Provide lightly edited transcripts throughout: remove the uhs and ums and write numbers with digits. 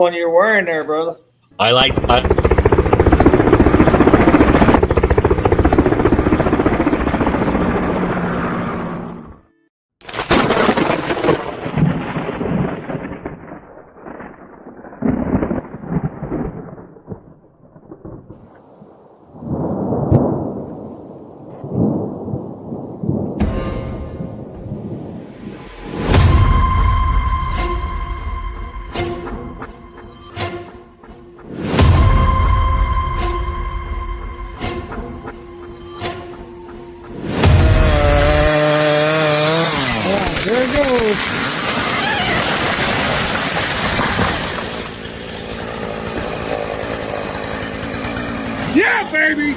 One you're wearing there, brother. I like. There it goes. Yeah, baby.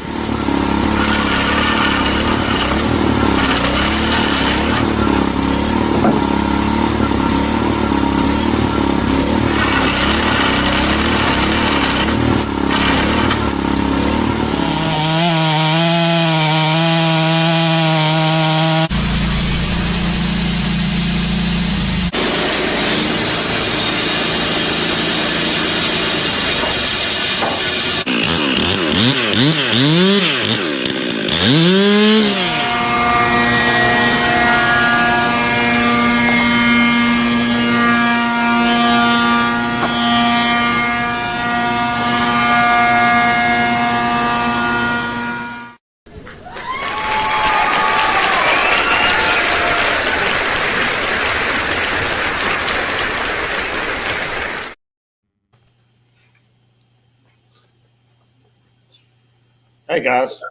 Hey guys.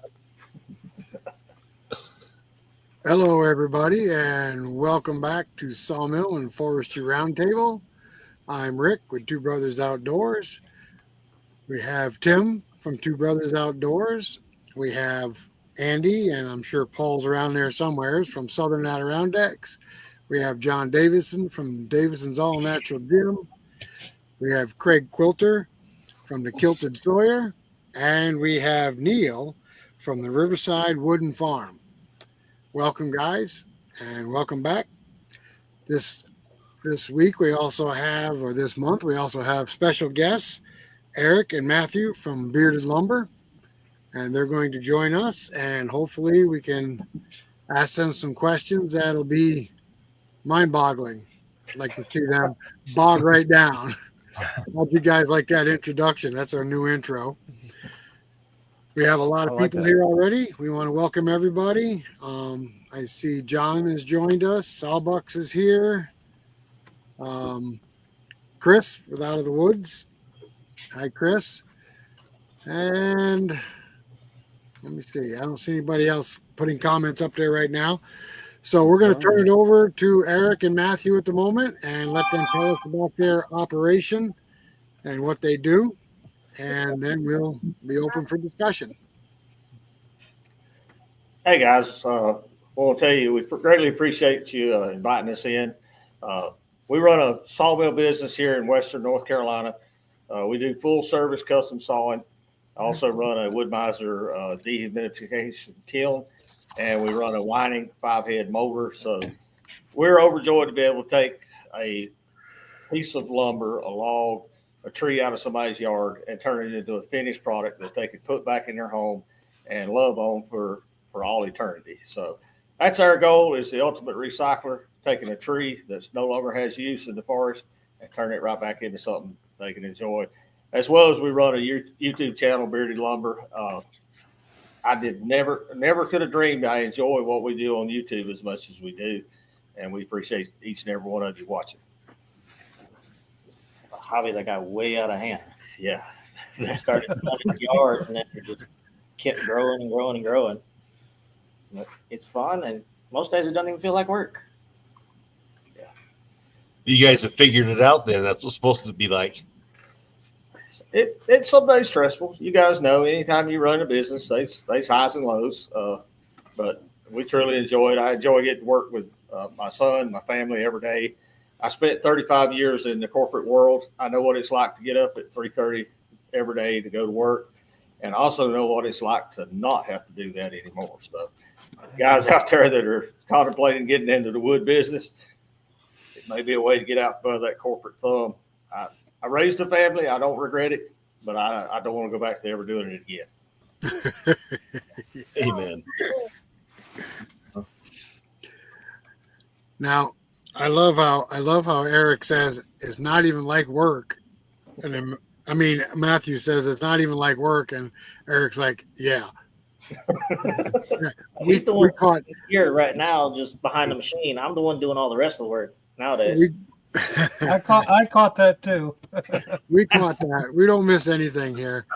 Hello, everybody, and welcome back to Sawmill and Forestry Roundtable. I'm Rick with Two Brothers Outdoors. We have Tim from Two Brothers Outdoors. We have Andy, and I'm sure Paul's around there somewhere, from Southern Adirondacks. We have John Davison from Davison's All Natural Gym. We have Craig Quilter from the Kilted Sawyer, and we have Neil from the Riverside Wooden Farm. Welcome, guys, and welcome back. This week we also have, or this month, we also have special guests, Eric and Matthew from Bearded Lumber, and they're going to join us, and hopefully we can ask them some questions that'll be mind-boggling. I'd like to see them bog right down. Hope you guys like that introduction. That's our new intro. We have a lot of people here already. We want to welcome everybody. I see John has joined us. Sawbucks is here. Chris with Out of the Woods. Hi, Chris. And let me see. I don't see anybody else putting comments up there right now. So we're going to turn it over to Eric and Matthew at the moment and let them tell us about their operation and what they do. And then we'll be open for discussion. Hey guys, I want to tell you we greatly appreciate you inviting us in. We run a sawmill business here in Western North Carolina. We do full service custom sawing. I also run a Wood-Mizer dehumidification kiln, and we run a winding 5-head motor. So we're overjoyed to be able to take a piece of lumber, a log, a tree out of somebody's yard and turn it into a finished product that they could put back in their home and love on for all eternity. So that's our goal, is the ultimate recycler, taking a tree that no longer has use in the forest and turn it right back into something they can enjoy. As well as we run a YouTube channel, Bearded Lumber. I never could have dreamed I enjoy what we do on YouTube as much as we do. And we appreciate each and every one of you watching. Hobby that got way out of hand. Yeah. They started in the yard and then it just kept growing and growing and growing. But it's fun, and most days it doesn't even feel like work. Yeah. You guys have figured it out then. That's what's supposed to be like. It's some days stressful. You guys know anytime you run a business, there's highs and lows. But we truly enjoy it. I enjoy getting to work with my son, my family every day. I spent 35 years in the corporate world. I know what it's like to get up at 3:30 every day to go to work, and also know what it's like to not have to do that anymore. So guys out there that are contemplating getting into the wood business, it may be a way to get out above that corporate thumb. I raised a family. I don't regret it, but I don't want to go back to ever doing it again. Amen. Now, I love how Eric says it's not even like work, and then Matthew says it's not even like work, and Eric's like, yeah. He's the one sitting here right now, just behind the machine. I'm the one doing all the rest of the work nowadays. I caught that too. We caught that. We don't miss anything here.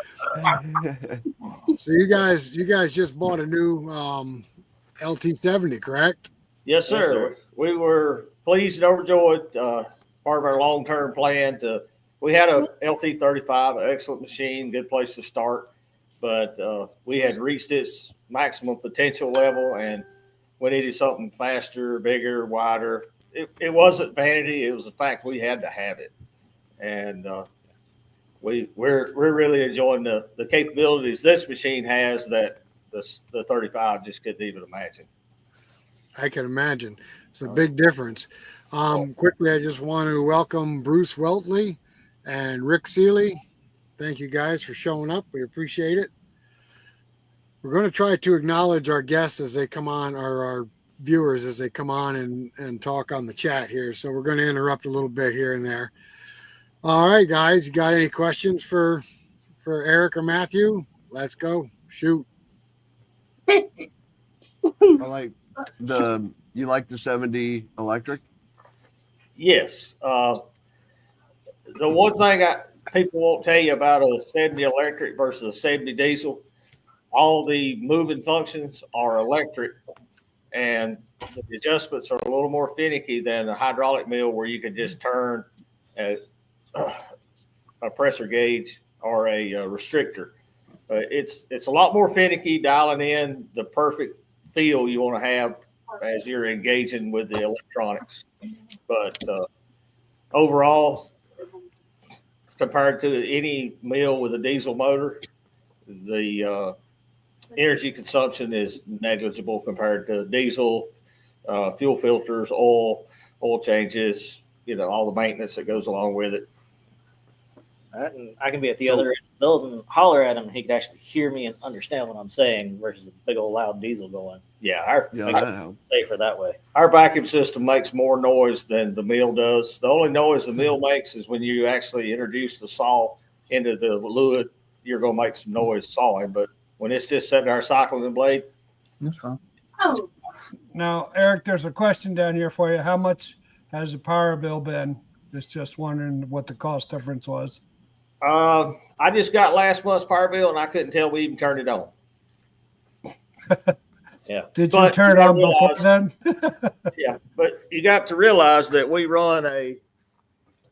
So you guys just bought a new LT70, correct? Yes, sir. Yes, sir. We were pleased and overjoyed. Part of our long-term plan we had a LT35, an excellent machine, good place to start, but we had reached its maximum potential level, and we needed something faster, bigger, wider. It wasn't vanity; it was the fact we had to have it, and we're really enjoying the capabilities this machine has that the 35 just couldn't even imagine. I can imagine. It's a big difference. Quickly, I just want to welcome Bruce Weltley and Rick Seeley. Thank you guys for showing up. We appreciate it. We're going to try to acknowledge our guests as they come on, or our viewers as they come on and talk on the chat here. So we're going to interrupt a little bit here and there. All right, guys, you got any questions for Eric or Matthew? Let's go. Shoot. You like the 70 electric? Yes. The one thing people won't tell you about a 70 electric versus a 70 diesel, all the moving functions are electric, and the adjustments are a little more finicky than a hydraulic mill where you can just turn a pressure gauge or a restrictor. It's a lot more finicky dialing in the perfect feel you want to have as you're engaging with the electronics. But overall, compared to any mill with a diesel motor, the energy consumption is negligible compared to diesel, fuel filters, oil changes, all the maintenance that goes along with it. And I can be at the other end of the building and holler at him, and he could actually hear me and understand what I'm saying versus a big old loud diesel going. Yeah, safer that way. Our vacuum system makes more noise than the mill does. The only noise the mill makes is when you actually introduce the saw into the fluid, you're going to make some noise sawing. But when it's just sitting there cycling the blade, that's fine. Oh. Now, Eric, there's a question down here for you. How much has the power bill been? Just wondering what the cost difference was. I just got last month's power bill, and I couldn't tell we even turned it on. Yeah. Did you turn it on before then? Yeah, but you got to realize that we run a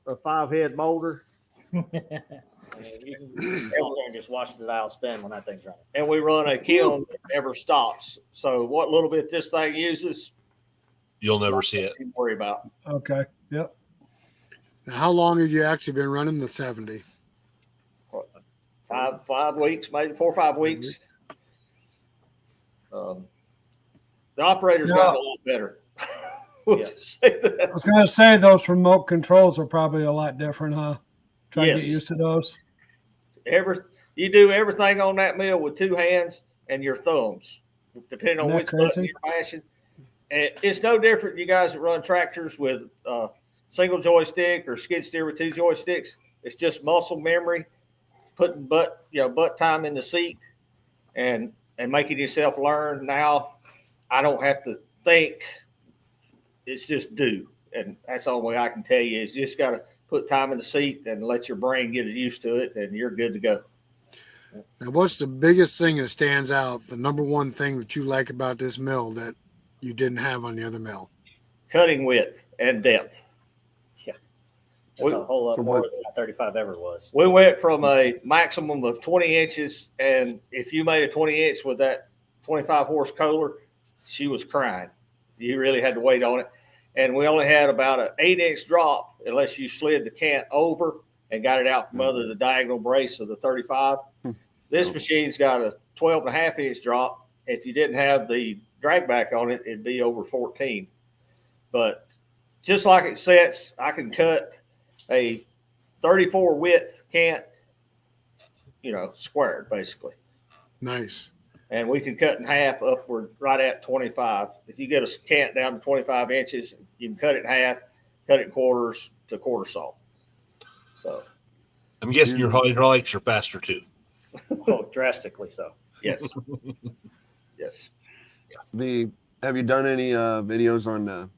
5-head motor. You can go there and just watch the dial spin when that thing's running. And we run a kiln that never stops. So what little bit this thing uses, you'll never see it. Worry about. Okay. Yep. Now, how long have you actually been running the 70? 5 weeks, maybe 4 or 5 weeks. The operator's gotten a lot better. Just say that. I was going to say those remote controls are probably a lot different, huh? Try to get used to those. You do everything on that mill with 2 hands and your thumbs, depending on which button you're mashing. And it's no different. You guys that run tractors with single joystick or skid steer with 2 joysticks. It's just muscle memory, putting butt time in the seat, and making yourself learn. Now, I don't have to think. It's just do, and that's the only way I can tell you is you just got to put time in the seat and let your brain get used to it, and you're good to go. Now, what's the biggest thing that stands out, the number one thing that you like about this mill that you didn't have on the other mill? Cutting width and depth. Yeah. That's a whole lot more than that 35 ever was. We went from a maximum of 20 inches, and if you made a 20-inch with that 25-horse Kohler, she was crying. You really had to wait on it. And we only had about an 8-inch drop unless you slid the cant over and got it out from under the diagonal brace of the 35. This machine's got a 12.5-inch drop. If you didn't have the drag back on it, it'd be over 14. But just like it sets, I can cut a 34 width cant, squared basically. Nice. And we can cut in half upward right at 25. If you get a cant down to 25 inches, you can cut it in half, cut it in quarters to quarter saw. So I'm guessing your hydraulics are faster too. Oh, drastically so. yes. Yes. Have you done any videos on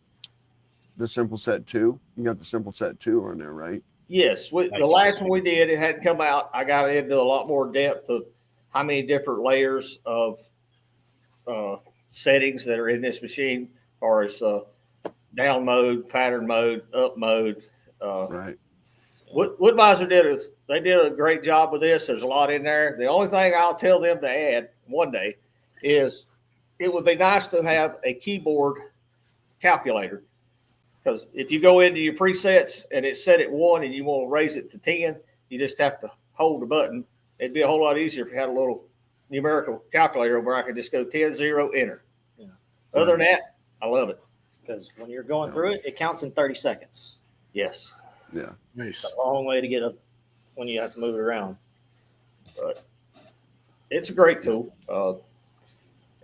the Simple Set 2? You got the Simple Set 2 on there, right? Yes. The last one we did, it hadn't come out. I got into a lot more depth of how many different layers of settings that are in this machine, as far as down mode, pattern mode, up mode. Right. Woodmiser did a great job with this. There's a lot in there. The only thing I'll tell them to add one day is it would be nice to have a keyboard calculator, because if you go into your presets and it's set at 1 and you want to raise it to 10, you just have to hold the button. It'd be a whole lot easier if you had a little numerical calculator where I could just go 10, 0, enter. Yeah. Other than that, I love it. Because when you're going through it, it counts in 30 seconds. Yes. Yeah. Nice. It's a long way to get up when you have to move it around. But it's a great tool.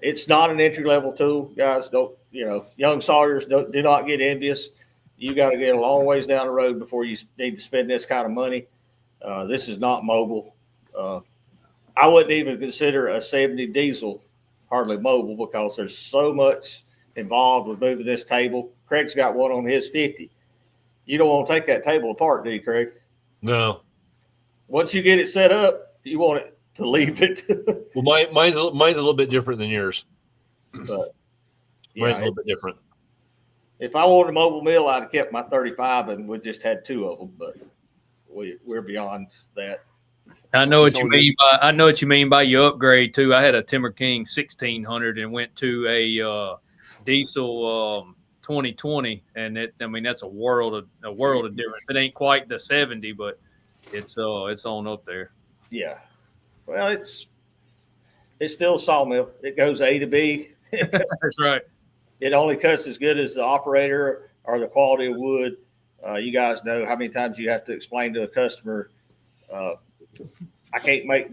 It's not an entry level tool, guys. Don't, young sawyers do not get envious. You got to get a long ways down the road before you need to spend this kind of money. This is not mobile. I wouldn't even consider a 70 diesel hardly mobile, because there's so much involved with moving this table. Craig's got one on his 50. You don't want to take that table apart, do you, Craig? No. Once you get it set up, you want it to leave it. Well, mine's a little bit different than yours. But Mine's a little bit different. If I wanted a mobile mill, I'd have kept my 35 and we just had 2 of them. But we're beyond that. I know what you mean by your upgrade too. I had a Timber King 1600 and went to a diesel 2020, and that's a world of difference. It ain't quite the 70, but it's on up there. Yeah. Well, it's still a sawmill. It goes A to B. That's right. It only cuts as good as the operator or the quality of wood. You guys know how many times you have to explain to a customer, I can't make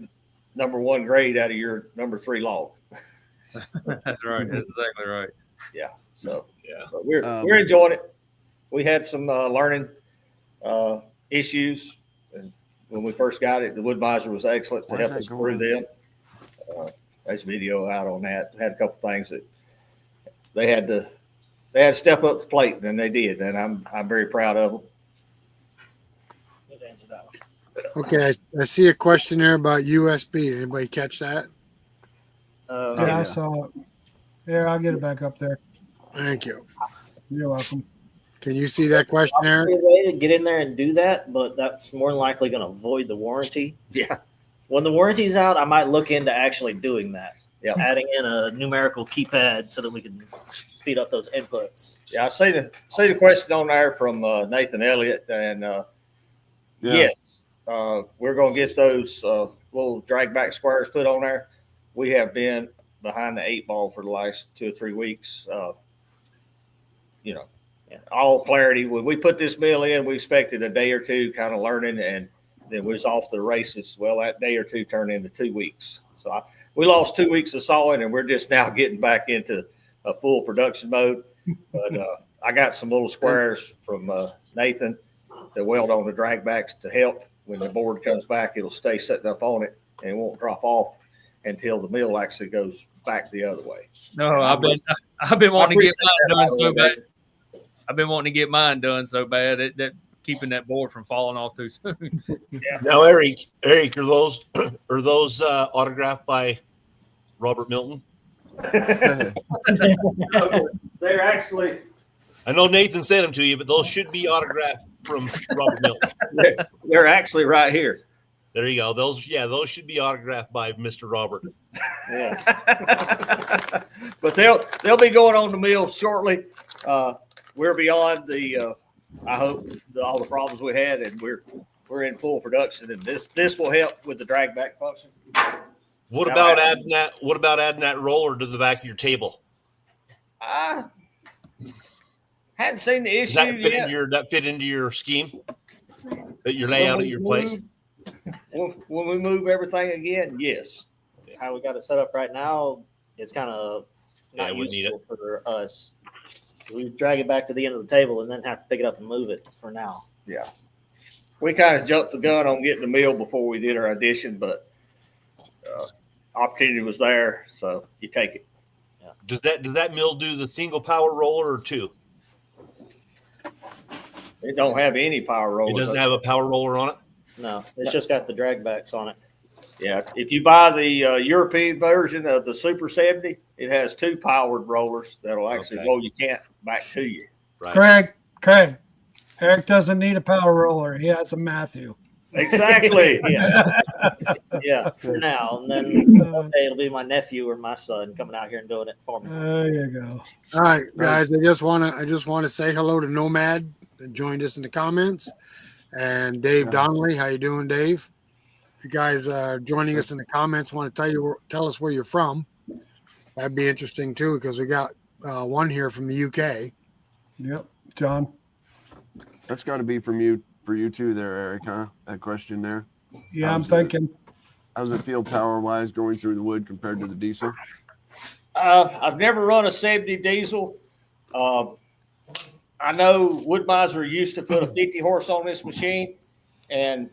number 1 grade out of your number 3 log. That's right. That's exactly right. Yeah. So Yeah. but we're enjoying it. We had some learning issues, and when we first got it, the Woodmiser was excellent to help us through them. There's video out on that. Had a couple things that they had to step up to the plate, and they did, and I'm very proud of them. Good answer that one. Okay, I see a question there about USB. Anybody catch that? Yeah, I saw it. Here, I'll get it back up there. Thank you. You're welcome. Can you see that question there? There's a way to get in there and do that, but that's more than likely going to void the warranty. Yeah. When the warranty's out, I might look into actually doing that. Yeah. Adding in a numerical keypad so that we can speed up those inputs. Yeah, I see the question on there from Nathan Elliott, and yes, we're going to get those little drag back squares put on there. We have been behind the 8 ball for the last 2 or 3 weeks. All clarity. When we put this mill in, we expected a day or 2 kind of learning, and then we was off to the races. Well, that day or 2 turned into 2 weeks. So we lost 2 weeks of sawing, and we're just now getting back into a full production mode. But I got some little squares from Nathan to weld on the drag backs to help. When the board comes back, it'll stay sitting up on it and it won't drop off until the mill actually goes back the other way. No, I've been wanting to get mine done so bad. I've been wanting to get mine done so bad that keeping that board from falling off too soon. Yeah. Now, Eric, are those autographed by Robert Milton? They're actually. I know Nathan sent them to you, but those should be autographed from Robert Milton. They're actually right here. There you go. Those should be autographed by Mr. Robert. Yeah. But they'll be going on the mill shortly. We're beyond I hope all the problems we had, and we're in full production, and this will help with the drag back function. What about adding that roller to the back of your table? I hadn't seen the Does that issue fit yet. that fit into your scheme? At your layout at your place? When we move everything again, yes. How we got it set up right now, it's kind of not Yeah, we need useful for us. We drag it back to the end of the table and then have to pick it up and move it for now. Yeah. We kind of jumped the gun on getting the mill before we did our addition, but opportunity was there, so you take it. Does that mill do the single power roller or two? It don't have any power It rollers. doesn't have a power roller on it? No, it's just got the drag backs on it. Yeah, if you buy the European version of the Super 70, it has 2 powered rollers that'll actually Okay. roll your cant back to you. Right. Craig, Eric doesn't need a power roller. He has a Matthew. Exactly. Yeah, yeah, for now. And then one day it'll be my nephew or my son coming out here and doing it for me. There you go. All right, guys. I just want to say hello to Nomad that joined us in the comments, and Dave Donnelly. How you doing, Dave? If you guys joining us in the comments want to tell us where you're from, that'd be interesting too, because we got one here from the UK. Yep, John. That's got to be for you too, there, Eric. Huh? That question there. Yeah, I'm thinking. How's it feel power wise going through the wood compared to the diesel? I've never run a 70 diesel. I know Woodmiser used to put a 50 horse on this machine, and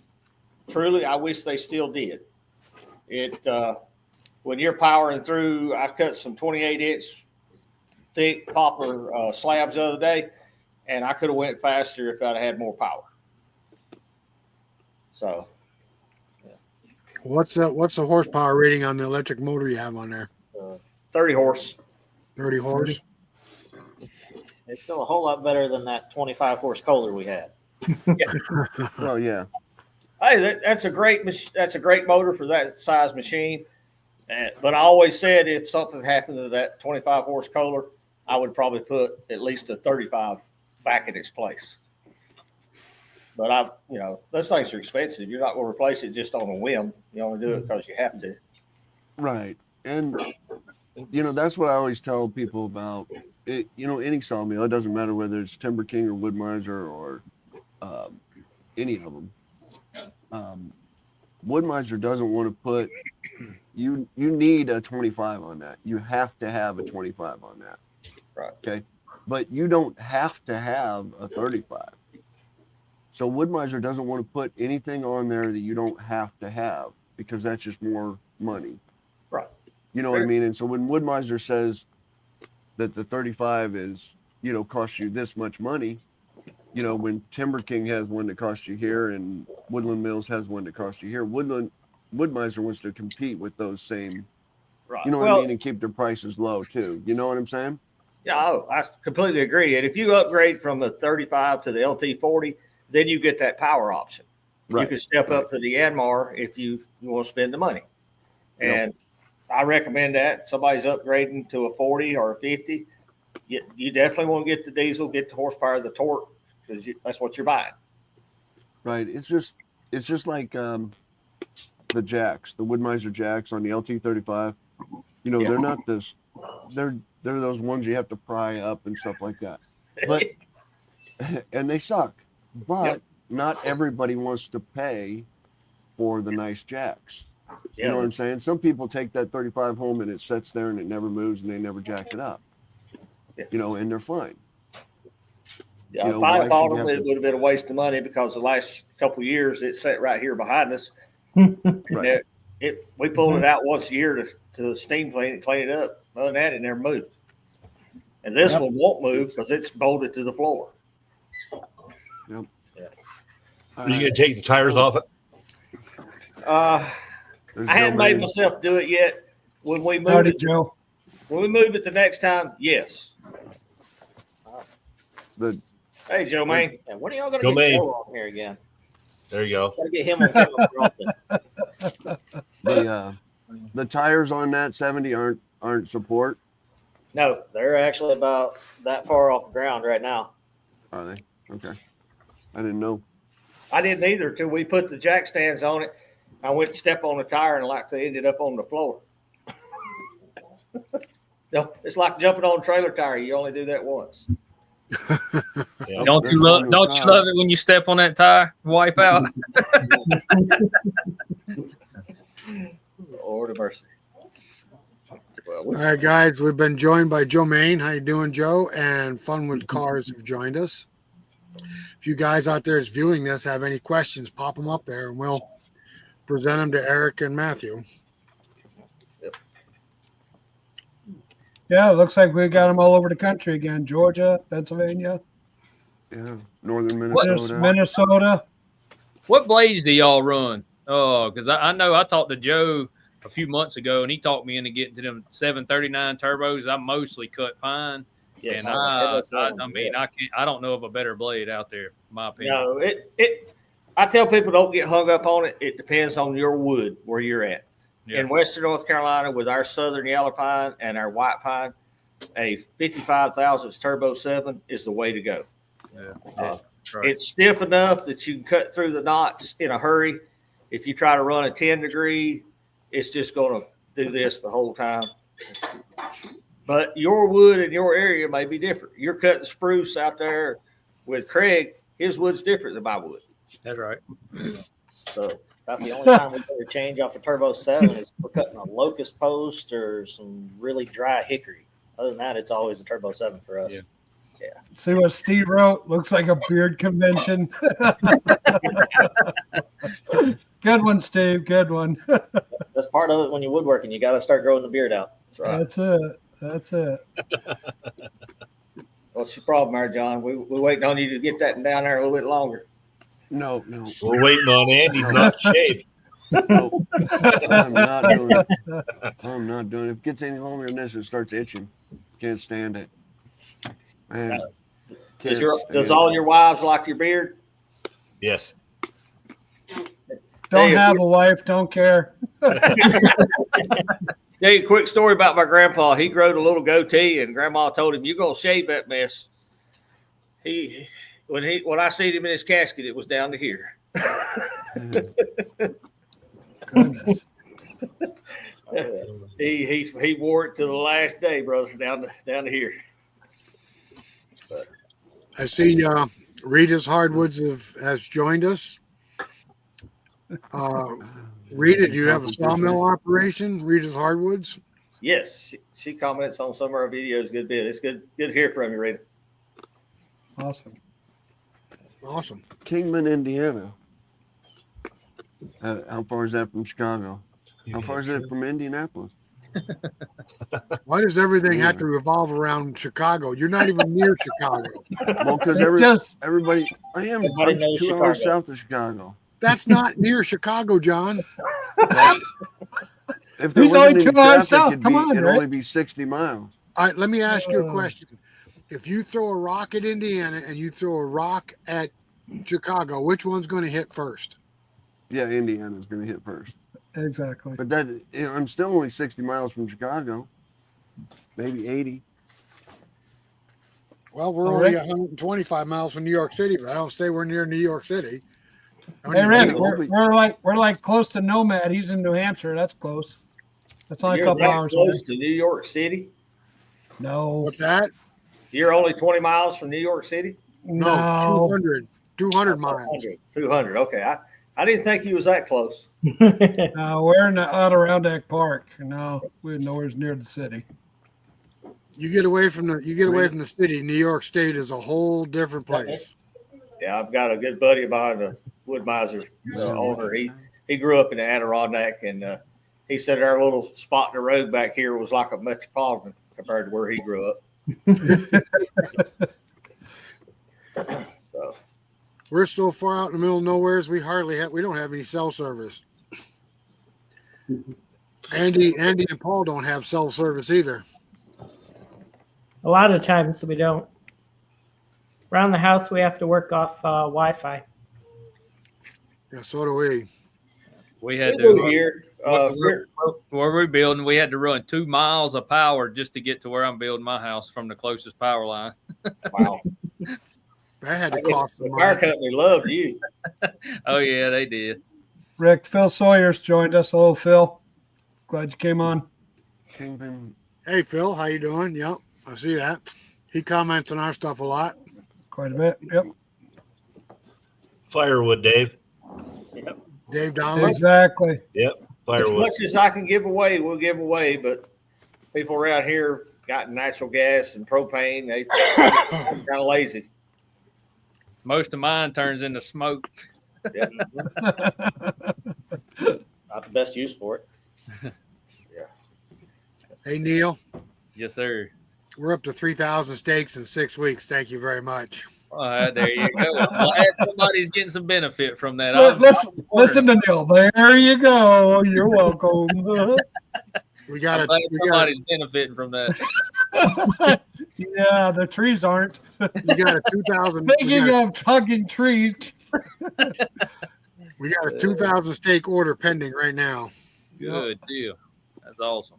truly, I wish they still did. It when you're powering through, I cut some 28-inch thick poplar slabs the other day, and I could have went faster if I'd had more power. So, What's the horsepower rating on the electric motor you have on there? 30 horse. 30 horse. It's still a whole lot better than that 25 horse Kohler we had. Well, yeah. Hey, that's a great motor for that size machine. But I always said if something happened to that 25 horse Kohler, I would probably put at least a 35 back in its place. But those things are expensive. You're not going to replace it just on a whim. You only do it because you have to. Right. And, that's what I always tell people about it. Any sawmill, it doesn't matter whether it's Timber King or Woodmiser or any of them. Woodmiser doesn't want to put, you need a 25 on that. You have to have a 25 on that. Right. Okay. But you don't have to have a 35. So Woodmiser doesn't want to put anything on there that you don't have to have, because that's just more money. Right. You know what I mean? And so when Woodmiser says that the 35 is, costs you this much money, when Timber King has one that costs you here and Woodland Mills has one that costs you here, Woodmiser wants to compete with those same, Right. what I mean, and keep their prices low too. You know what I'm saying? Yeah, I completely agree. And if you upgrade from the 35 to the LT40, then you get that power option. Right. You can step up to the Yanmar if you want to spend the money. And I recommend that. Somebody's upgrading to a 40 or a 50. You definitely want to get the diesel, get the horsepower, the torque, because that's what you're buying. Right. It's just like the jacks, the Woodmiser jacks on the LT35. They're not this. They're those ones you have to pry up and stuff like that. But and they suck. But not everybody wants to pay for the nice jacks. Yeah. You know what I'm saying? Some people take that 35 home and it sits there and it never moves and they never jack it up. Yeah. And they're fine. Yeah, if I'd bought them, it would have been a waste of money, because the last couple of years it sat right here behind us. Right. We pulled it out once a year to steam clean it up. Other than that, it never moved. And this one won't move because it's bolted to the floor. Yep. Yeah. Are you going to take the tires off it? I haven't made myself do it yet. When we move Howdy, it, Joe. when we move it the next time, yes. Hey, Joe Main. Yeah, when are y'all going Go to get Maine. Joe on here again? There you go. Got to get him on camera more often. The tires on that 70 aren't support, No, they're actually about that far off the ground right now. are they? Okay. I didn't know. I didn't either till we put the jack stands on it. I went to step on the tire and like they ended up on the floor. No, it's like jumping on a trailer tire. You only do that once. Yeah. Don't There's you one love? who Don't you tried. love it when you step on that tire, wipe out? Lord of mercy. Well, All right, guys, we've been joined by Joe Main. How you doing, Joe? And Funwood Cars have joined us. If you guys out there is viewing this have any questions, pop them up there, and we'll present them to Eric and Matthew. Yeah, it looks like we got them all over the country again. Georgia, Pennsylvania, Yeah, northern Minnesota. Minnesota. Minnesota. What blades do y'all run? Oh, because I know I talked to Joe a few months ago, and he talked me into getting to them 739 turbos. I mostly cut pine, yes, and I don't know of a better blade out there, in my opinion. no, I tell people don't get hung up on it. It depends on your wood where you're at. Yeah. In Western North Carolina, with our southern yellow pine and our white pine, a 55 thousandths turbo 7 is the way to go. Yeah. Uh, Right. It's stiff enough that you can cut through the knots in a hurry. If you try to run a 10 degree, it's just going to do this the whole time. But your wood in your area may be different. You're cutting spruce out there with Craig. His wood's different than my wood. That's right. So About the only time we ever change off a Turbo 7 is if we're cutting a locust post or some really dry hickory. Other than that, it's always a Turbo 7 for us. Yeah. See what Steve wrote? Looks like a beard convention. Good one, Steve. Good one. That's part of it when you're woodworking. You got to start growing the beard out. that's right. That's it. That's it. What's your problem there, John? We're waiting on you to get that down there a little bit longer. No. We're waiting on Andy's not shaved. No, I'm not doing it. I'm not doing it. If it gets any longer than this, it starts itching. Can't stand it. Man, Does all your wives like your beard? Yes. Don't Hey, have a wife. Don't care. Tell you a quick story about my grandpa. He growed a little goatee, and Grandma told him, "You're gonna shave that mess." When I seen him in his casket, it was down to here. Goodness. He wore it to the last day, brother, down to here. I see Rita's Hardwoods has joined us. Rita, do you have a sawmill operation, Rita's Hardwoods? Yes, she comments on some of our videos a good bit. It's good to hear from you, Rita. Awesome. Awesome. Kingman, Indiana. How far is that from Chicago? How far is it from Indianapolis? Why does everything have to revolve around Chicago? You're not even near Chicago. Well, because everybody, I am Everybody I'm knows 2 Chicago. hours south of Chicago. That's not near Chicago, John. If there He's wasn't only any 2 hours traffic, south. Come on, it'd Rick. only be 60 miles. All right, let me ask you a question. If you throw a rock at Indiana and you throw a rock at Chicago, which one's going to hit first? Yeah, Indiana's going to hit first. Exactly. But I'm still only 60 miles from Chicago, maybe 80. Well, we're All only right. 125 miles from New York City, but I don't say we're near New York City. Hey, Rick, Yeah. we're like close to Nomad. He's in New Hampshire. That's close. That's only a You're couple that hours away. close to New York City. No, What's that? You're only 20 miles from New York City. No, no. 200 miles. 200. Okay, I didn't think you was that close. No, we're in the Adirondack Park. No, we're nowhere near the city. You get away from the city. New York State is a whole different place. Yeah, I've got a good buddy of mine, the Woodmiser owner. He grew up in the Adirondack, and he said our little spot in the road back here was like a metropolitan compared to where he grew up. So We're so far out in the middle of nowhere, we don't have any cell service. Andy and Paul don't have cell service either. A lot of times we don't. Around the house, we have to work off Wi-Fi. Yeah, so do we. We had we'll to do here. where we're building. We had to run 2 miles of power just to get to where I'm building my house from the closest power line. Wow. That had to cost The them fire money. company loved you. Oh yeah, they did. Rick, Phil Sawyer's joined us. Hello, Phil. Glad you came on. Kingman, Hey, Phil, how you doing? Yep, I see that. He comments on our stuff a lot. Quite a bit. Yep. Firewood, Dave. Yep. Dave Donald. Exactly. As Firewood. much as I can give away, we'll give away. But people around here got natural gas and propane. They kind of lazy. Most of mine turns into smoke. Yeah. Not the best use for it. Hey, Neil, Yes, sir. we're up to 3,000 steaks in 6 weeks. Thank you very much. All right, there you go. I'm glad somebody's getting some benefit from that. Listen to Neil. There you go. You're welcome. We got I'm glad to somebody's benefiting from that. Yeah, the trees aren't. we got a 2,000. Speaking of hugging trees, We got a 2,000 steak order pending right now. Good deal. That's awesome.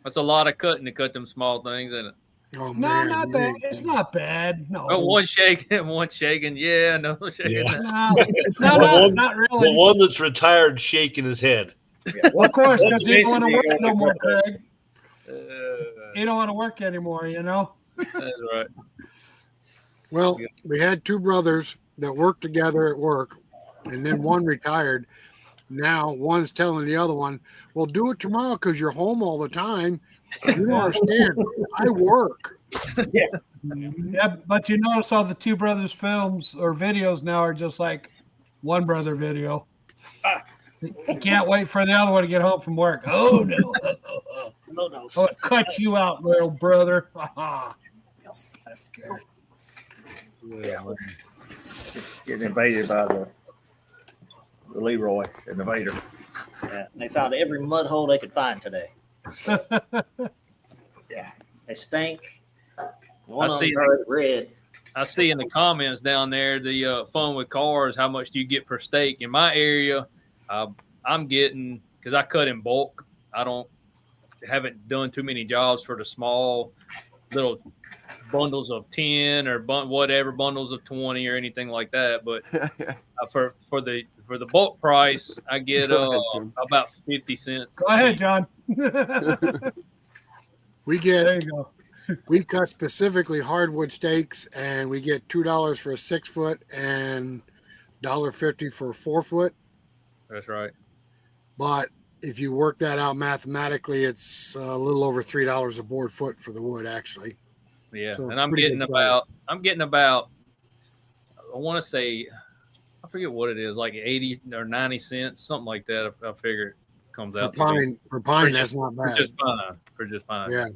That's a lot of cutting to cut them small things, isn't it? Oh no, man, not bad. It's not bad. No, Oh, one shaking, one shaking. Yeah, no shaking. Yeah. no, not really. The one that's retired shaking his head. Yeah. Of course, because he don't want to Eventually, work no more, Craig. That's He don't want to work anymore, you know. right. Well, we had two brothers that worked together at work, and then one retired. Now one's telling the other one, "Well, do it tomorrow because you're home all the time. You don't understand. I work." Yeah, but you notice all the two brothers films or videos now are just like one brother video. You can't wait for the other one to get home from work. Oh no! No. Oh, it cut you out, little brother. Getting invaded by the Leroy and the Vader. Yeah, they found every mud hole they could find today. Yeah. They stink. One I of see them are red. I see in the comments down there the fun with cars. How much do you get per steak? In my area, I'm getting, because I cut in bulk. Haven't done too many jobs for the small little bundles of 10 or whatever bundles of 20 or anything like that. But for the bulk price, I get Go ahead, Tim. about 50 cents. Go ahead, John. We get There you go. we cut specifically hardwood steaks, and we get $2 for a 6 foot and $1.50 for a 4 foot. That's right. But if you work that out mathematically, it's a little over $3 a board foot for the wood, actually. Yeah, So and I'm pretty getting good about I want to say, I forget what it is, like 80 or 90 cents, something like that. I figure it comes out For pine, that's not bad. for just fine. Yeah.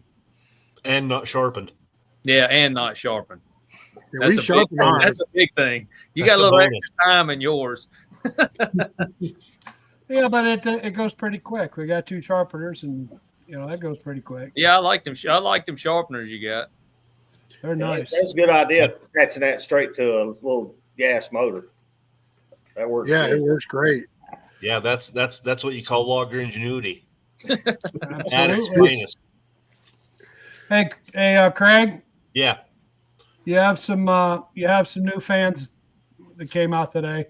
And not sharpened. Yeah, and not sharpened. Yeah, we sharpen ours. That's a big thing. You That's got a a little bonus. extra time in yours. Yeah, but it goes pretty quick. We got two sharpeners, and that goes pretty quick. Yeah, I like them. I like them sharpeners you got. They're nice. That's a good idea. Attaching that straight to a little gas motor. That works. Yeah, good. it works great. Yeah, that's what you call logger ingenuity. At its Absolutely. finest. Hey, Craig, Yeah. you have some new fans that came out today.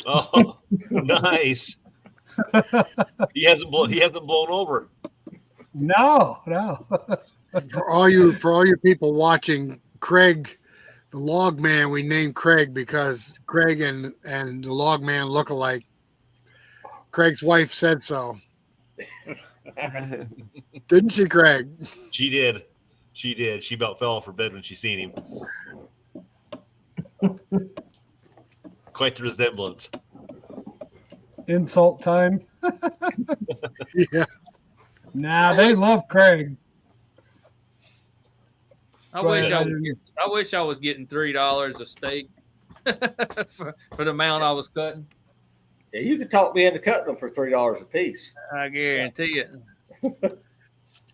Oh, nice. He hasn't blown over. No. For all you people watching, Craig, the log man, we named Craig because Craig and the log man look alike. Craig's wife said so. Didn't she, Craig? She did. She about fell off her bed when she seen him. Quite the resemblance. Insult time. Yeah. Nah, they love Craig. I Go wish ahead. I wish I was getting $3 a steak for the amount I was cutting. Yeah, you could talk me into cutting them for $3 a piece. I guarantee it.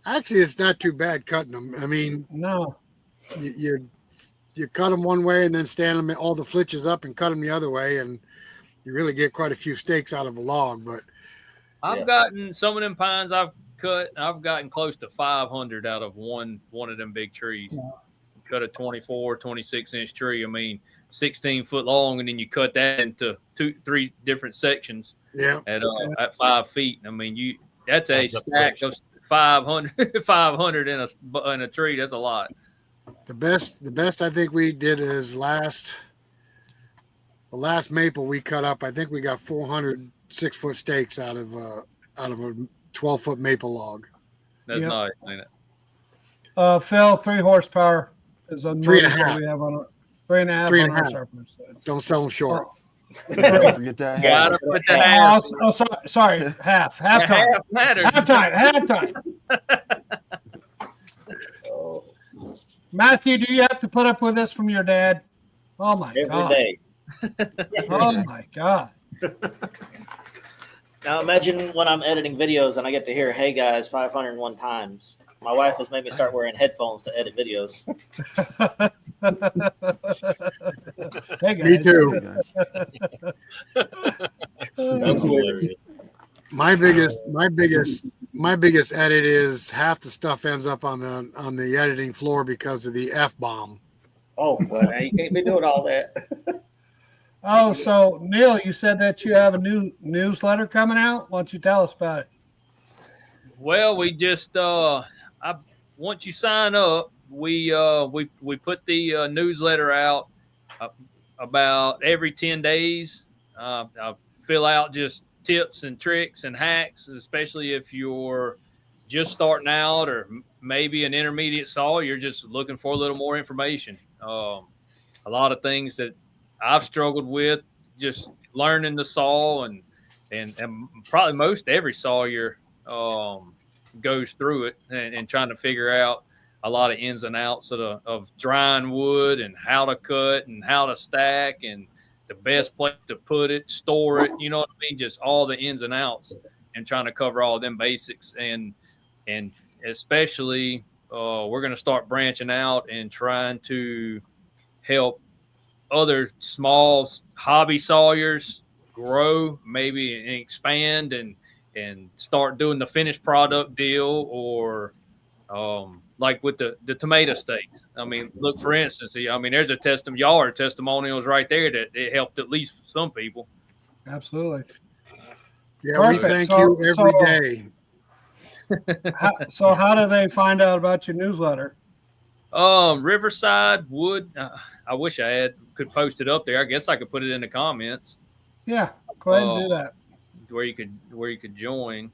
Actually, it's not too bad cutting them. I mean, No. you cut them one way and then stand them all the flitches up and cut them the other way, and you really get quite a few steaks out of a log. But I've gotten some of them pines I've cut. I've gotten close to 500 out of one of them big trees. Cut a 24, 26-inch tree. I mean, 16 foot long, and then you cut that into 3 different sections. yeah, At 5 feet. I mean, that's a That's up stack close. of 500, 500 in a tree. That's a lot. The best I think we did is the last maple we cut up. I think we got 400 6-foot stakes out of a 12-foot maple log. That's Yep. nice, ain't it? Phil, 3 horsepower is a 3.5. we have on our 3.5 on our 3.5. surplus. Don't sell them short. Don't forget that. Gotta put that Sorry, halftime. half matters. Halftime. Matthew, do you have to put up with this from your dad? Oh my Every God. day. Oh my God. Now imagine when I'm editing videos and I get to hear, "Hey guys, 501 times." My wife has made me start wearing headphones to edit videos. Hey guys. Me too. That's hilarious. My biggest edit is half the stuff ends up on the editing floor because of the F-bomb. Oh, well, now you can't be doing all that. Oh, so Neil, you said that you have a new newsletter coming out. Why don't you tell us about it? Well, we just once you sign up, we put the newsletter out about every 10 days. I fill out just tips and tricks and hacks, especially if you're just starting out or maybe an intermediate saw. You're just looking for a little more information. A lot of things that I've struggled with, just learning the saw and probably most every sawyer goes through it and trying to figure out a lot of ins and outs of drying wood and how to cut and how to stack and the best place to put it, store it. You know what I mean? Just all the ins and outs and trying to cover all them basics. And especially we're going to start branching out and trying to help other small hobby sawyers grow, maybe and expand and start doing the finished product deal, or like with the tomato steaks. I mean, look, for instance, I mean, there's y'all are testimonials right there that it helped at least some people. Absolutely. Yeah, Perfect. we thank you every day. So how do they find out about your newsletter? Riverside Wood. I wish I could post it up there. I guess I could put it in the comments. Yeah, go ahead and do that. Where you could join.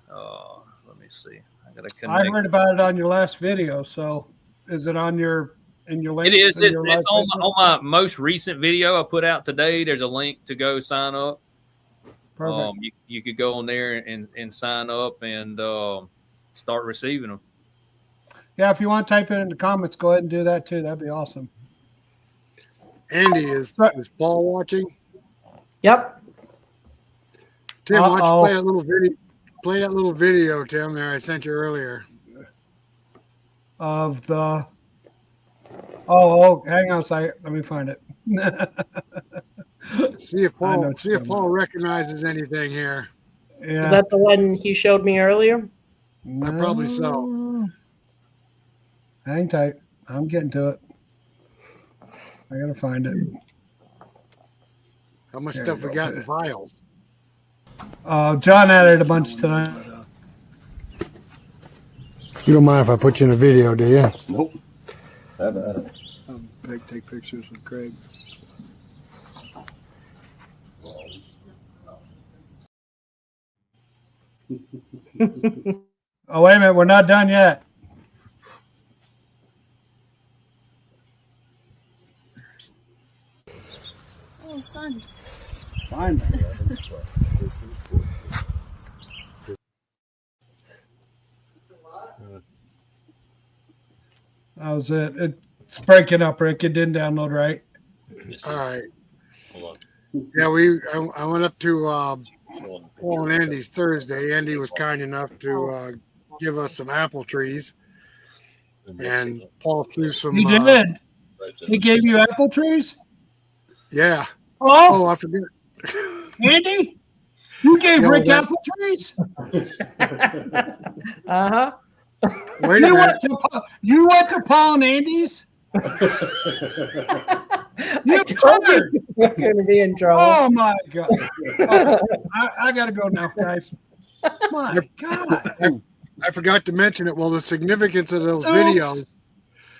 Let me see. I gotta connect. I heard about it on your last video. So is it on your link? It is. It's on my most recent video I put out today. There's a link to go sign up. Perfect. You could go on there and sign up and start receiving them. Yeah, if you want to type it in the comments, go ahead and do that too. That'd be awesome. Andy, is Paul watching? Yep. Tim, why don't you play that little video? Play that little video, Tim. There, I sent you earlier. Of the. Oh, hang on a second. Let me find it. See if Paul recognizes anything here. Yeah. Is that the one he showed me earlier? Probably so. Hang tight. I'm getting to it. I gotta find it. How much There stuff you we go. got in files? John added a bunch tonight. You don't mind if I put you in a video, do you? Nope. Take pictures with Craig. Oh, wait a minute. We're not done yet. Oh, son. Fine. That was it. It's breaking up, Rick. It didn't download right. All right. Hold Yeah, I went up to Paul and Andy's Thursday. Andy was kind enough to give us some apple trees, and Paul threw some. He did. He gave you apple trees? Yeah. Oh, I forget. Andy? You gave Yeah, Rick well, apple trees? Uh-huh. Wait a minute. You went to Paul and Andy's? I You told turd. you we're going to be in trouble. Oh, my God. Oh, I got to go now, guys. My God. I forgot to mention it. Well, the significance of those videos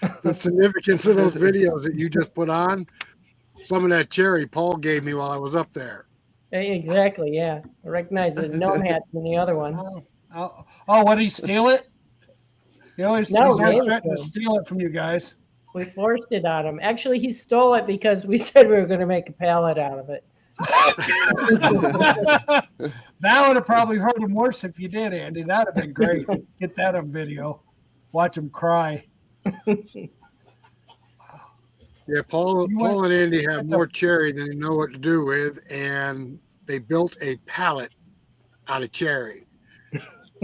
that you just put on, some of that cherry Paul gave me while I was up there. Exactly. Yeah, I recognize the gnome hats in the other ones. What did he steal it? He's No, always gave it threatening to to him. steal it from you guys. We forced it on him. Actually, he stole it because we said we were going to make a pallet out of it. That would have probably hurt him worse if you did, Andy. That would have been great. Get that on video. Watch him cry. Yeah, Paul and Andy have more cherry than they know what to do with, and they built a pallet out of cherry.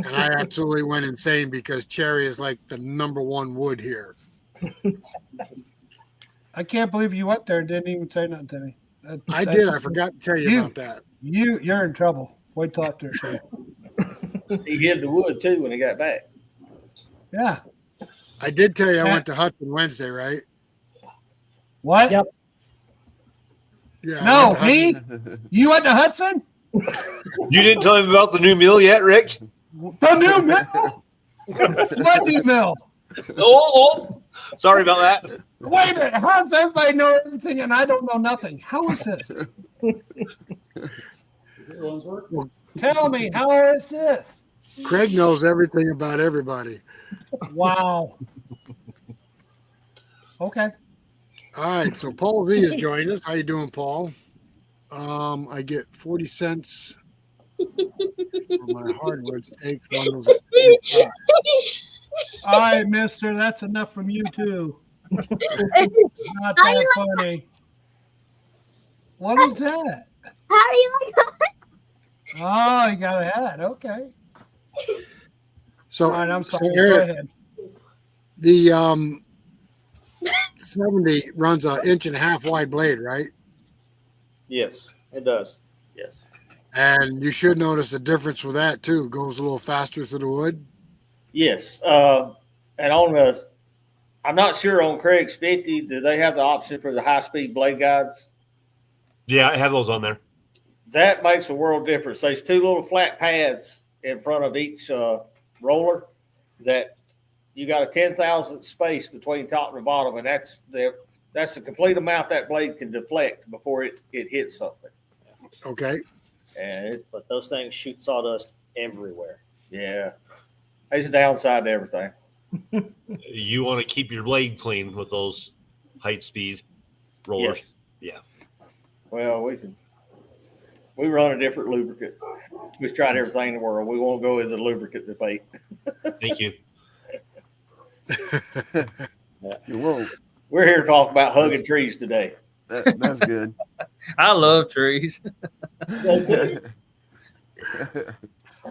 And I absolutely went insane because cherry is like the number one wood here. I can't believe you went there and didn't even say nothing to me. I did. I forgot to tell you about that. You're in trouble. Wait till after the show. He hid the wood too when he got back. Yeah. I did tell you I went to Hudson Wednesday, right? What? Yep. Yeah. I No, went to me? Hudson. You went to Hudson? You didn't tell him about the new mill yet, Rick? The new mill? What new mill? Oh, sorry about that. Wait a minute. How does everybody know everything and I don't know nothing? How is this? Tell me, how is this? Craig knows everything about everybody. Wow. Okay. All right, so Paul Z has joined us. How you doing, Paul? I get 40 cents for my hardwood eggs bundles. All right, mister. That's enough from you, too. It's not that funny. What is that? How are you? Oh, you got a hat. Okay. So, All right, I'm sorry. so Go Eric, ahead. the 70 runs an 1.5 inch wide blade, right? Yes, it does. Yes. And you should notice a difference with that too. It goes a little faster through the wood. Yes. And on the, I'm not sure on Craig's 50, do they have the option for the high speed blade guides? Yeah, I have those on there. That makes a world difference. There's two little flat pads in front of each roller that you got a 10,000 space between top and bottom, and that's the complete amount that blade can deflect before it hits something. Okay. And But those things shoot sawdust everywhere. yeah, there's a downside to everything. You want to keep your blade clean with those height speed rollers. Yes. Yeah. Well, we run a different lubricant. We've tried everything in the world. We won't go with the lubricant debate. Thank you. Whoa, We're here to talk about hugging trees today. that's good. I love trees.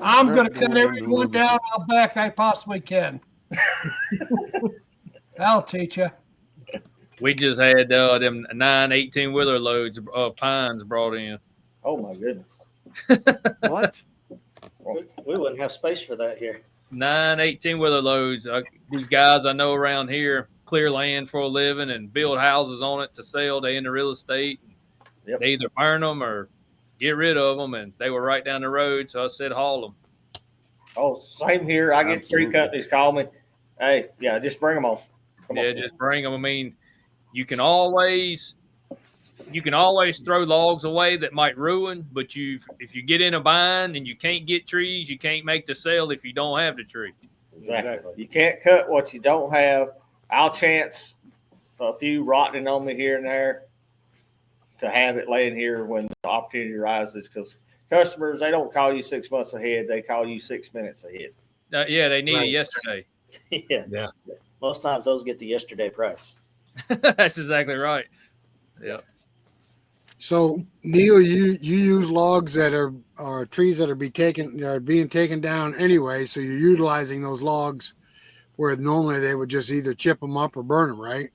I'm going to cut everyone down how back I possibly can. I'll teach you. We just had them 9 18-wheeler loads of pines brought in. Oh my goodness. What? We wouldn't have space for that here. 9 18-wheeler loads. These guys I know around here clear land for a living and build houses on it to sell. They into real estate. Yep. They either burn them or get rid of them, and they were right down the road, so I said haul them. Oh, same here. I get tree Absolutely. companies call me. Hey, yeah, just bring them on. Come Yeah, on. just bring them. I mean, you can always throw logs away that might ruin, but if you get in a bind and you can't get trees, you can't make the sale if you don't have the tree. Exactly. You can't cut what you don't have. I'll chance a few rotting on me here and there to have it laying here when the opportunity arises, because customers, they don't call you 6 months ahead. They call you 6 minutes ahead. Yeah, they need Right. it yesterday. Yeah. Most times those get the yesterday price. That's exactly right. Yeah. So Neil, you use logs that are trees that are being taken down anyway. So you're utilizing those logs where normally they would just either chip them up or burn them, right?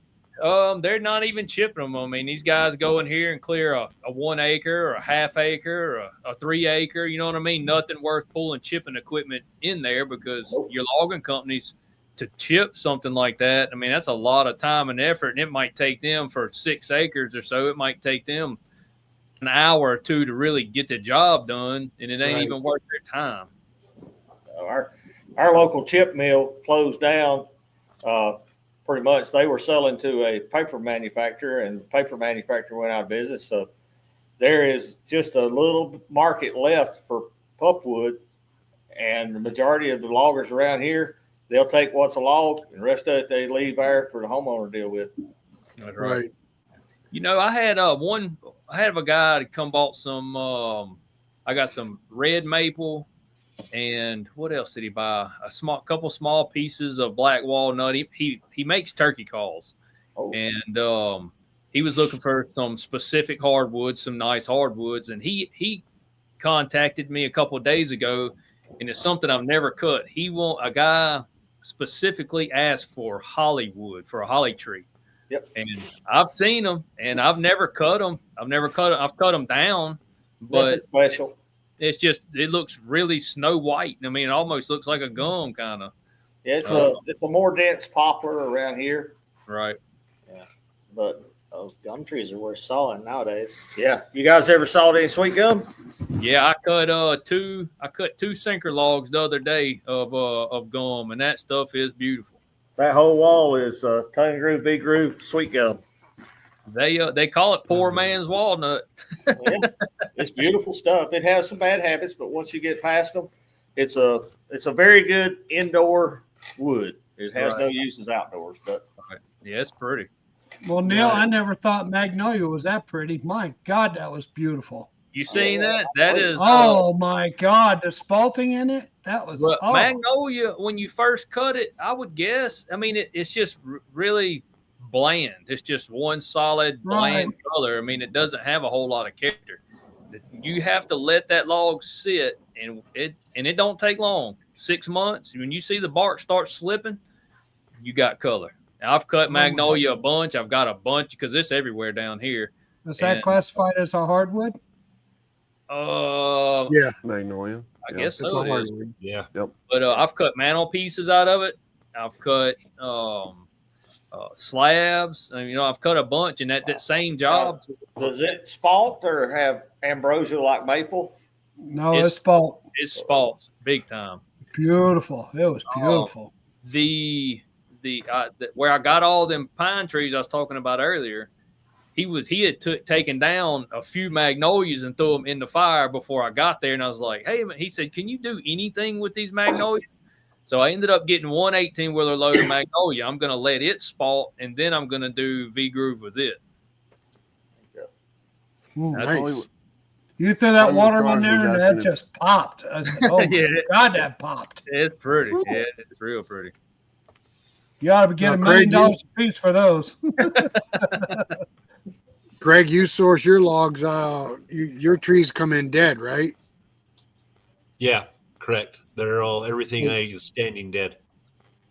They're not even chipping them. I mean, these guys go in here and clear a 1 acre or a half acre or a 3 acre. You know what I mean? Nothing worth pulling chipping equipment in there, because your logging companies, to chip something like that, I mean, that's a lot of time and effort, and it might take them for 6 acres or so. It might take them an hour or two to really get the job done, and it ain't Right. even worth their time. Our local chip mill closed down. Pretty much, they were selling to a paper manufacturer, and the paper manufacturer went out of business. So there is just a little market left for pulpwood, and the majority of the loggers around here, they'll take what's a log, and the rest of it they leave there for the homeowner to deal with. That's Right. You know, I had a guy that come bought some. I got some red maple, and what else did he buy? A couple small pieces of black walnut. He makes turkey calls, Oh. and he was looking for some specific hardwoods, some nice hardwoods, and he contacted me a couple of days ago, and it's something I've never cut. A guy specifically asked for Hollywood, for a holly tree. Yep. And I've seen them, and I've never cut them. I've cut them down, but Nothing special. it's just it looks really snow white. I mean, it almost looks like a gum kind of. Yeah, it's a more dense poplar around here, Right. but Those gum trees are worth sawing nowadays. yeah. You guys ever saw any sweet gum? Yeah, I cut two sinker logs the other day of gum, and that stuff is beautiful. That whole wall is tongue groove, big groove, sweet gum. They call it poor man's walnut. Yeah, it's beautiful stuff. It has some bad habits, but once you get past them, it's a very good indoor wood. It has no uses outdoors, but Yeah, it's pretty. Well, Neil, I never thought magnolia was that pretty. My God, that was beautiful. You seen that? That is. Oh my God, the spalting in it. That was. But magnolia, when you first cut it, I would guess. I mean, it's just really bland. It's just one solid bland color. I mean, it doesn't have a whole lot of character. You have to let that log sit, and it don't take long. 6 months. When you see the bark start slipping, you got color. Now, I've cut magnolia a bunch. I've got a bunch because it's everywhere down here. Is that classified as a hardwood? Yeah. Magnolia. I guess It's so. a it is. hardwood. Yeah. Yep. But I've cut mantle pieces out of it. I've cut slabs. And, I've cut a bunch in that same job. does it spalt or have ambrosia like maple? No, it's spalt. It's spalts big time. Beautiful. It was beautiful. The where I got all them pine trees I was talking about earlier, he had taken down a few magnolias and threw them in the fire before I got there, and I was like, hey, he said, can you do anything with these magnolias? So I ended up getting 118-wheeler load of magnolia. I'm going to let it spalt, and then I'm going to do V-groove with it. Nice. You threw that water in there, and that just popped. I said, oh, my God, that popped. It's pretty. Yeah, it's real pretty. You ought to get $1 million a piece for those. Greg, you source your logs. Your trees come in dead, right? Yeah, correct. Everything is standing dead.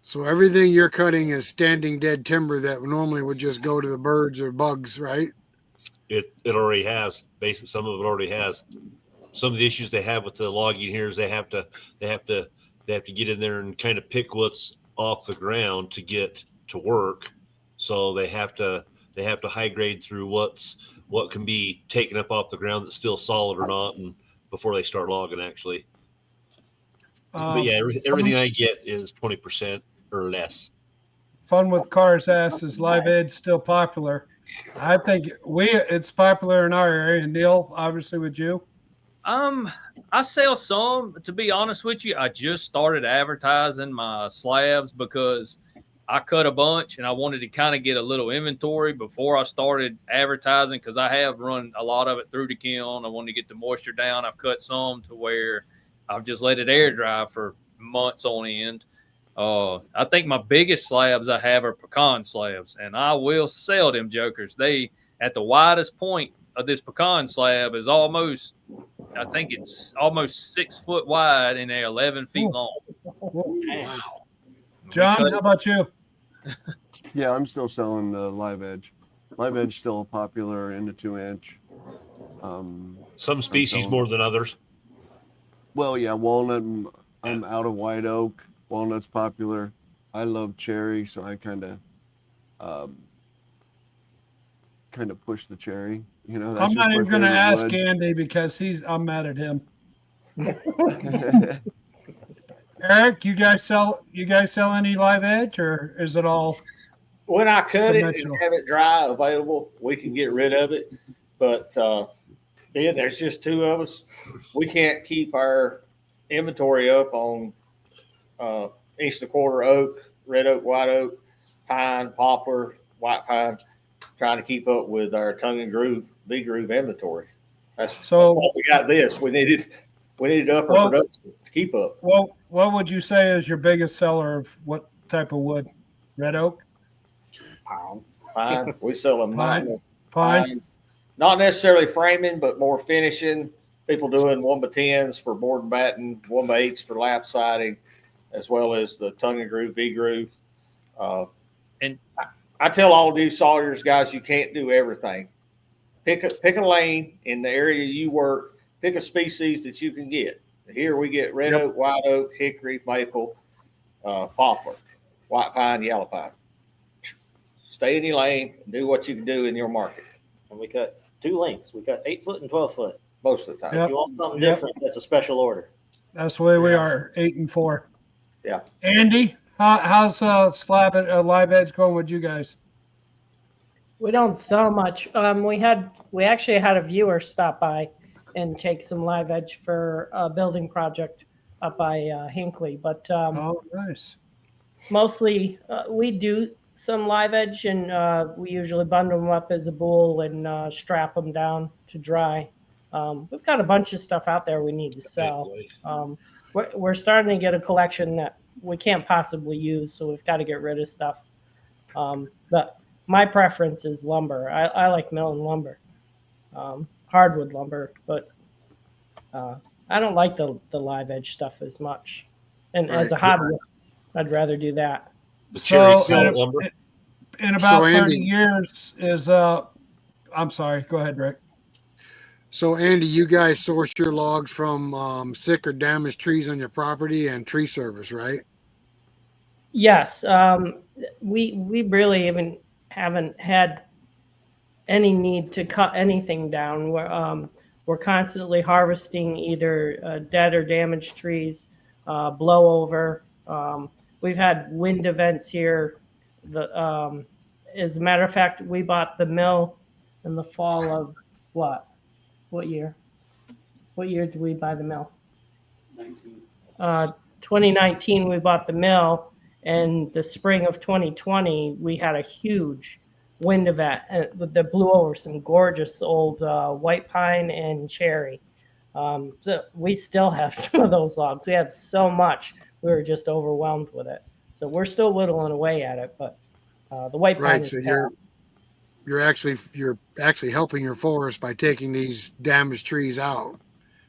So everything you're cutting is standing dead timber that normally would just go to the birds or bugs, right? It already has. Basically, some of it already has. Some of the issues they have with the logging here is they have to get in there and kind of pick what's off the ground to get to work. So they have to high grade through what can be taken up off the ground that's still solid or not, and before they start logging actually. But yeah, everything I get is 20% or less. Fun with Cars asks, is live edge still popular? I think it's popular in our area. And Neil, obviously with you. I sell some. To be honest with you, I just started advertising my slabs because I cut a bunch and I wanted to kind of get a little inventory before I started advertising, because I have run a lot of it through the kiln. I wanted to get the moisture down. I've cut some to where I've just let it air dry for months on end. I think my biggest slabs I have are pecan slabs, and I will sell them jokers. They, at the widest point of this pecan slab, is almost 6 foot wide and they're 11 feet long. Wow. John, how about you? Yeah, I'm still selling the live edge. Live edge still popular in the 2-inch. Some species more than others. Well, yeah, walnut. I'm out of white oak. Walnut's popular. I love cherry, so I kind of push the cherry. That's I'm not just even my going to favorite ask wood. Andy because I'm mad at him. Eric, you guys sell any live edge, or is it all When I cut it and conventional? have it dry available, we can get rid of it. But being there's just two of us, we can't keep our inventory up on east and quarter oak, red oak, white oak, pine, poplar, white pine, trying to keep up with our tongue and groove, big groove inventory. That's why we got this. We needed upper production to keep up. Well, what would you say is your biggest seller of what type of wood? Red oak? Pine. We sell them Pine? not necessarily framing, but more finishing. People doing 1x10s for board and batten, 1x8s for lap siding, as well as the tongue and groove, V groove. And I tell all new sawyers guys, you can't do everything. Pick a lane in the area you work. Pick a species that you can get. Here we get red oak, white oak, hickory, maple, poplar, white pine, yellow pine. Stay in your lane and do what you can do in your market. And we cut 2 lengths. We cut 8 foot and 12 foot. Most of the time. Yep. If you want something different, that's a special order. That's the way we are, 8 and 4. Yeah. Andy, how's live edge going with you guys? We don't sell much. We actually had a viewer stop by and take some live edge for a building project up by Hinckley. But Oh, nice. mostly we do some live edge, and we usually bundle them up as a bowl and strap them down to dry. We've got a bunch of stuff out there we need to sell. We're starting to get a collection that we can't possibly use, so we've got to get rid of stuff. But my preference is lumber. I like milling lumber, hardwood lumber, but I don't like the live edge stuff as much. And as a hobbyist, I'd rather do that. The cherry So, lumber. In about So, 30 Andy- years is I'm sorry, go ahead, Rick. So, Andy, you guys source your logs from sick or damaged trees on your property and tree service, right? Yes, we really even haven't had any need to cut anything down. We're constantly harvesting either dead or damaged trees, blow over. We've had wind events here. As a matter of fact, we bought the mill in the fall of what? What year? What year did we buy the mill? 2019, we bought the mill, and the spring of 2020, we had a huge wind event that blew over some gorgeous old white pine and cherry. So we still have some of those logs. We have so much, we were just overwhelmed with it. So we're still whittling away at it, but the white pine Right. is So you're actually helping your forest by taking these damaged trees out.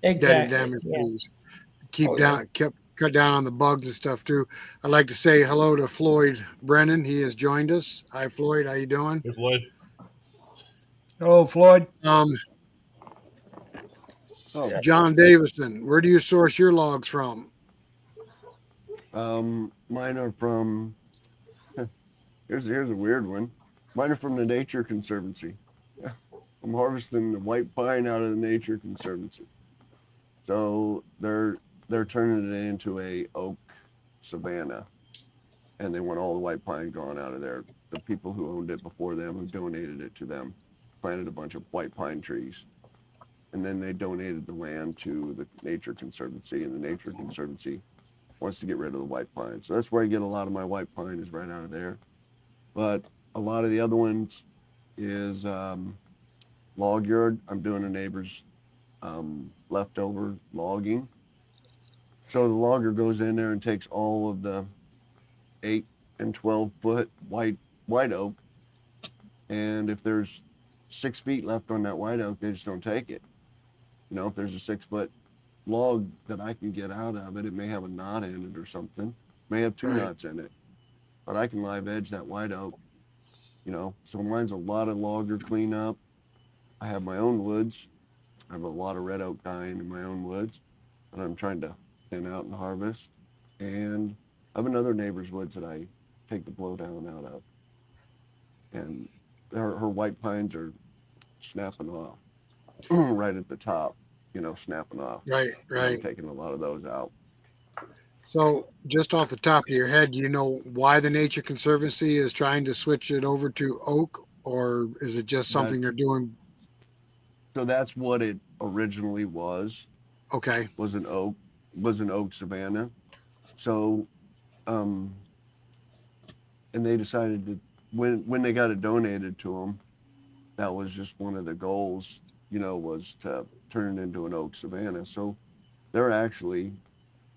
Dead and exactly. damaged Yeah. trees. Cut down on the bugs and stuff too. I'd like to say hello to Floyd Brennan. He has joined us. Hi, Floyd. How you doing? Hey, Floyd. Oh, Floyd. John Davison. Where do you source your logs from? Mine are from. Here's a weird one. Mine are from the Nature Conservancy. Yeah. I'm harvesting the white pine out of the Nature Conservancy. So they're turning it into a oak savanna, and they want all the white pine gone out of there. The people who owned it before them, who donated it to them, planted a bunch of white pine trees, and then they donated the land to the Nature Conservancy, and the Nature Conservancy wants to get rid of the white pine. So that's where I get a lot of my white pine, is right out of there. But a lot of the other ones is log yard. I'm doing a neighbor's leftover logging. So the logger goes in there and takes all of the 8 and 12 foot white oak, and if there's 6 feet left on that white oak, they just don't take it. You know, if there's a 6 foot log that I can get out of it, it may have a knot in it or something, may have 2 knots in it, but I can live edge that white oak. You know, so mine's a lot of logger cleanup. I have my own woods. I have a lot of red oak dying in my own woods, and I'm trying to thin out and harvest. And I have another neighbor's woods that I take the blowdown out of. And her white pines are snapping off right at the top, you know, snapping off. Right. I'm taking a lot of those out. So, just off the top of your head, do you know why the Nature Conservancy is trying to switch it over to oak, or is it just something they're doing? So that's what it originally was. Okay. Was an oak savanna. So, and they decided to when they got it donated to them, that was just one of the goals, was to turn it into an oak savanna. So they're actually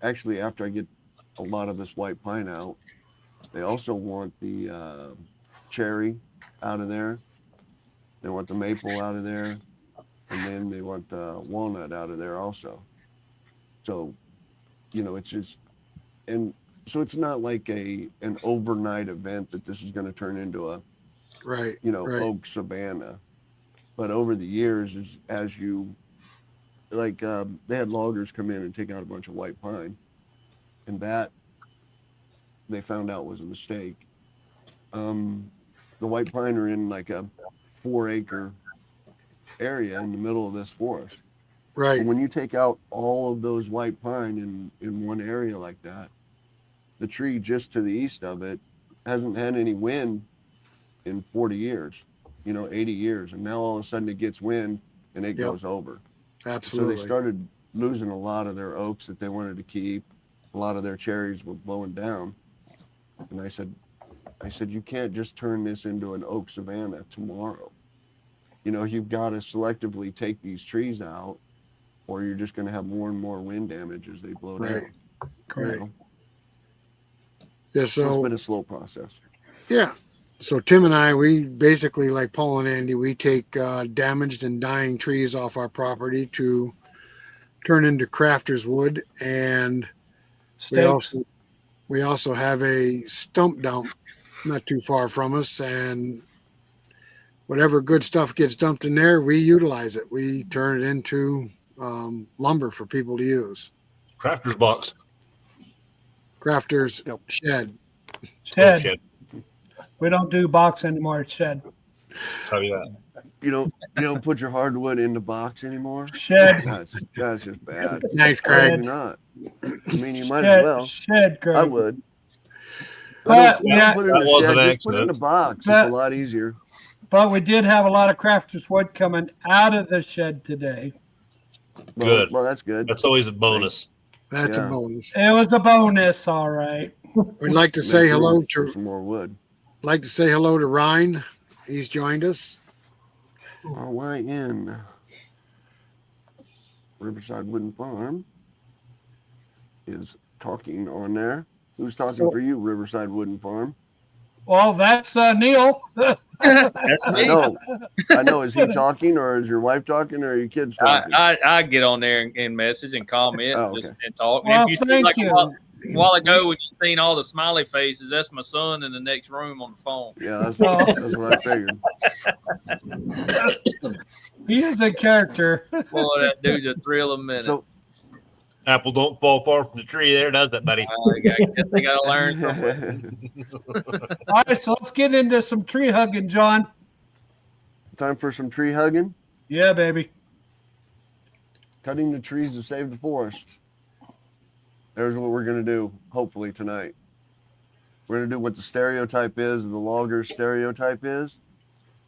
after I get a lot of this white pine out, they also want the cherry out of there. They want the maple out of there, and then they want the walnut out of there also. So, it's just, and so it's not like an overnight event that this is going to turn into a Right. oak savanna. But over the years, as you they had loggers come in and take out a bunch of white pine, and that they found out was a mistake. The white pine are in like a 4-acre area in the middle of this forest. Right. But when you take out all of those white pine in one area like that, the tree just to the east of it hasn't had any wind in 40 years, 80 years. And now all of a sudden it gets wind and it goes over. Absolutely. So they started losing a lot of their oaks that they wanted to keep. A lot of their cherries were blowing down. And I said, you can't just turn this into an oak savanna tomorrow. You've got to selectively take these trees out, or you're just going to have more and more wind damage as they blow down. Right. Yeah. So it's been a slow process. Yeah. So Tim and I, we basically, like Paul and Andy, we take damaged and dying trees off our property to turn into crafters wood, and we also have a stump dump not too far from us, and whatever good stuff gets dumped in there, we utilize it. We turn it into lumber for people to use. Crafter's box. Crafters shed. Shed. We don't do box anymore. It's shed. Tell you that. You don't put your hardwood in the box anymore. Shed. That's just bad. Nice, Craig. You're not. I mean, you might as well. Shed, Craig. I would. But don't put it in that the was shed. an Just put it in the box. It's a lot easier. But we did have a lot of crafters wood coming out of the shed today. Good. Well, that's good. That's always a bonus. That's a bonus. It was a bonus, all right. We'd like to say hello to some more wood. Like to say hello to Ryan. He's joined us. RYN. Riverside Wooden Farm is talking on there. Who's talking for you, Riverside Wooden Farm? Well, that's Neil. That's I know. Is he talking, or is your wife talking, or are your kids talking? I get on there and message and comment and talk. Well, and if you see like a while ago when you seen all the smiley faces, that's my son in the next room on the phone. Yeah, that's what I figured. He is a character. Boy, that dude's a thrill a minute. So, apple don't fall far from the tree there, does it, buddy? I guess they got to learn somewhere. All right, so let's get into some tree hugging, John. Time for some tree hugging? Yeah, baby. Cutting the trees to save the forest. There's what we're going to do, hopefully, tonight. We're going to do what the stereotype is, the logger stereotype is.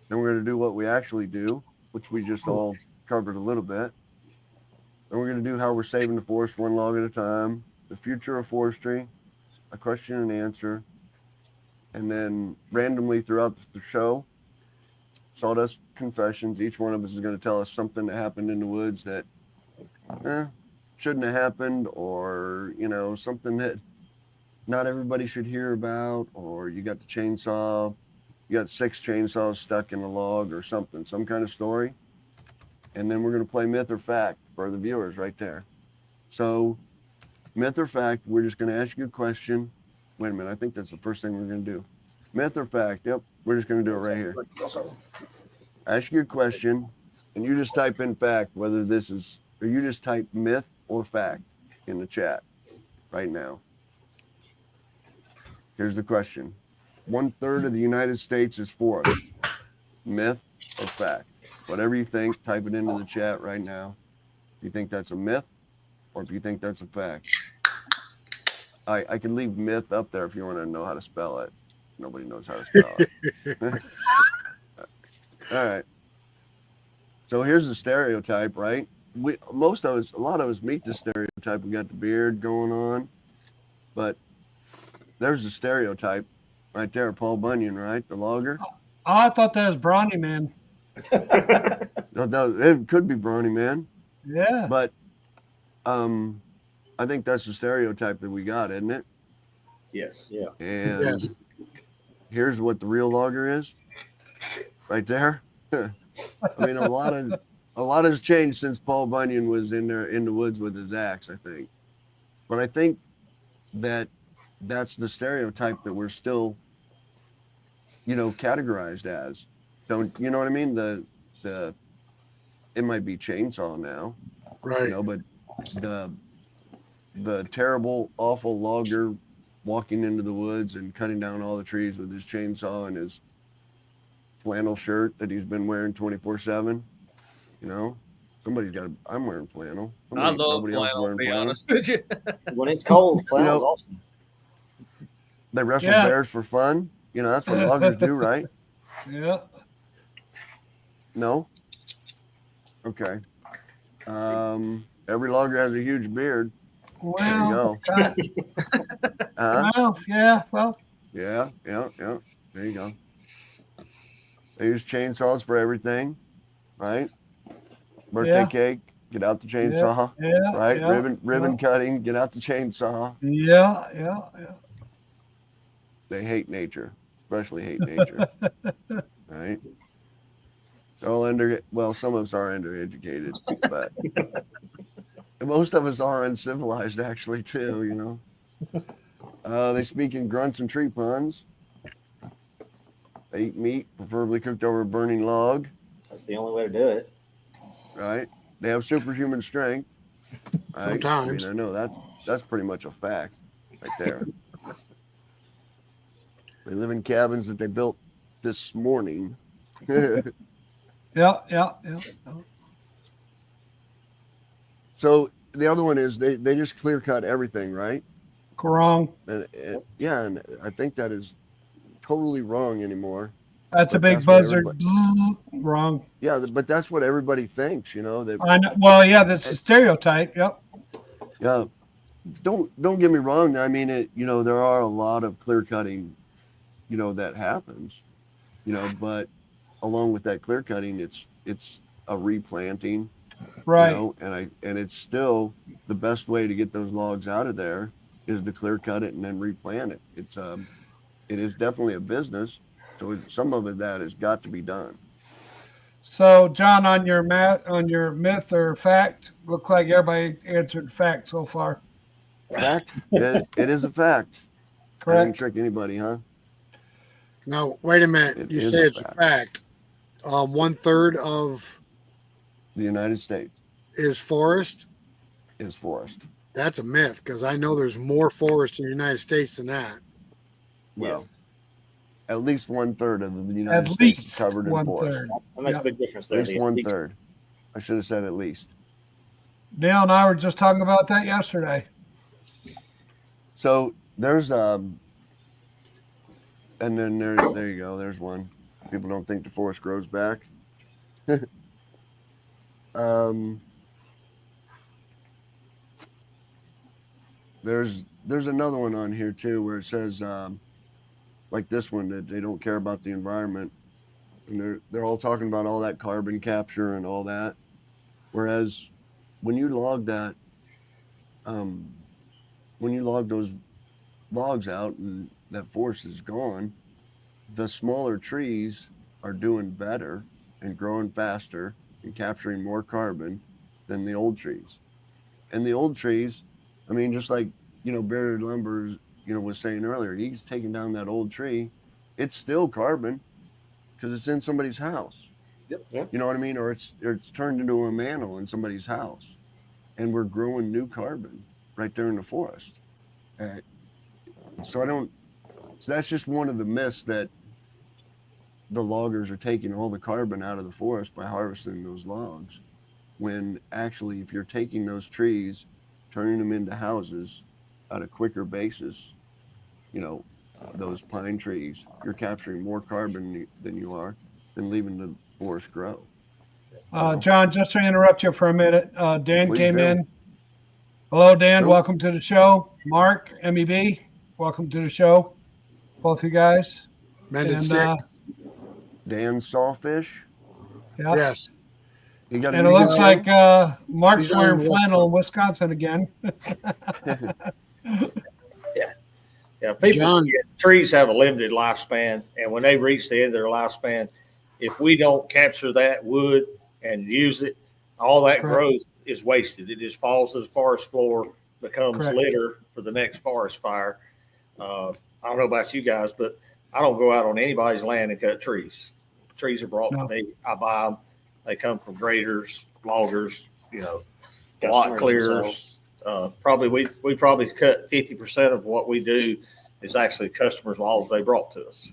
Then we're going to do what we actually do, which we just all covered a little bit. Then we're going to do how we're saving the forest one log at a time, the future of forestry, a question and answer, and then randomly throughout the show, sawdust confessions. Each one of us is going to tell us something that happened in the woods that shouldn't have happened, or something that not everybody should hear about, or you got the chainsaw, you got 6 chainsaws stuck in a log or something, some kind of story. And then we're going to play myth or fact for the viewers right there. So myth or fact, we're just going to ask you a question. Wait a minute, I think that's the first thing we're going to do. Myth or fact? Yep, we're just going to do it right here. Ask you a question, and you just type in fact, whether this is, or you just type myth or fact in the chat right now. Here's the question. 1/3 of the United States is forest. Myth or fact? Whatever you think, type it into the chat right now. If you think that's a myth, or if you think that's a fact. I can leave myth up there if you want to know how to spell it. Nobody knows how to spell it. All right. So here's the stereotype, right? A lot of us meet the stereotype. We got the beard going on, but there's the stereotype right there. Paul Bunyan, right? The logger. Oh, I thought that was Brawny Man. No, it could be Brawny Man, Yeah. but I think that's the stereotype that we got, isn't it? Yes. Yeah. And Yes. here's what the real logger is, right there. I mean, a lot has changed since Paul Bunyan was in the woods with his axe, I think. But I think that's the stereotype that we're still, categorized as. Don't you know what I mean? It might be chainsaw now, Right. but the terrible, awful logger walking into the woods and cutting down all the trees with his chainsaw and his flannel shirt that he's been wearing 24/7. I'm wearing flannel. I love Nobody else is flannel, to wearing be flannel. honest with you. When it's cold, flannel's awesome. They wrestle Yeah. bears for fun. That's what loggers do, right? Yeah. No? Okay. Every logger has a huge beard. There you Well, go. yeah. Well, Yeah. There you go. They use chainsaws for everything, right? Birthday Yeah. cake, get out the chainsaw, yeah. right? Yeah, Ribbon cutting, get out the chainsaw. Yeah. They hate nature, especially hate nature, right? They're all some of us are undereducated, but most of us are uncivilized, actually, too. They speak in grunts and tree puns. They eat meat, preferably cooked over a burning log. That's the only way to do it. Right? They have superhuman strength. Right? Sometimes. I know that's pretty much a fact right there. They live in cabins that they built this morning. Yeah. So the other one is they just clear cut everything, right? Wrong. And I think that is totally wrong anymore. That's a But big that's what buzzard. Wrong. Yeah, but that's what everybody thinks, That I know. Well, yeah, that's a stereotype. Yep. yeah. Don't get me wrong. I mean, there are a lot of clear cutting, that happens, but along with that clear cutting, it's a replanting, Right. And it's still the best way to get those logs out of there is to clear cut it and then replant it. It is definitely a business, so some of that has got to be done. So, John, on your myth or fact, look like everybody answered fact so far. Fact? It is a fact. I Correct. didn't trick anybody, huh? Now, wait a minute. It You is say a it's a fact. 1/3 of The United States is forest. is forest. That's a myth because I know there's more forest in the United States than that. Well, Yes. at least 1/3 of the At United States is least covered in forest. 1/3. That makes Yeah. a big difference At there. least 1/3. I should have said at least. Dale and I were just talking about that yesterday. So there's and then there you go. There's one. People don't think the forest grows back. There's another one on here too where it says like this one that they don't care about the environment, and they're all talking about all that carbon capture and all that, whereas when you log that when you log those logs out and that forest is gone, the smaller trees are doing better and growing faster and capturing more carbon than the old trees. And the old trees, I mean, just like, Bearded Lumber, was saying earlier, he's taking down that old tree. It's still carbon because it's in somebody's house. Yep. Yeah. You know what I mean? Or it's turned into a mantle in somebody's house. And we're growing new carbon right there in the forest. So that's just one of the myths that the loggers are taking all the carbon out of the forest by harvesting those logs. When actually, if you're taking those trees, turning them into houses, at a quicker basis, those pine trees, you're capturing more carbon than you are than leaving the forest grow. John, just to interrupt you for a minute, Dan Please came do. in. Hello, Dan. Nope. Welcome to the show. Mark, MEB, welcome to the show. Both you guys. Mended And, sticks. Dan Sawfish, Yeah. Yes. he got And a it new looks job. like Mark's He's on wearing the West flannel Coast. in Wisconsin again. Yeah, people John. forget trees have a limited lifespan, and when they reach the end of their lifespan, if we don't capture that wood and use it, all that Correct. growth is wasted. It just falls to the forest floor, becomes Correct. litter for the next forest fire. I don't know about you guys, but I don't go out on anybody's land and cut trees. Trees are brought No. to me. I buy them. They come from graders, loggers, lot Customers clearers. themselves. We probably cut 50% of what we do is actually customers' logs they brought to us.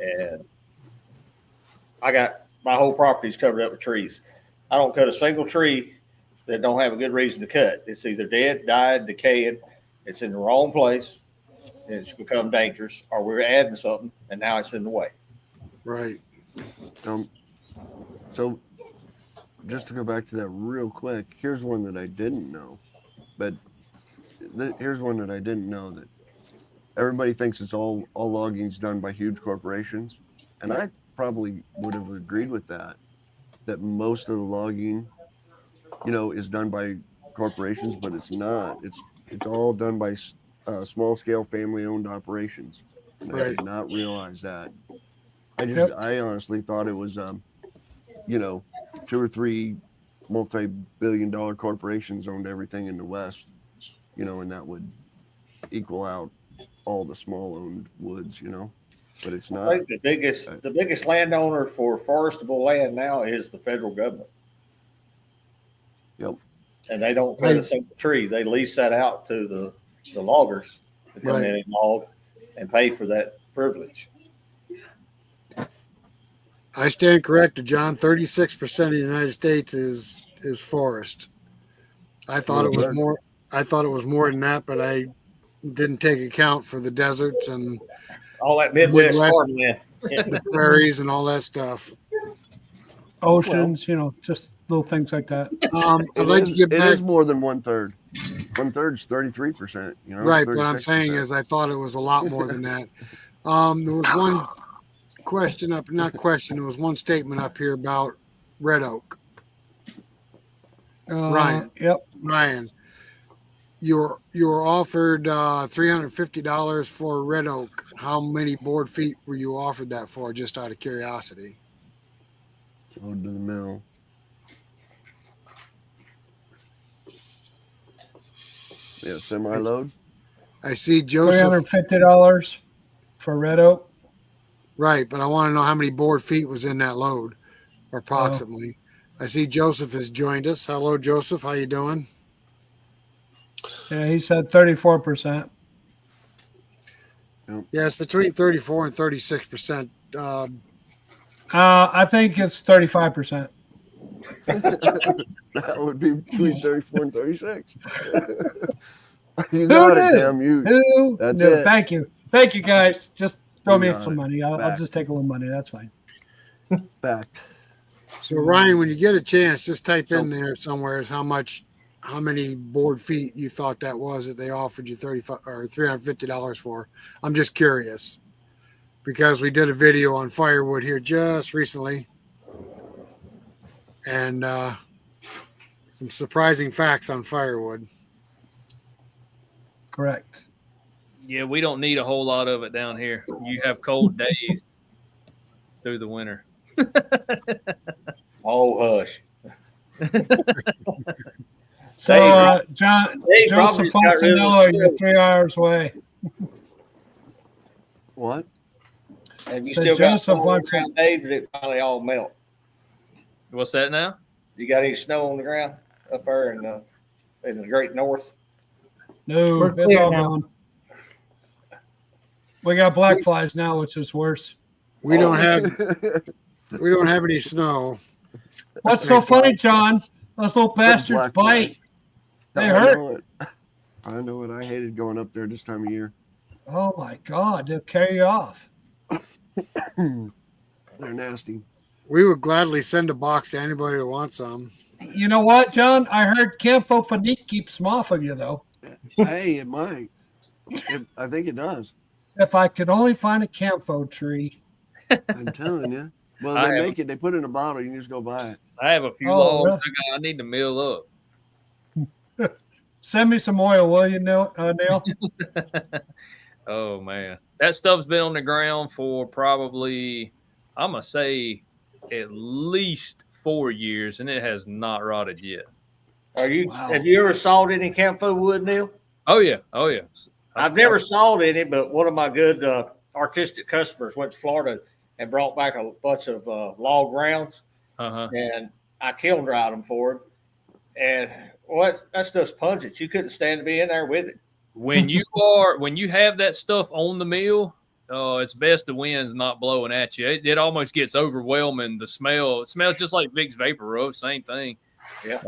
And I got my whole property's covered up with trees. I don't cut a single tree that don't have a good reason to cut. It's either dead, died, decaying, it's in the wrong place, and it's become dangerous, or we're adding something and now it's in the way. Right. So just to go back to that real quick, here's one that I didn't know, but here's one that I didn't know, that everybody thinks it's all logging's done by huge corporations. And I probably would have agreed with that most of the logging, is done by corporations, but it's not. It's all done by small scale family owned operations. And I did not realize that. I honestly thought it was, 2 or 3 multi-billion-dollar corporations owned everything in the West, and that would equal out all the small owned woods, but it's I not. think the biggest landowner for forestable land now is the federal government. Yep. And they don't cut a single tree. They lease that out to the loggers to come in and log and pay for that privilege. I stand corrected, John. 36% of the United States is forest. I thought it was more. I thought it was more than that, but I didn't take account for the deserts and all that Midwest farmland, the prairies, and all that stuff. Oceans, just little things like that. I'd like to get It back. is more than 1/3. 1/3 is 33%. Right, but I'm saying is I thought it was a lot more than that. There was one question up, not question. There was one statement up here about red oak. Ryan. Yep. Ryan, you were offered $350 for red oak. How many board feet were you offered that for? Just out of curiosity. Load to the mill. Yeah, semi-load. I see Joseph. $350 for red oak. Right, but I want to know how many board feet was in that load, approximately. I see Joseph has joined us. Hello, Joseph. How you doing? Yeah, he said 34%. Yeah, it's between 34 and 36%. I think it's 35%. That would be between 34 and 36. You got it, Tim. That's it. Thank you. Thank you, guys. Just throw me got some it. money. I'll just take a little money. That's fine. Back. So Ryan, when you get a chance, just type in there somewhere is how many board feet you thought that was that they offered you $350 for. I'm just curious because we did a video on firewood here just recently, and some surprising facts on firewood. Correct. Yeah, we don't need a whole lot of it down here. You have cold days through the winter. Oh, hush. So, Joseph Fontanello, you're 3 hours away. What? And you So still got Joseph snow on wants the ground, Dave, did it finally all melt? What's that now? You got any snow on the ground up there in the great north? No, We're it's clear all now. gone. We got black flies now, which is worse. We don't have any snow. What's so funny, John? Those little bastards Black bite. flies. They I hurt. know it. I know it. I hated going up there this time of year. Oh my God, they'll carry you off. They're nasty. We would gladly send a box to anybody who wants some. You know what, John? I heard Campo Fanique keeps them off of you, though. Hey, it might. I think it does. If I could only find a Campo tree. I'm telling you. Well, they make it. They put it in a bottle. You can just go buy it. I have a few Oh, logs. I need to mill up. Send me some oil, will you, Neil? Oh man, that stuff's been on the ground for probably, I'm gonna say, at least 4 years, and it has not rotted yet. Are you? Wow. Have you ever sawed any camphor wood, Neil? Oh yeah, oh yeah. I've never sawed any, but one of my good artistic customers went to Florida and brought back a bunch of log rounds, and I kiln dried them for him. And that stuff's pungent. You couldn't stand to be in there with it. When you have that stuff on the mill, it's best the wind's not blowing at you. It almost gets overwhelming. The smell, it smells just like Vicks Vapor Rub, same thing. Yeah.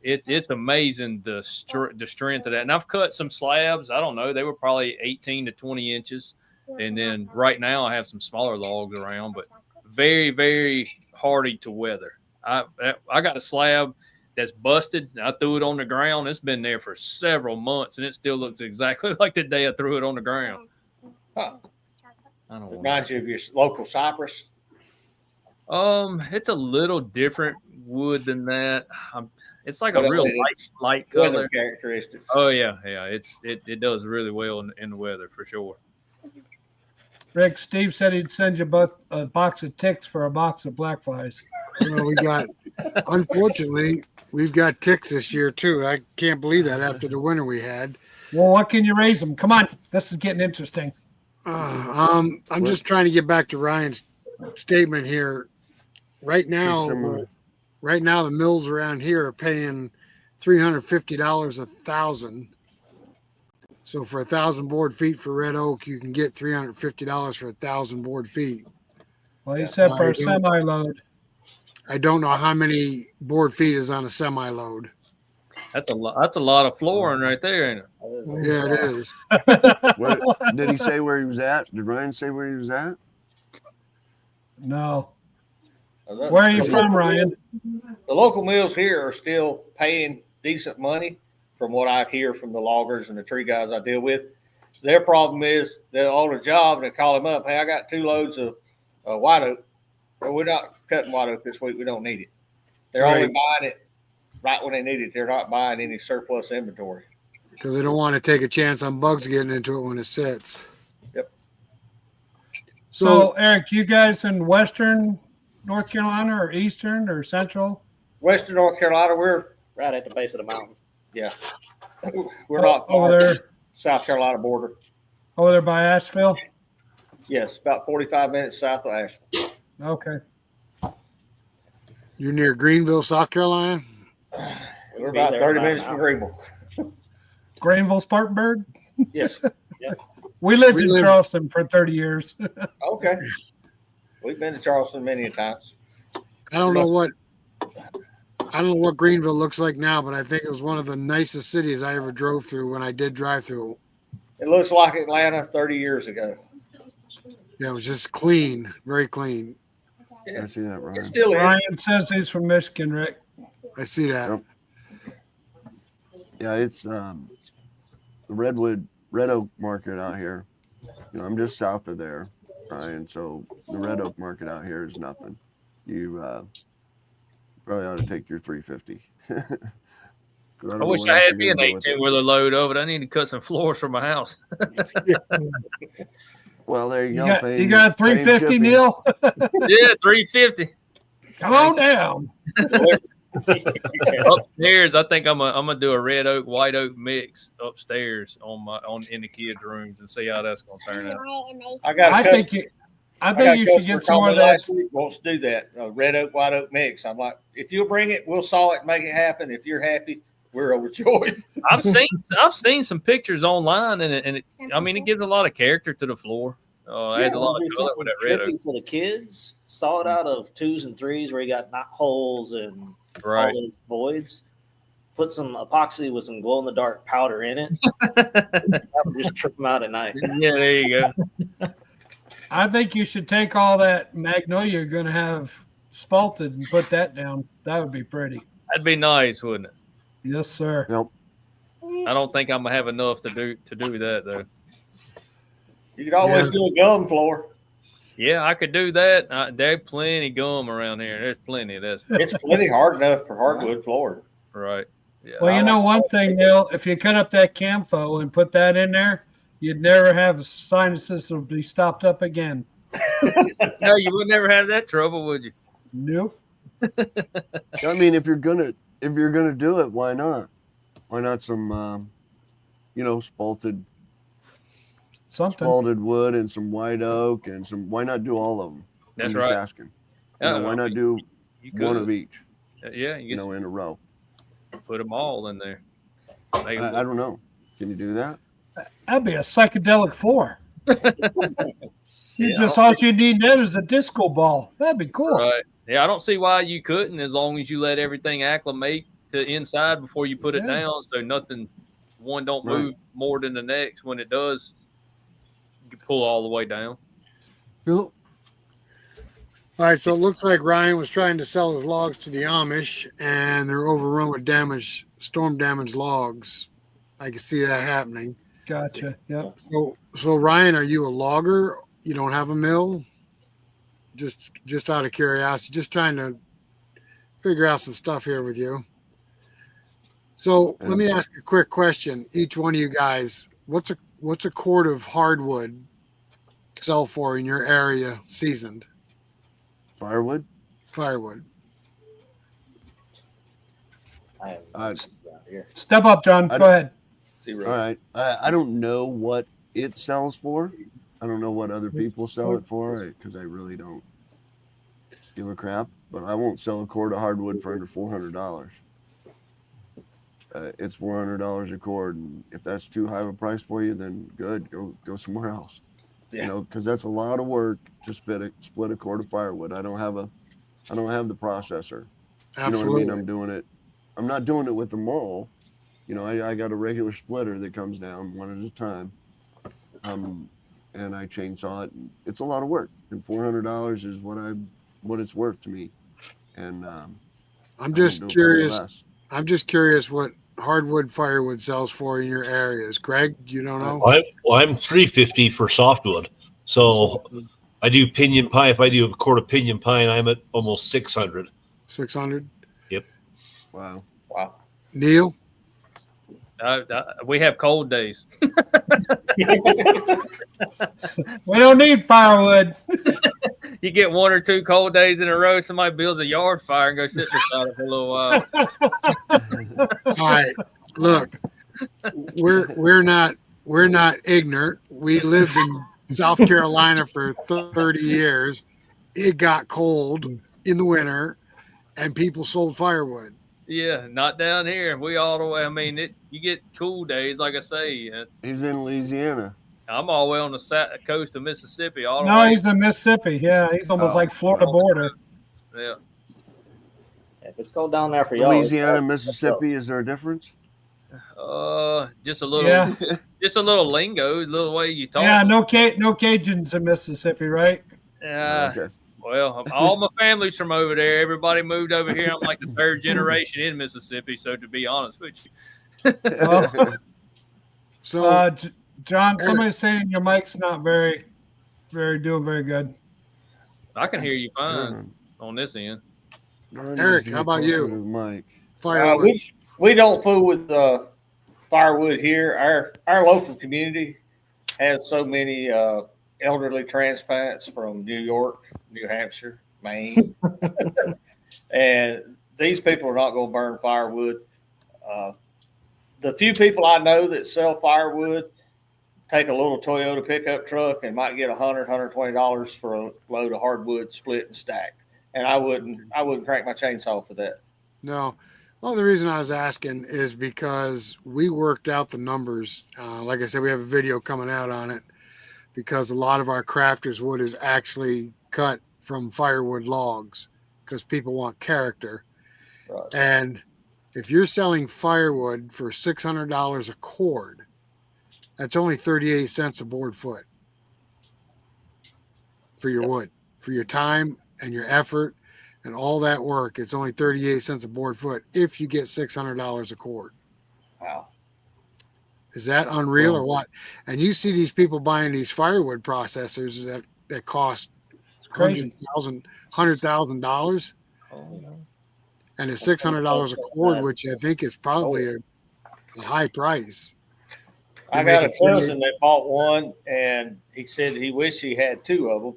It's amazing the strength of that. And I've cut some slabs. I don't know, they were probably 18 to 20 inches. And then right now I have some smaller logs around, but very, very hardy to weather. I got a slab that's busted. I threw it on the ground. It's been there for several months, and it still looks exactly like the day I threw it on the ground. Huh. I don't know. Reminds you of your local cypress. It's a little different wood than that. It's like a real light Weather color. characteristics. Oh yeah. It does really well in the weather for sure. Rick, Steve said he'd send you a box of ticks for a box of black flies. Well, unfortunately, we've got ticks this year too. I can't believe that after the winter we had. Well, what can you raise them? Come on, this is getting interesting. I'm just trying to get back to Ryan's statement here. Right now, the mills around here are paying $350 1,000. So for 1,000 board feet for red oak, you can get $350 for 1,000 board feet. Well, he said for a semi-load. I don't know how many board feet is on a semi-load. That's a lot of flooring right there, ain't it? Yeah, it is. Did he say where he was at? Did Ryan say where he was at? No. Where are you from, Ryan? The local mills here are still paying decent money from what I hear from the loggers and the tree guys I deal with. Their problem is they're on a job and they call them up. Hey, I got 2 loads of white oak. Well, we're not cutting white oak this week. We don't need it. They're only buying it right when they need it. They're not buying any surplus inventory. Because they don't want to take a chance on bugs getting into it when it sits. Yep. So Eric, you guys in Western North Carolina or Eastern or Central? Western North Carolina, we're Right at the base of the mountains. yeah. We're not over far there. from South Carolina border. Over there by Asheville? Yes, about 45 minutes south of Asheville. Okay. You're near Greenville, South Carolina? We're about 30 minutes from Greenville. Greenville, Spartanburg? Yes. We lived in Charleston for 30 years. Okay. We've been to Charleston many times. I don't know what Greenville looks like now, but I think it was one of the nicest cities I ever drove through when I did drive through. It looks like Atlanta 30 years ago. Yeah, it was just clean, very clean. Yeah. I see that, Ryan. It still is. Ryan says he's from Michigan, Rick. I see that. Yep. Yeah, it's the red oak market out here. I'm just south of there, Ryan. So the red oak market out here is nothing. You probably ought to take your 350. I wish I had me an 18-wheeler load of it. I need to cut some floors for my house. Well, there you go. You got 350, Neil? Yeah, 350. Come on down. Upstairs, I think I'm gonna do a red oak, white oak mix upstairs in the kids' rooms and see how that's gonna turn out. I think you should get some more of that. Wants to do that red oak, white oak mix. I'm like, if you'll bring it, we'll saw it, and make it happen. If you're happy, we're overjoyed. I've seen some pictures online, and it gives a lot of character to the floor. Adds a lot of color with that red oak. For the kids, saw it out of 2s and 3s where you got knot holes and all those voids. put some epoxy with some glow in the dark powder in it. That would just trip them out at night. Yeah, there you go. I think you should take all that magnolia you're going to have spalted and put that down. That would be pretty. That'd be nice, wouldn't it? Yes, sir. Yep. I don't think I'm gonna have enough to do that though. You could always do a gum floor. Yeah, I could do that. There's plenty gum around here. There's plenty of that stuff. It's plenty hard enough for hardwood floor. Right. Yeah. Well, you know one thing, Neil, if you cut up that camphor and put that in there, you'd never have sinuses that would be stopped up again. No, you would never have that trouble, would you? Nope. I mean, if you're gonna do it, why not? Why not some, spalted wood and some white oak and some? Why not do all of them? That's I'm right. just asking. Why not do one of each? Yeah, you in a row. put them all in there. I don't know. Can you do that? That'd be a psychedelic floor. All you need then is a disco ball. That'd be cool. Right. Yeah, I don't see why you couldn't, as long as you let everything acclimate to inside before you put it down, so one don't move more than the next. When it does, you can pull all the way down. Cool. All right, so it looks like Ryan was trying to sell his logs to the Amish, and they're overrun with storm damaged logs. I can see that happening. Gotcha. Yep. So Ryan, are you a logger? You don't have a mill? Just out of curiosity, just trying to figure out some stuff here with you. So let me ask a quick question. Each one of you guys, what's a cord of hardwood sell for in your area seasoned? Firewood. Step up, John. Go ahead. All right. I don't know what it sells for. I don't know what other people sell it for because I really don't give a crap. But I won't sell a cord of hardwood for under $400. It's $400 a cord, and if that's too high of a price for you, then good, go somewhere else. Yeah. Because that's a lot of work to split a cord of firewood. I don't have the processor. Absolutely. You know what I mean? I'm not doing it with the maul. I got a regular splitter that comes down one at a time. And I chainsaw it. It's a lot of work, and $400 is what it's worth to me. And I'm just curious. I'm just curious what hardwood firewood sells for in your areas. Greg, you don't know? I'm $350 for softwood. So I do pinyon pine. If I do a cord of pinyon pine, I'm at almost $600. 600. Yep. Wow. Neil. We have cold days. We don't need firewood. You get 1 or 2 cold days in a row, somebody builds a yard fire and go sit beside it for a little while. All right. Look, we're not ignorant. We lived in South Carolina for 30 years. It got cold in the winter, and people sold firewood. Yeah, not down here. We all the way. I mean, you get cool days, like I say. He's in Louisiana. I'm all the way on the coast of Mississippi. All the way. He's in Mississippi. Yeah, he's almost like Florida border. Yeah. If it's cold down there for y'all, Louisiana, Mississippi, is there a difference? Just a little, just a little lingo, a little way you talk. Yeah, no Cajuns in Mississippi, right? Yeah. Okay. Well, all my family's from over there. Everybody moved over here. I'm like the 3rd generation in Mississippi. So to be honest with you. So, John, somebody's saying your mic's not doing very good. I can hear you fine on this end. Eric, how about you? Mike. Firewood. We don't fool with firewood here. Our local community has so many elderly transplants from New York, New Hampshire, Maine, and these people are not going to burn firewood. The few people I know that sell firewood take a little Toyota pickup truck and might get $120 for a load of hardwood split and stacked. And I wouldn't crank my chainsaw for that. No. Well, the reason I was asking is because we worked out the numbers. Like I said, we have a video coming out on it because a lot of our crafters wood is actually cut from firewood logs because people want character. Right. And If you're selling firewood for $600 a cord, that's only 38 cents a board foot for your wood, for your time and your effort and all that work. It's only 38 cents a board foot if you get $600 a cord. Wow. Is that unreal or what? And you see these people buying these firewood processors that cost Crazy. $100,000, and it's $600 a cord, which I think is probably a high price. I got a cousin that bought one, and he said he wished he had two of them,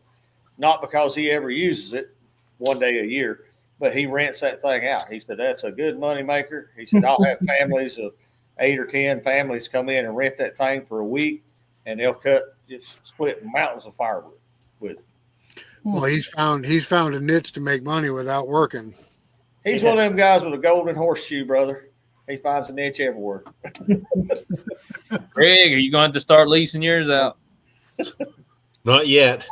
not because he ever uses it one day a year, but he rents that thing out. He said that's a good money maker. He said I'll have families of 8 or 10 families come in and rent that thing for a week, and they'll just split mountains of firewood with it. Well, he's found a niche to make money without working. He's one of them guys with a golden horseshoe, brother. He finds a niche everywhere. Greg, are you going to start leasing yours out? Not yet.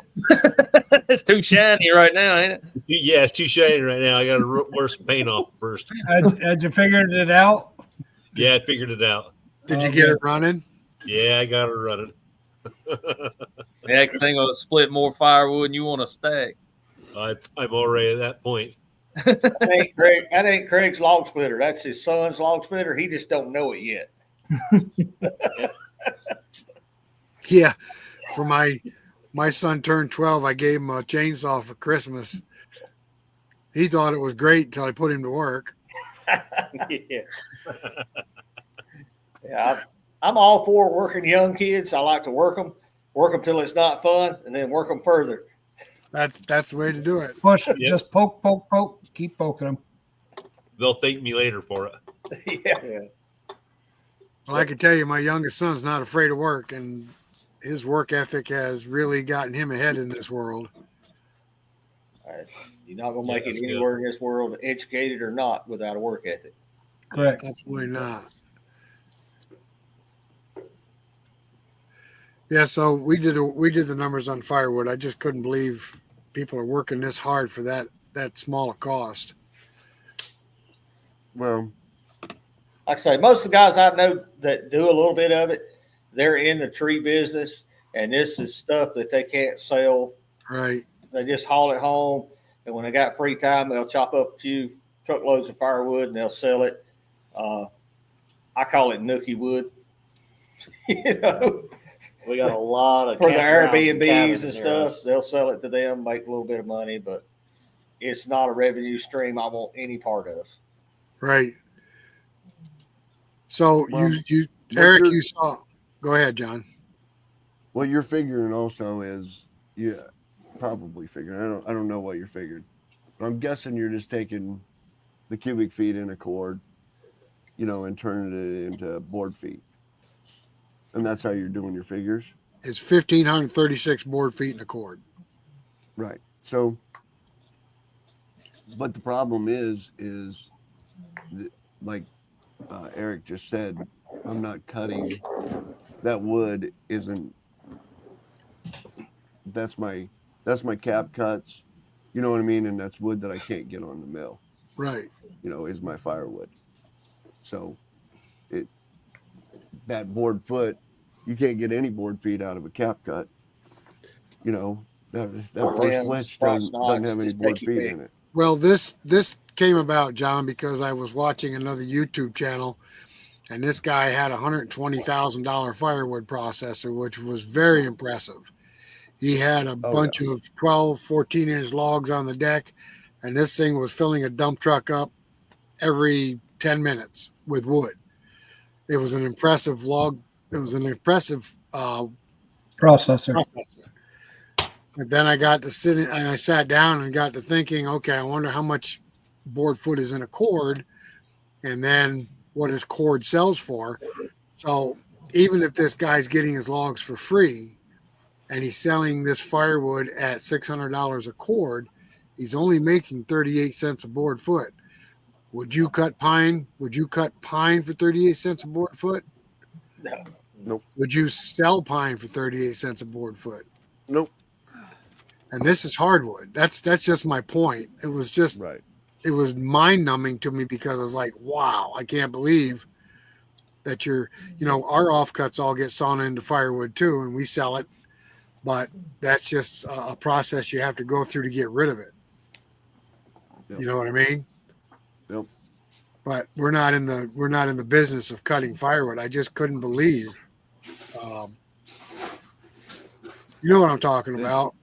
It's too shiny right now, ain't it? Yeah, it's too shiny right now. I got to wear some paint off first. Had you figured it out? Yeah, I figured it out. Did you get it running? Yeah, I got it running. Yeah, because they're going to split more firewood and you want to stack. I'm already at that point. That ain't Craig's log splitter. That's his son's log splitter. He just don't know it yet. Yeah. For my son turned 12, I gave him a chainsaw for Christmas. He thought it was great until I put him to work. Yeah, I'm all for working young kids. I like to work them till it's not fun, and then work them further. That's the way to do it. Push, just poke, keep poking them. They'll thank me later for it. Yeah. Well, I can tell you, my youngest son's not afraid of work, and his work ethic has really gotten him ahead in this world. You're not going to make it anywhere in this world, educated or not, without a work ethic. Correct. Absolutely not. Yeah, so we did the numbers on firewood. I just couldn't believe people are working this hard for that small a cost. Well, Like I say, most of the guys I know that do a little bit of it, they're in the tree business, and this is stuff that they can't sell. Right. They just haul it home, and when they got free time, they'll chop up a few truckloads of firewood and they'll sell it. I call it nookie wood. You know, We got a lot of for the campgrounds and Airbnbs cabins and near stuff, us. they'll sell it to them, make a little bit of money, but it's not a revenue stream I want any part of. Right. So Well, Eric, you're- you saw. Go ahead, John. what you're figuring also is, probably figuring. I don't know what you're figuring, but I'm guessing you're just taking the cubic feet in a cord, and turning it into board feet, and that's how you're doing your figures. It's 1,536 board feet in a cord. Right. So, but the problem is like Eric just said, I'm not cutting. That wood isn't. That's my cap cuts. You know what I mean? And that's wood that I can't get on the mill. Right. Is my firewood. So, that board foot, you can't get any board feet out of a cap cut. That first Limbs, flitch cross doesn't have knots, any just board take it feet big. in it. Well, this came about, John, because I was watching another YouTube channel, and this guy had a $120,000 firewood processor, which was very impressive. He had a bunch of 12, 14-inch logs on the deck, and this thing was filling a dump truck up every 10 minutes with wood. It was an impressive log. It was an impressive Processor. But then I got to sit and I sat down and got to thinking, okay, I wonder how much board foot is in a cord, and then what his cord sells for. So even if this guy's getting his logs for free and he's selling this firewood at $600 a cord, he's only making 38 cents a board foot. Would you cut pine? Would you cut pine for 38 cents a board foot? No. Nope. Would you sell pine for 38 cents a board foot? Nope. And this is hardwood. That's just my point. It was just Right. it was mind numbing to me because I was like, wow, I can't believe that our offcuts all get sawn into firewood too, and we sell it, but that's just a process you have to go through to get rid of it. Yep. You know what I mean? Yep. But we're not in the business of cutting firewood. I just couldn't believe. You know what I'm talking about?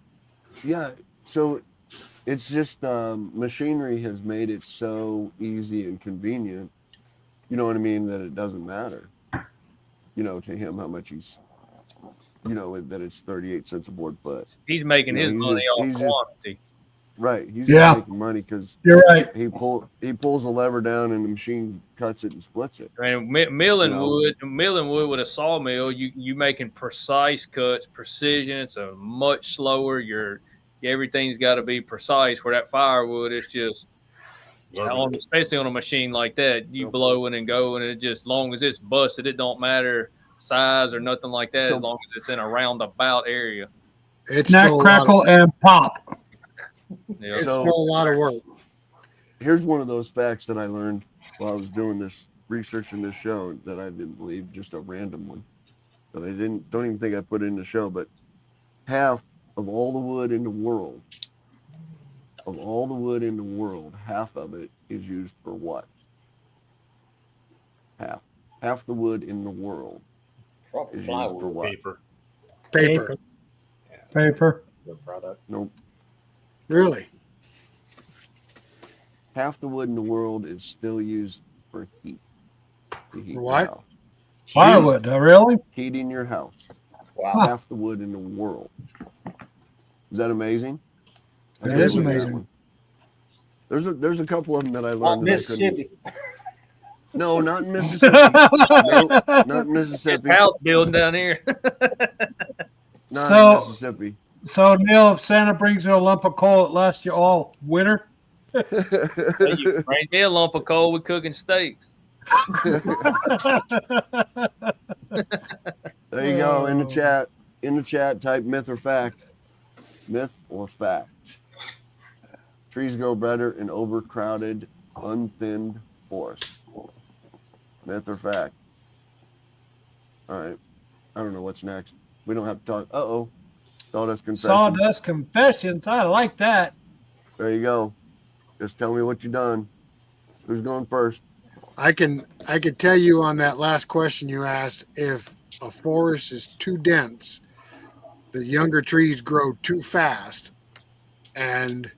Yeah. So it's just machinery has made it so easy and convenient. You know what I mean? That it doesn't matter. To him how much he's. That it's 38 cents a board foot. He's making his money off quantity. Right. He's Yeah. just making money because You're right. he pulls the lever down and the machine cuts it and splits it. And milling wood with a sawmill, you making precise cuts, precision. It's a much slower. Everything's got to be precise. Where that firewood is just, especially on a machine like that, you blowing and going, and it just, as long as it's busted, it don't matter size or nothing like that. As long as it's in a roundabout area. It's Snack, crackle, and pop. Yeah. It's still a lot of work. Here's one of those facts that I learned while I was doing this research in this show that I didn't believe, just a random one that I don't even think I put in the show, but half of all the wood in the world, half of it is used for what? Half the wood in the world Probably is used for what? Paper. Paper. Good product. Nope. Really? Half the wood in the world is still used for heat. To heat your What? house. Firewood. Really? Heating your house. Wow. Half the wood in the world. Is that amazing? I That couldn't is believe amazing. one. There's a couple of them that I Oh, learned. Mississippi. No, not in Mississippi. No, not in It's Mississippi. house building down here. Not So- in Mississippi. So, Neil, if Santa brings you a lump of coal, it lasts you all winter. You bring me a lump of coal, we're cooking steaks. There you go. In the chat, type myth or fact. Myth or fact. Trees grow better in overcrowded, unthinned forest. Myth or fact. All right. I don't know what's next. We don't have to talk. Uh-oh. Sawdust confessions. Sawdust confessions. I like that. There you go. Just tell me what you done. Who's going first? I could tell you on that last question you asked, if a forest is too dense, the younger trees grow too fast, and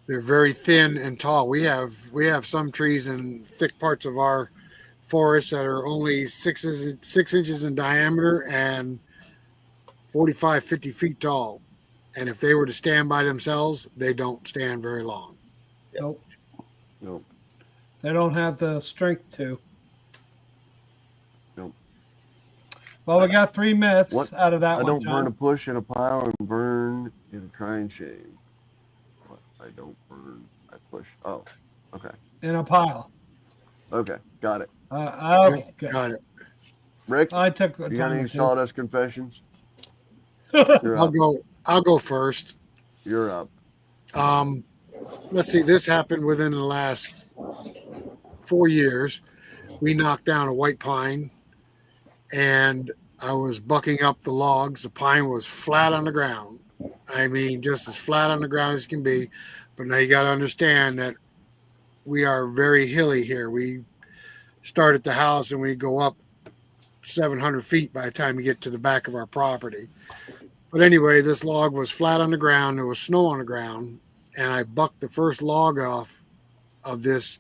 they're very thin and tall. We have some trees in thick parts of our forest that are only 6 inches in diameter and 45, 50 feet tall. And if they were to stand by themselves, they don't stand very long. Nope. Nope. They don't have the strength to. Nope. Well, we got 3 myths What? out of that I one. don't burn a John. push in a pile and burn in a crying shame. What? I don't burn. I push. Oh, okay. In a pile. Okay. Got it. Okay. Got it. Rick, I took a you got time any or two. sawdust confessions? You're up. I'll go first. You're up. Let's see. This happened within the last 4 years. We knocked down a white pine, and I was bucking up the logs. The pine was flat on the ground. I mean, just as flat on the ground as can be. But now you got to understand that we are very hilly here. We start at the house and we go up 700 feet by the time you get to the back of our property. But anyway, this log was flat on the ground. There was snow on the ground, and I bucked the first log off of this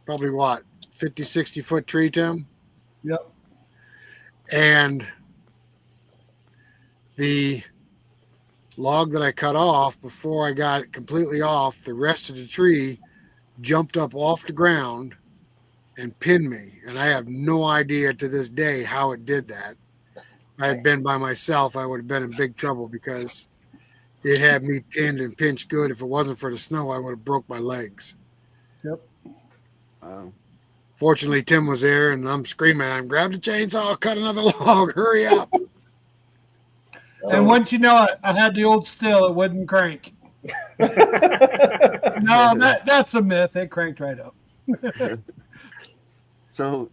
probably 50, 60 foot tree, Tim? Yep. And the log that I cut off, before I got it completely off, the rest of the tree jumped up off the ground and pinned me. And I have no idea to this day how it did that. If I had been by myself, I would have been in big trouble because it had me pinned and pinched good. If it wasn't for the snow, I would have broke my legs. Yep. Fortunately, Tim was there, and I'm screaming at him, grab the chainsaw, cut another log, hurry up. And once you know it, I had the old still, it wouldn't crank. No, that's a myth. It cranked right up. So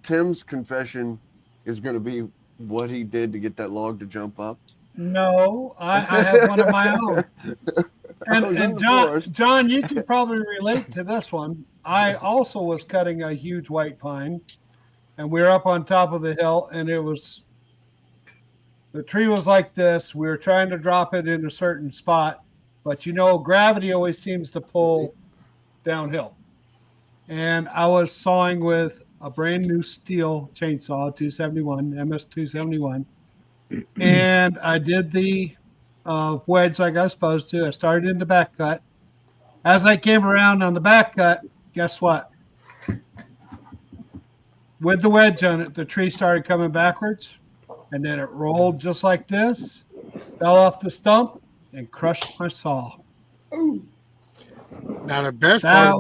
Tim's confession is going to be what he did to get that log to jump up. No, I have one of my own. And John, you can probably relate to this one. I also was cutting a huge white pine, and we were up on top of the hill, and the tree was like this. We were trying to drop it in a certain spot, but gravity always seems to pull downhill. And I was sawing with a brand new steel chainsaw, 271, MS 271. And I did the wedge like I was supposed to. I started in the back cut. As I came around on the back cut, guess what? With the wedge on it, the tree started coming backwards, and then it rolled just like this, fell off the stump, and crushed my saw. Now the best That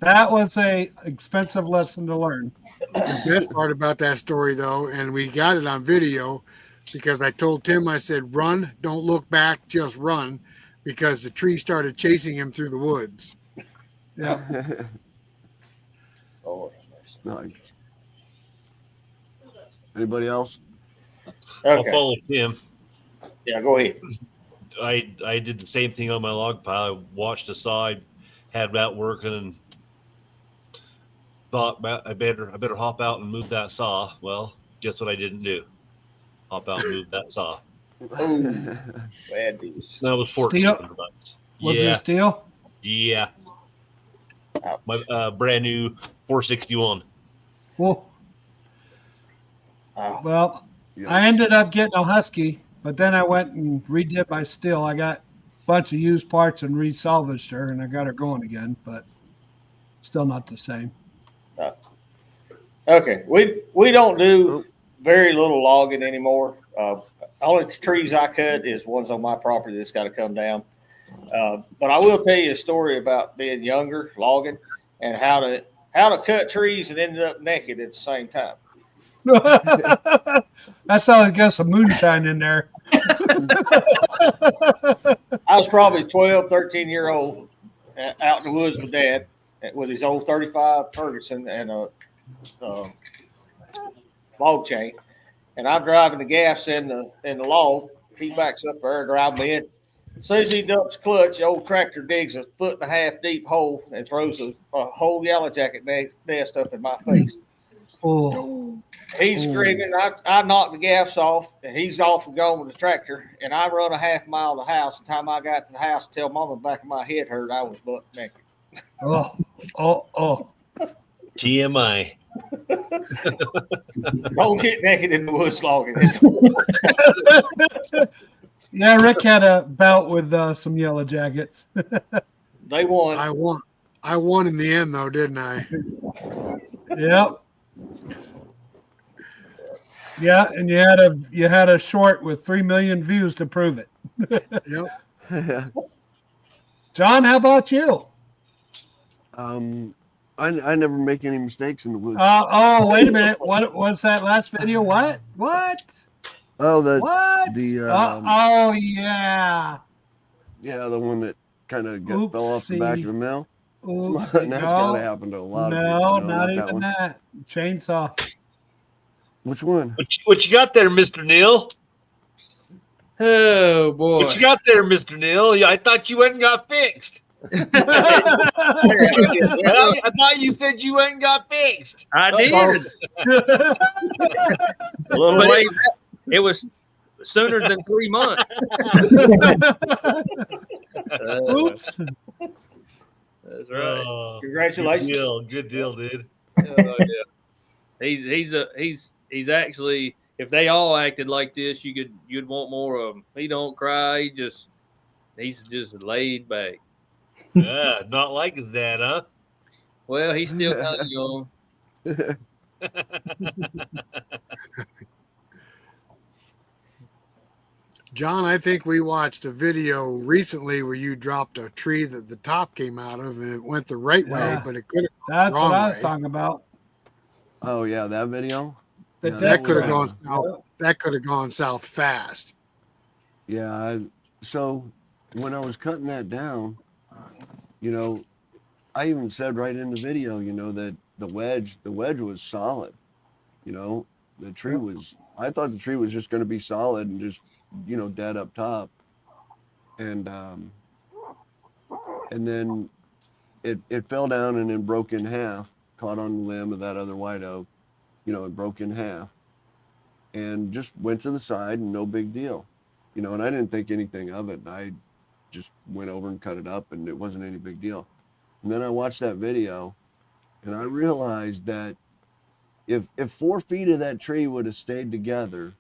part was a expensive lesson to learn. the best part about that story though, and we got it on video because I told Tim, I said, run, don't look back, just run, because the tree started chasing him through the woods. Yeah. Oh, Nice. Anybody else? I'll okay. follow Tim. Yeah, go ahead. I did the same thing on my log pile. I watched the saw, I had it out working, and thought I better hop out and move that saw. Well, guess what I didn't do? Hop out and move that saw. Bad news. That was 14 Steel? bucks. Was it steel? Yeah. Ouch. My brand new 461. Well, Wow. well, Yeah. I ended up getting a Husky, but then I went and redid my steel. I got a bunch of used parts and resalvaged her, and I got her going again, but still not the same. Okay, we don't do very little logging anymore. Only trees I cut is ones on my property that's got to come down. But I will tell you a story about being younger, logging, and how to cut trees and ended up naked at the same time. That's how I got some moonshine in there. I was probably 12, 13-year-old out in the woods with Dad with his old 35 Ferguson and a log chain. And I'm driving the gaffs in the log. He backs up there, drive me in. As soon as he dumps clutch, the old tractor digs a 1.5 foot deep hole and throws a whole yellow jacket nest up in my face. Oh, He's screaming. I knocked the gaffs off, and he's off and gone with the tractor. And I run a half mile to the house. The time I got to the house, tell Mama the back of my head hurt, I was butt naked. oh. TMI. Don't get naked in the woods logging. Yeah, Rick had a bout with some yellow jackets. They won. I won in the end though, didn't I? Yep. Yeah, and you had a short with 3 million views to prove it. Yep. John, how about you? I never make any mistakes in the woods. Oh, wait a minute. What was that last video? What? What? What? The yeah. Yeah, the one that kind of fell off the back of the mill. Oops, That's gotta happen to a lot of people. No, No, not that even one. that. Chainsaw. Which one? What you got there, Mr. Neal? Oh boy. What you got there, Mr. Neal? I thought you went and got fixed. I thought you said you went and got fixed. I did. A little But late. it was sooner than 3 months. Oops. That's right. Congratulations. Good deal, dude. Yeah. He's actually, if they all acted like this, you'd want more of him. He don't cry. He's just laid back. Yeah, not like that, huh? Well, he's still kind of young. John, I think we watched a video recently where you dropped a tree that the top came out of and it went the right way, Yeah. but it could have That's wrong what I was way. talking about. Oh yeah, that video. But Yeah, That could have was- gone south. That could have gone south fast. Yeah. So when I was cutting that down, you know, I even said right in the video, you know, that the wedge was solid. You know, the tree was. I thought the tree was just going to be solid and just, you know, dead up top, and then it fell down and then broke in half, caught on the limb of that other white oak, you know, it broke in half, and just went to the side and no big deal, you know, and I didn't think anything of it. I just went over and cut it up, and it wasn't any big deal. And then I watched that video, and I realized that if 4 feet of that tree would have stayed together,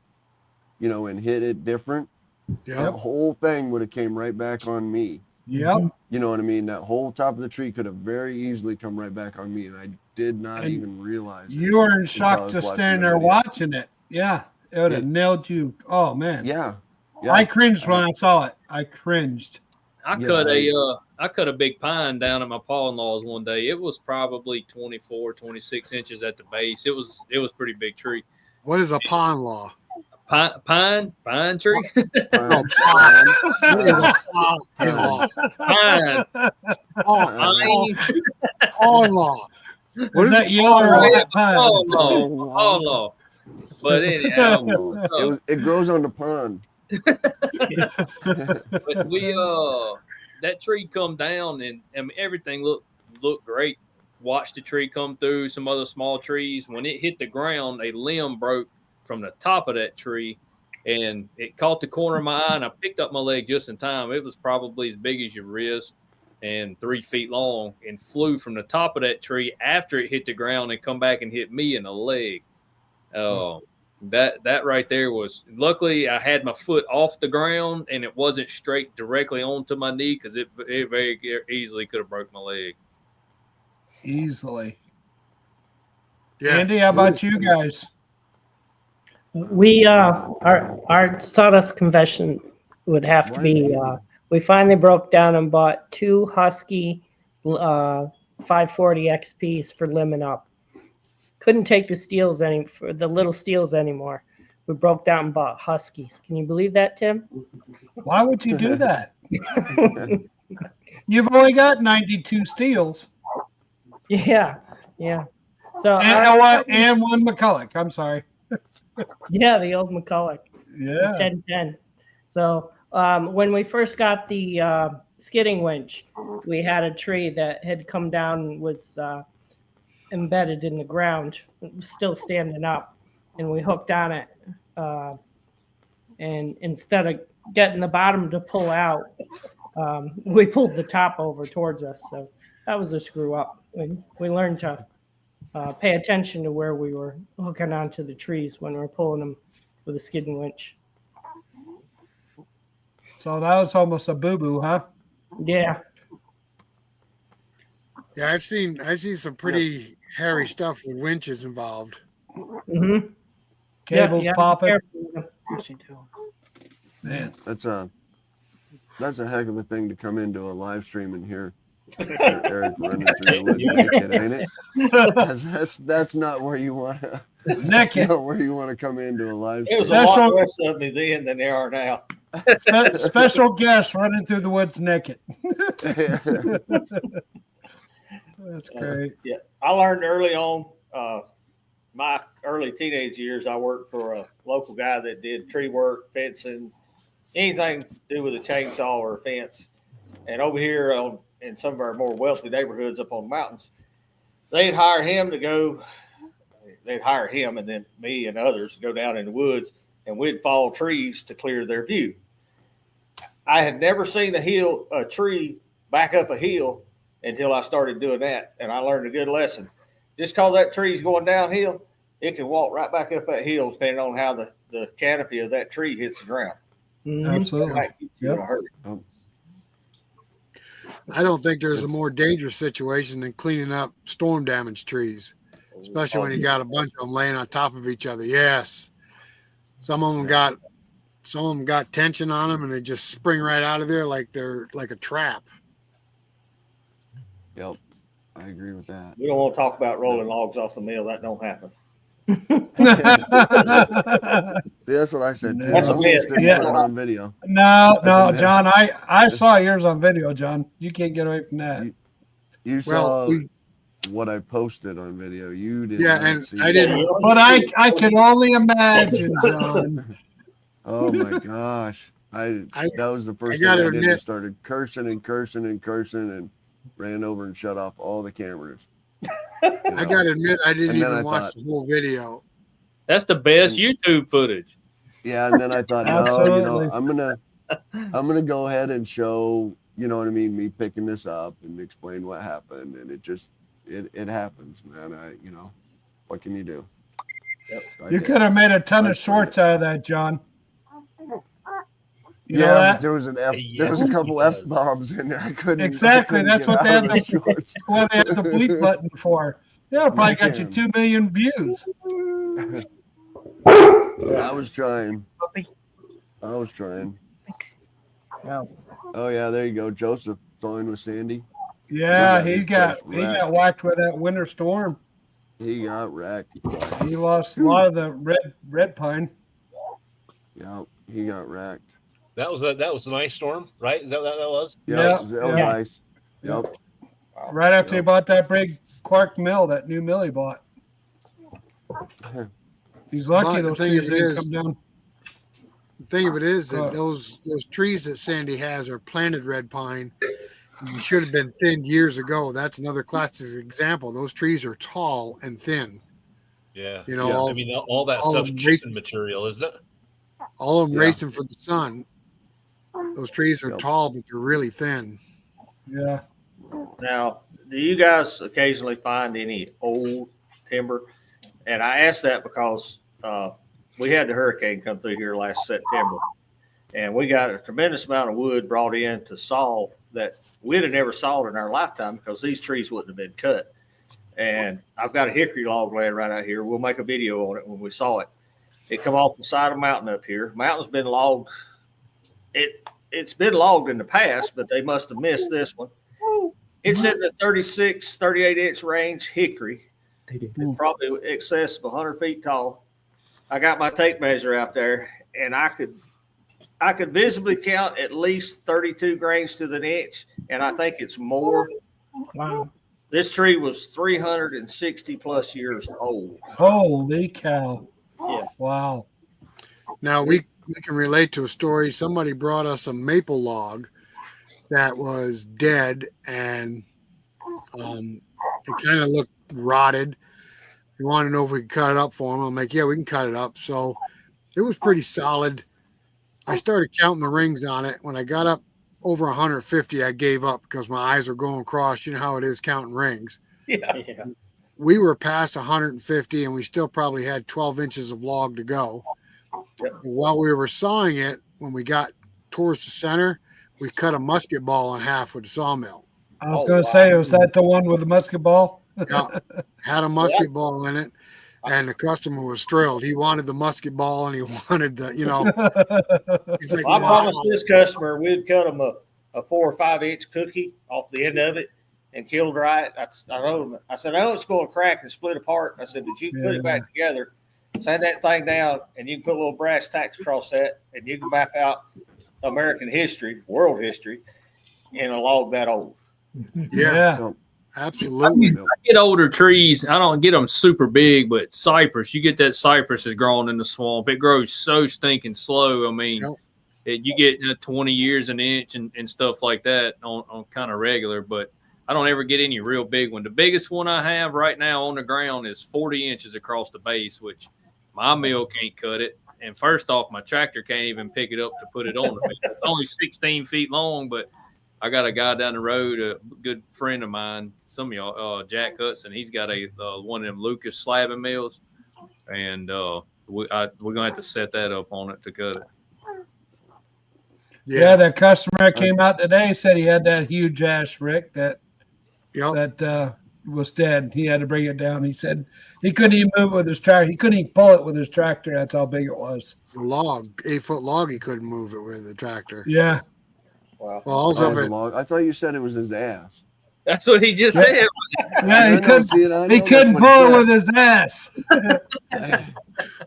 you know, and hit it different, Yeah. the whole thing would have came right back on me. Yep. You know what I mean? That whole top of the tree could have very easily come right back on me, and I did not And even realize it. You were in I shock was just watching standing the there video. watching it. Yeah. It would have nailed you. Oh, man. Yeah. I cringed when I saw it. I cringed. I Yeah, cut a big pine down at my pa-in-law's one day. It was probably 24, 26 inches at the base. It was pretty big tree. What is a pond law? Pine tree. Oh, what is a pond law? Pine. Pond law. Was that yellow or white pine? Oh no. But anyhow, it grows on the pond. but we that tree come down, and I mean, everything looked great. Watched the tree come through some other small trees. When it hit the ground, a limb broke from the top of that tree, and it caught the corner of my eye, and I picked up my leg just in time. It was probably as big as your wrist and 3 feet long, and flew from the top of that tree after it hit the ground and come back and hit me in the leg. That right there was, luckily I had my foot off the ground and it wasn't straight directly onto my knee, because it very easily could have broke my leg. Easily. Yeah. Andy, how about you guys? We our sawdust confession would have to be we finally broke down and bought 2 Husky 540 XPs for limbing up. Couldn't take the little steels anymore. We broke down and bought Huskies. Can you believe that, Tim? Why would you do that? You've only got 92 steels. Yeah. So And one McCulloch. I'm sorry. yeah, the old McCulloch. Yeah. 1010. So when we first got the skidding winch, we had a tree that had come down and was embedded in the ground, still standing up, and we hooked on it. And instead of getting the bottom to pull out, we pulled the top over towards us. So that was a screw up. We learned to pay attention to where we were hooking onto the trees when we were pulling them with a skidding winch. So that was almost a boo-boo, huh? Yeah. Yeah, I've seen some pretty hairy stuff with winches involved. Mm-hmm. Cables popping. Man, that's a heck of a thing to come into a live stream and hear Eric running through the woods naked, ain't it? That's not where you want to. Naked. Not where you want to come into a live It was stream. a lot less of me then than there are now. Special guests running through the woods naked. That's great. Yeah, I learned early on, my early teenage years. I worked for a local guy that did tree work, fencing, anything to do with a chainsaw or a fence. And over here in some of our more wealthy neighborhoods up on the mountains, they'd hire him to go. They'd hire him and then me and others to go down in the woods, and we'd fall trees to clear their view. I had never seen a tree back up a hill until I started doing that, and I learned a good lesson. Just because that tree's going downhill, it can walk right back up that hill depending on how the canopy of that tree hits the ground. Mm-hmm. Absolutely. That keeps you in a hurry. I don't think there's a more dangerous situation than cleaning up storm damaged trees, especially when you got a bunch of them laying on top of each other. Yes, some of them got tension on them, and they just spring right out of there like they're like a trap. Yep, I agree with that. We don't want to talk about rolling logs off the mill. That don't happen. Yeah, that's what I said too. That's a I myth. almost didn't Yeah. put it on video. No, That's a myth. John, I saw yours on video, John. You can't get away from that. You Well, saw what I posted on video. You did yeah, not and see I it. didn't. But I can only imagine, John. Oh my gosh. that was the first thing gotta I did. admit- Was started cursing and ran over and shut off all the cameras. I gotta admit, I didn't And then even I watch thought- the whole video. That's the best YouTube footage. Yeah, and then I thought, no, Absolutely. I'm gonna go ahead and show, you know what I mean, me picking this up and explain what happened, and it happens, man. What can you do? Yep. You could have made a ton I of shorts out of that, John. You know Yeah, that? but there was Yeah, there was a couple he does. F-bombs in there. I couldn't. Exactly. I couldn't That's get what they out have of the the shorts. That's what they have the bleep button for. They'll probably got you Man. 2 million views. I was trying. Yeah. Oh yeah, there you go, Joseph sawing with Sandy. Yeah, Look at he his got place wrecked. whacked with that winter storm. He got wrecked. He lost a lot of the red pine. Yeah, he got wrecked. That was an ice storm, right? Is that what that was? Yeah, Yeah, that was yeah. ice. Yep. Right after he Yep. bought that big Clark mill, that new mill he bought. He's lucky But the those thing trees is, didn't come down. The thing of it is that Oh. those trees that Sandy has are planted red pine. You should have been thinned years ago. That's another classic example. Those trees are tall and thin. Yeah. You know, Yeah. I mean, all that all stuff's of them chicken racing- material, isn't it? All of them Yeah. racing for the sun. Those trees are Yep. tall, but they're really thin. Yeah. Now, do you guys occasionally find any old timber? And I ask that because we had the hurricane come through here last September, and we got a tremendous amount of wood brought in to saw that we'd have never sawed in our lifetime because these trees wouldn't have been cut. And I've got a hickory log laying right out here. We'll make a video on it when we saw it. It come off the side of a mountain up here. Mountain's been logged. It's been logged in the past, but they must have missed this one. It's in the 36, 38 inch range hickory. It's probably excess of 100 feet tall. I got my tape measure out there, and I could visibly count at least 32 grains to the inch, and I think it's more. Wow. This tree was 360 plus years old. Holy cow. Yeah. Wow. Now we can relate to a story. Somebody brought us a maple log that was dead, and it kind of looked rotted. We want to know if we could cut it up for him. I'm like, yeah, we can cut it up. So it was pretty solid. I started counting the rings on it. When I got up over 150, I gave up because my eyes were going across. You know how it is counting rings. Yeah. Yeah. We were past 150, and we still probably had 12 inches of log to go. Yep. While we were sawing it, when we got towards the center, we cut a musket ball in half with the sawmill. I was Oh, going to wow. say, was that the one with the musket ball? Yeah, had a musket ball in it, and the customer was thrilled. He wanted the musket ball, and he wanted the, he's like, I wow. promised this customer we'd cut him a 4 or 5 inch cookie off the end of it and kiln dry it. I told him, I said, I know it's going to crack and split apart. I said, but you can put it back together, sand that thing down, and you can put a little brass tacks across that, and you can map out American history, world history, in a log that old. Yeah, So, absolutely. I get older trees. I don't get them super big, but cypress, you get that cypress is growing in the swamp. It grows so stinking slow. I mean, Yep. you get 20 years an inch and stuff like that on kind of regular, but I don't ever get any real big one. The biggest one I have right now on the ground is 40 inches across the base, which my mill can't cut it. And first off, my tractor can't even pick it up to put it on. It's only 16 feet long, but I got a guy down the road, a good friend of mine, some of y'all, Jack Hudson. He's got one of them Lucas slabbing mills, and we're gonna have to set that up on it to cut it. Yeah, that customer that came out today said he had that huge ash rick that was dead. He had to bring it down. He said he couldn't even move it with his tractor. He couldn't even pull it with his tractor. That's how big it was. Log, 8-foot log, he couldn't move it with the tractor. Yeah. Wow. Well, also, I thought you said it was his ass. That's what he just said. Yeah, he couldn't. He couldn't pull it with his ass.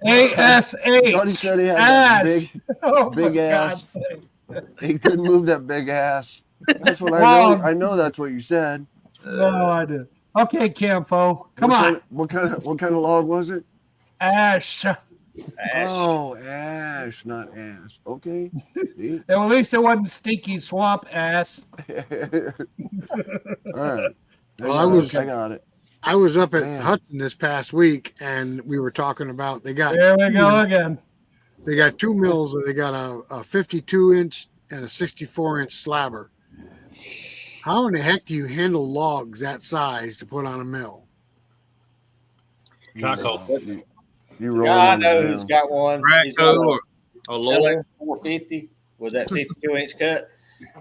A-S-H. Johnny said he had ass. that Oh, big for ass. God's sake. He couldn't move that big ass. That's what I Wow. know. I know that's what you said. No, I did. Okay, Camfo. Come on. What kind of log was it? Ash. Oh, ash, not ass. Okay. See? Well, at least it wasn't stinky swamp ass. All right. Well, I got it. I was up at Man. Hudson this past week, and we were talking about There we go again. They got two mills. They got a 52-inch and a 64-inch slabber. How in the heck do you handle logs that size to put on a mill? Choco. You roll Yeah, I them know down. who's got one. He's got Ratco or a Lowell. LX 450 with that 52-inch cut.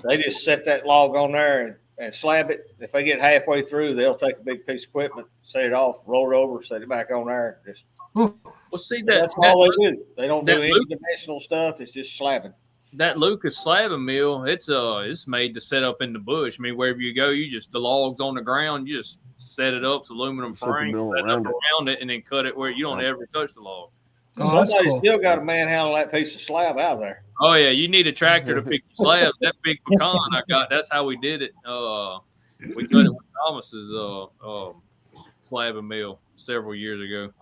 They just set that log on there and slab it. If they get halfway through, they'll take a big piece of equipment, set it off, roll it over, set it back on there. Just Well, see that's all they do. They don't do any dimensional stuff. It's just slabbing. That Lucas slabbing mill, it's made to set up in the bush. I mean, wherever you go, the logs on the ground, you just set it up, it's aluminum Set the frame, mill set it up around it. around it, and then cut it where you don't ever touch the log. Oh, that's Somebody cool. still got to manhandle that piece of slab out of there. Oh yeah, you need a tractor to pick your slabs. That big pecan I got, that's how we did it. We cut it with Thomas's slabbing mill several years ago.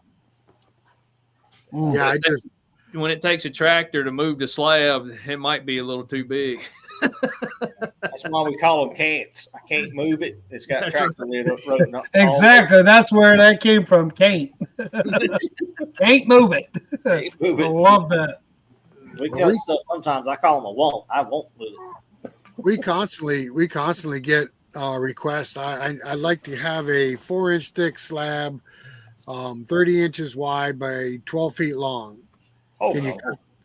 Yeah, I just When it takes a tractor to move the slab, it might be a little too big. That's why we call them cants. I can't move it. It's got That's tractor lid up running all- Exactly. That's where that came from. Can't. Can't move it. Can't move I it. love that. We cut stuff sometimes. I call them a won't. I won't move it. we constantly get requests. I'd like to have a 4-inch thick slab, 30 inches wide by 12 feet long. Oh,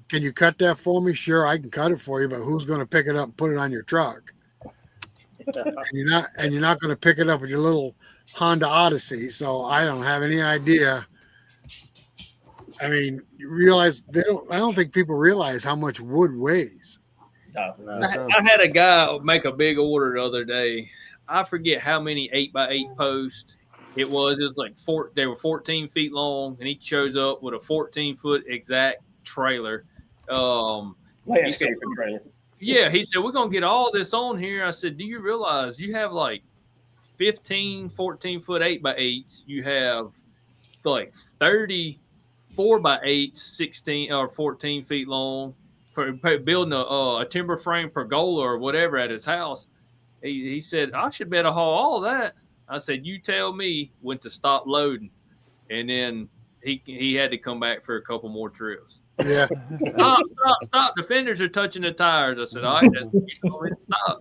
Can you cut that for me? Sure, I can cut it for you, but who's going to pick it up and put it on your truck? And you're not going to pick it up with your little Honda Odyssey. So I don't have any idea. I mean, you realize I don't think people realize how much wood weighs. no. I had a guy make a big order the other day. I forget how many 8x8 posts it was. It was like they were 14 feet long, and he shows up with a 14-foot exact trailer. Landscaping trailer. Yeah, he said, we're going to get all this on here. I said, do you realize you have like 15, 14-foot 8x8s? You have like 30 4x8s, 16 or 14 feet long, for building a timber frame pergola or whatever at his house. He said, I should better haul all that. I said, you tell me when to stop loading. And then he had to come back for a couple more trips. Yeah. Stop. The fenders are touching the tires. I said, all right, stop.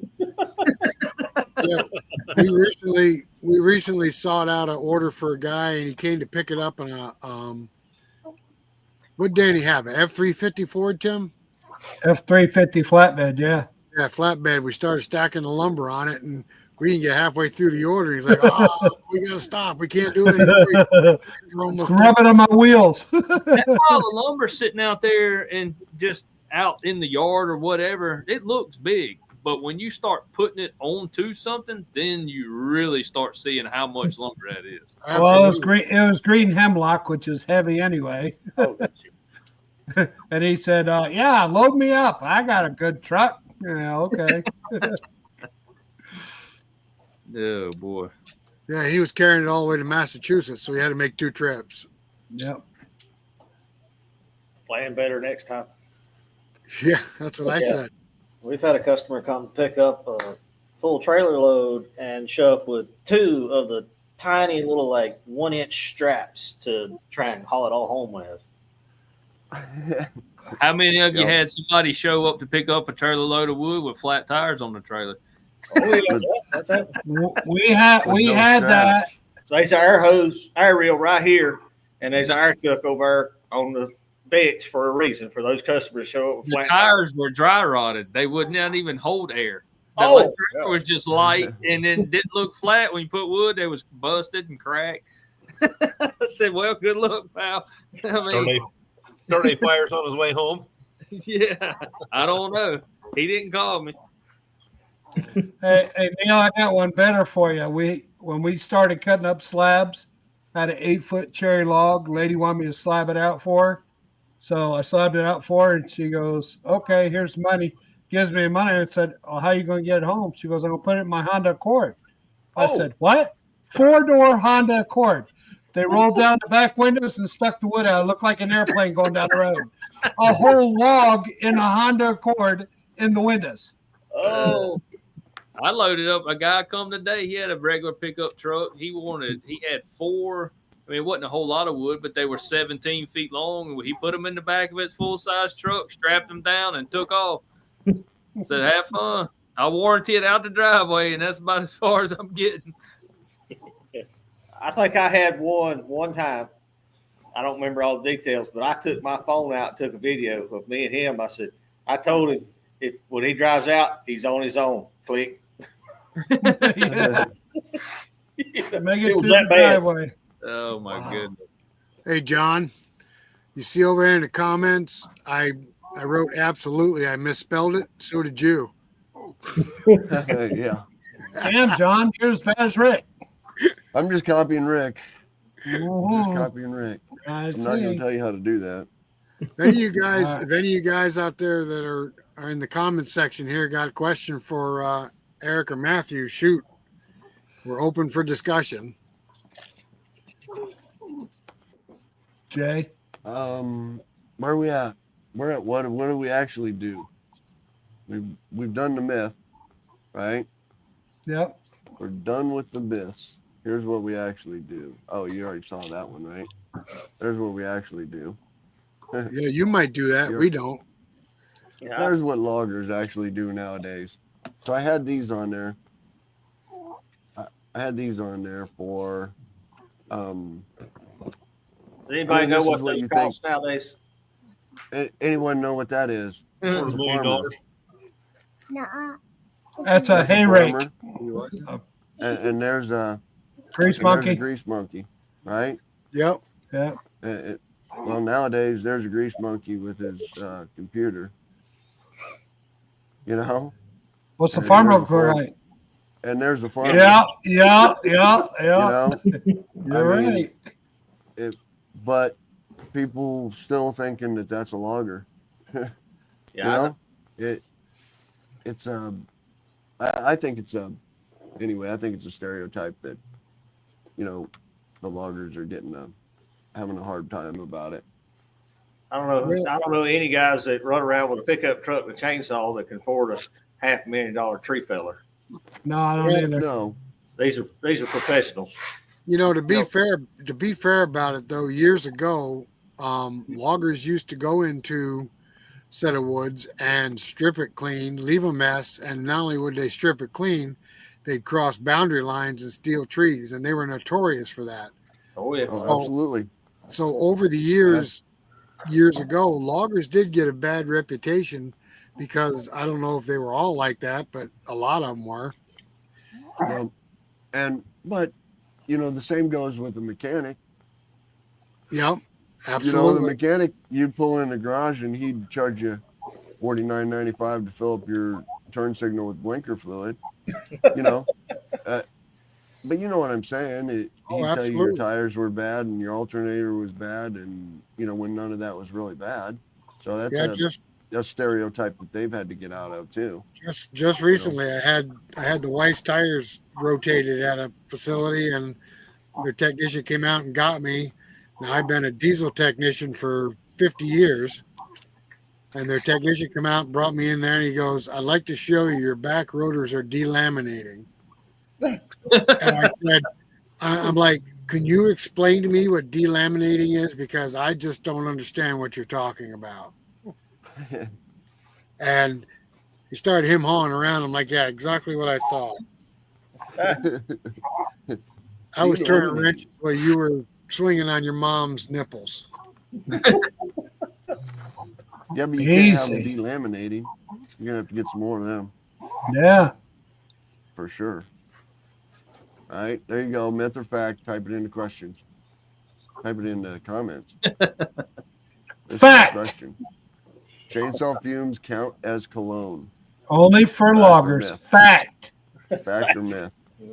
Yeah. We recently sought out an order for a guy, and he came to pick it up in a what did he have? An F-350 Ford, Tim? F-350 flatbed, yeah. Yeah, flatbed. We started stacking the lumber on it, and we didn't get halfway through the order. He's like, "Oh, we gotta stop. We can't do it anymore." It's rubbing on my wheels. That pile of lumber sitting out there and just out in the yard or whatever, it looks big. But when you start putting it onto something, then you really start seeing how much lumber that is. Well, it was green. It was green hemlock, which is heavy anyway. And he said, "Yeah, load me up. I got a good truck." Yeah, okay. Oh boy. Yeah, he was carrying it all the way to Massachusetts, so he had to make 2 trips. Yep. Plan better next time. Yeah, that's what I said. We've had a customer come pick up a full trailer load and show up with 2 of the tiny little 1-inch straps to try and haul it all home with. How many of you had somebody show up to pick up a trailer load of wood with flat tires on the trailer? Oh, yeah, that's it. We had that. There's an air reel right here, and there's an air truck over there on the bench for a reason, for those customers to show up with The flat tires were dry rotted. They would not even hold air. The Oh, trailer was just light and then didn't look flat. When you put wood, they was busted and cracked. I said, well, good luck, pal. I mean, Start any fires on his way home. yeah, I don't know. He didn't call me. Hey, Neil, I got one better for you. When we started cutting up slabs, I had an 8-foot cherry log. Lady wanted me to slab it out for her. So I slabbed it out for her, and she goes, "Okay, here's money." Gives me money. I said, "Oh, how you going to get it home?" She goes, "I'm going to put it in my Honda Accord." I said, "What?" 4-door Honda Accord. They rolled down the back windows and stuck the wood out. It looked like an airplane going down the road. A whole log in a Honda Accord in the windows. Oh, I loaded up a guy come today. He had a regular pickup truck. He had 4. I mean, it wasn't a whole lot of wood, but they were 17 feet long. He put them in the back of his full size truck, strapped them down, and took off. Said, "Have fun. I'll warranty it out the driveway," and that's about as far as I'm getting. I think I had one time. I don't remember all the details, but I took my phone out and took a video of me and him. I said, I told him when he drives out, he's on his own. Click. Yeah. Make it It was to that the bad. driveway. Oh, my goodness. Hey, John, you see over there in the comments, I wrote absolutely. I misspelled it. So did you. Yeah. Damn, John, you're as bad as Rick. I'm just copying Rick. I'm just Mhm. copying Rick. I I'm not going to see. tell you how to do that. If any of you guys out there that are in the comment section here got a question for Eric or Matthew, shoot. We're open for discussion. Jay. Where are we at? We're at what do we actually do? We've done the myth, right? Yep. We're done with the myths. Here's what we actually do. Oh, you already saw that one, right? There's what we actually do. Yeah, you might do that. We don't. Yeah. There's what loggers actually do nowadays. So I had these on there. I had these on there for Does anybody know this is what what those you cost nowadays? anyone know what that is? $250 It's a million. farmer. That's a That's hay a rake. farmer. And there's a Grease there's a monkey. grease monkey, right? Yep. Yeah. Well, nowadays there's a grease monkey with his computer. You know, What's the And farm there's a look farm. like? and there's a farmer. Yeah. You know, You're I mean, right. but people still thinking that that's a logger. Yeah, You know, it's I think it's anyway. I think it's a stereotype that the loggers are getting having a hard time about it. I don't know. I don't know any guys that run around with a pickup truck and a chainsaw that can afford a $500,000 tree feller. No, I don't either. No, These are professionals. To be fair about it though, years ago, loggers used to go into set of woods and strip it clean, leave a mess, and not only would they strip it clean, they'd cross boundary lines and steal trees, and they were notorious for that. Oh yeah. oh, absolutely. So over the years ago, loggers did get a bad reputation because I don't know if they were all like that, but a lot of them were. But the same goes with the mechanic. Yep, The absolutely. mechanic, you'd pull in the garage and he'd charge you $49.95 to fill up your turn signal with blinker fluid. But you know what I'm saying. He'd tell you your absolutely. tires were bad and your alternator was bad, and when none of that was really bad. So that's a stereotype that they've had to get out of too. Just recently, I had the wife's tires rotated at a facility, and their technician came out and got me. Now I've been a diesel technician for 50 years, and their technician come out and brought me in there, and he goes, "I'd like to show you your back rotors are delaminating." And I said, I'm like, "Can you explain to me what delaminating is? Because I just don't understand what you're talking about." And he started him-hawing around. I'm like, "Yeah, exactly what I thought." I was turning wrenches while you were swinging on your mom's nipples. Yeah, but you can't have them Easy. delaminating. You're gonna have to get some more of them Yeah. for sure. All right, there you go. Myth or fact? Type it in the questions. Type it in the comments. This Fact. is the question. Chainsaw fumes count as cologne. Only for Fact or loggers. myth? Fact. Fact or myth?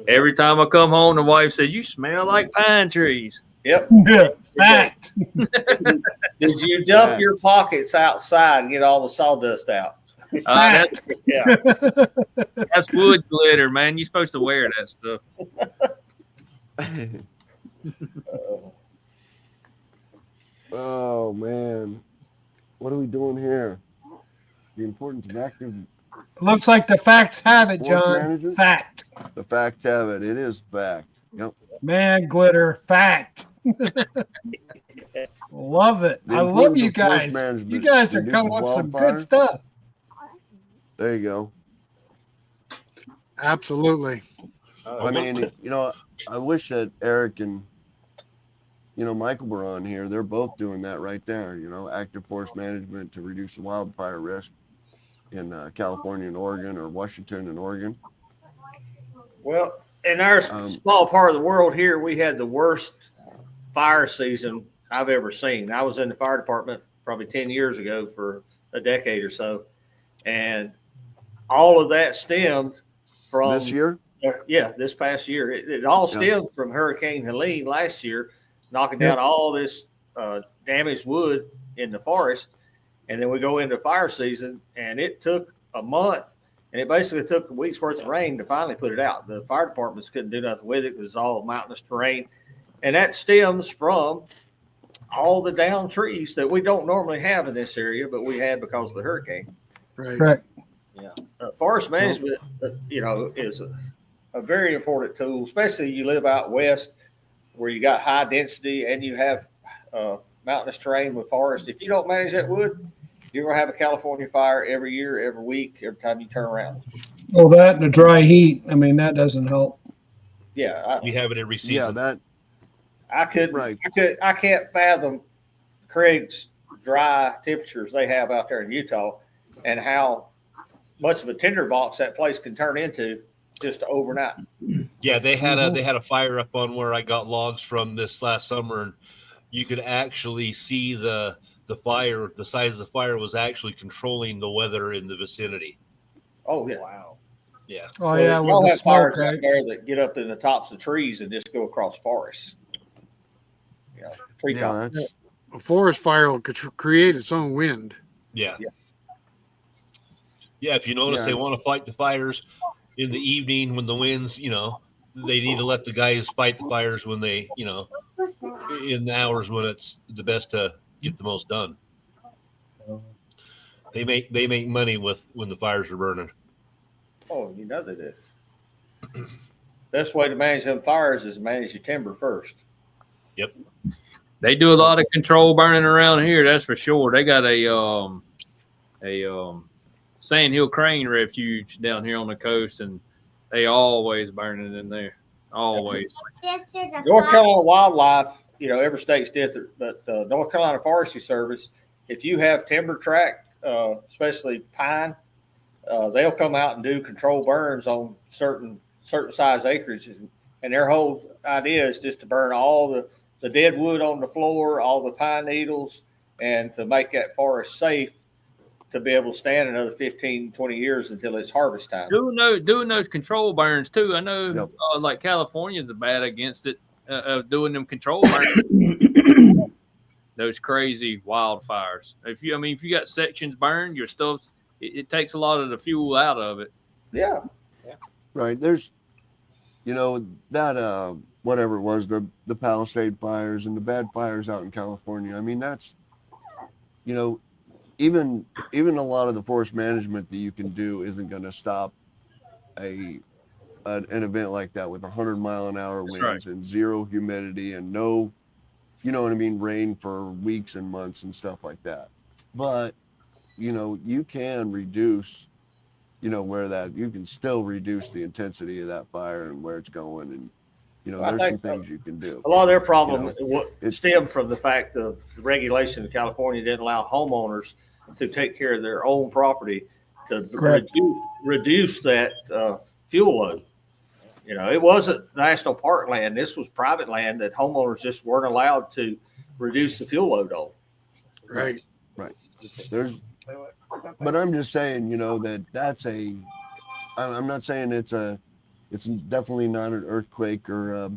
Every time I come home, the wife said, "You smell like pine trees." Yep. Fact. Did you dump Fact. your pockets outside and get all the sawdust out? That's, Yeah. that's wood glitter, man. You're supposed to wear that stuff. Oh man, what are we doing here? The importance of active. Looks like the facts have it, Forest John. management? Fact. The facts have it. It is fact. Yep. Man, glitter. Fact. Love it. The I love importance you of forest guys. management You guys are reduces coming up with some wildfire. good stuff. There you go. Absolutely. I mean, I wish that Eric and Michael were on here. They're both doing that right there. Active forest management to reduce the wildfire risk in California and Oregon, or Washington and Oregon. Well, in our small part of the world here, we had the worst fire season I've ever seen. I was in the fire department probably 10 years ago for a decade or so. And all of that stemmed from This year? Yeah, this past year. It all stemmed from Hurricane Helene last year, knocking down all this damaged wood in the forest. And then we go into fire season, and it took a month, and it basically took a week's worth of rain to finally put it out. The fire departments couldn't do nothing with it because it's all mountainous terrain. And that stems from all the downed trees that we don't normally have in this area, but we had because of the hurricane. Right. Correct. Yeah. Forest management, is a very important tool, especially you live out west where you got high density and you have mountainous terrain with forest. If you don't manage that wood, you're going to have a California fire every year, every week, every time you turn around. Well, that and the dry heat. I mean, that doesn't help. Yeah. We have it every season. Yeah, that. I can't fathom Craig's dry temperatures they have out there in Utah and how much of a tinderbox that place can turn into just overnight. Yeah, they had a fire up on where I got logs from this last summer, and you could actually see the fire. The size of the fire was actually controlling the weather in the vicinity. Oh yeah. Wow. Yeah. Oh, yeah. Y'all With the have smoke, fires right? out there that get up in the tops of trees and just go across forests. Tree Yeah, tops. that's. A forest fire will create its own wind. Yeah. Yeah. Yeah. If you notice, Yeah. they want to fight the fires in the evening when the winds, they need to let the guys fight the fires when they, in the hours when it's the best to get the most done. They make money when the fires are burning. Oh, they do. Best way to manage them fires is manage your timber first. Yep. They do a lot of control burning around here, that's for sure. They got a sandhill crane refuge down here on the coast, and they always burning in there. Always. North Carolina Wildlife, every state's different, but North Carolina Forestry Service, if you have timber tract, especially pine, they'll come out and do control burns on certain size acreage, and their whole idea is just to burn all the dead wood on the floor, all the pine needles, and to make that forest safe to be able to stand another 15, 20 years until it's harvest time. Doing those control burns too. I know, Yep. like California's bad against it, doing them control burns. Those crazy wildfires. If you got sections burned, your stuff, it takes a lot of the fuel out of it. Yeah. Right. There's, that whatever it was, the Palisade fires and the bad fires out in California. I mean, that's, even a lot of the forest management that you can do isn't going to stop an event like that with 100-mile-an-hour winds and zero humidity and no, rain for weeks and months and stuff like that. But, you can reduce, you can still reduce the intensity of that fire and where it's going. And, there's some things you can do. A lot of their problem stemmed from the fact of the regulation in California didn't allow homeowners to take care of their own property to reduce that fuel load. It wasn't national park land. This was private land that homeowners just weren't allowed to reduce the fuel load on. Right. Right. There's But I'm just saying, that's I'm not saying it's definitely not an earthquake or a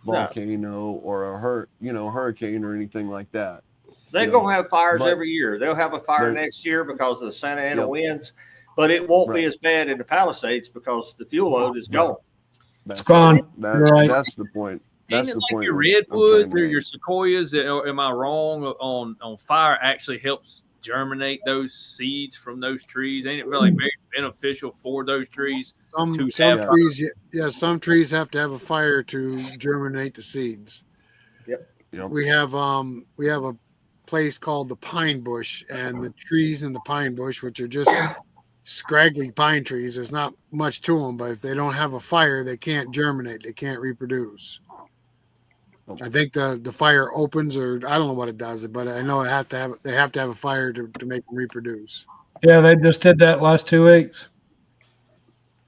volcano or a hurricane or anything like that. They're You know, going to have fires but every year. They'll have a fire they're- next year because of the Santa Ana Yep. winds, but it won't be Right. as bad in the Palisades because the fuel load is gone. That's It's gone. That, You're right. That's the point. That's Ain't it the like point your I'm trying redwoods to or make. your sequoias? Or am I wrong on fire actually helps germinate those seeds from those trees? Ain't it really very beneficial for those trees? Some To some have- trees, yeah, some trees have to have a fire to germinate the seeds. Yep. We have a place called the pine bush, and the trees in the pine bush, which are just scraggly pine trees, there's not much to them, but if they don't have a fire, they can't germinate, they can't reproduce. I think the fire opens, or I don't know what it does, but I know they have to have a fire to make them reproduce. Yeah, they just did that last 2 weeks.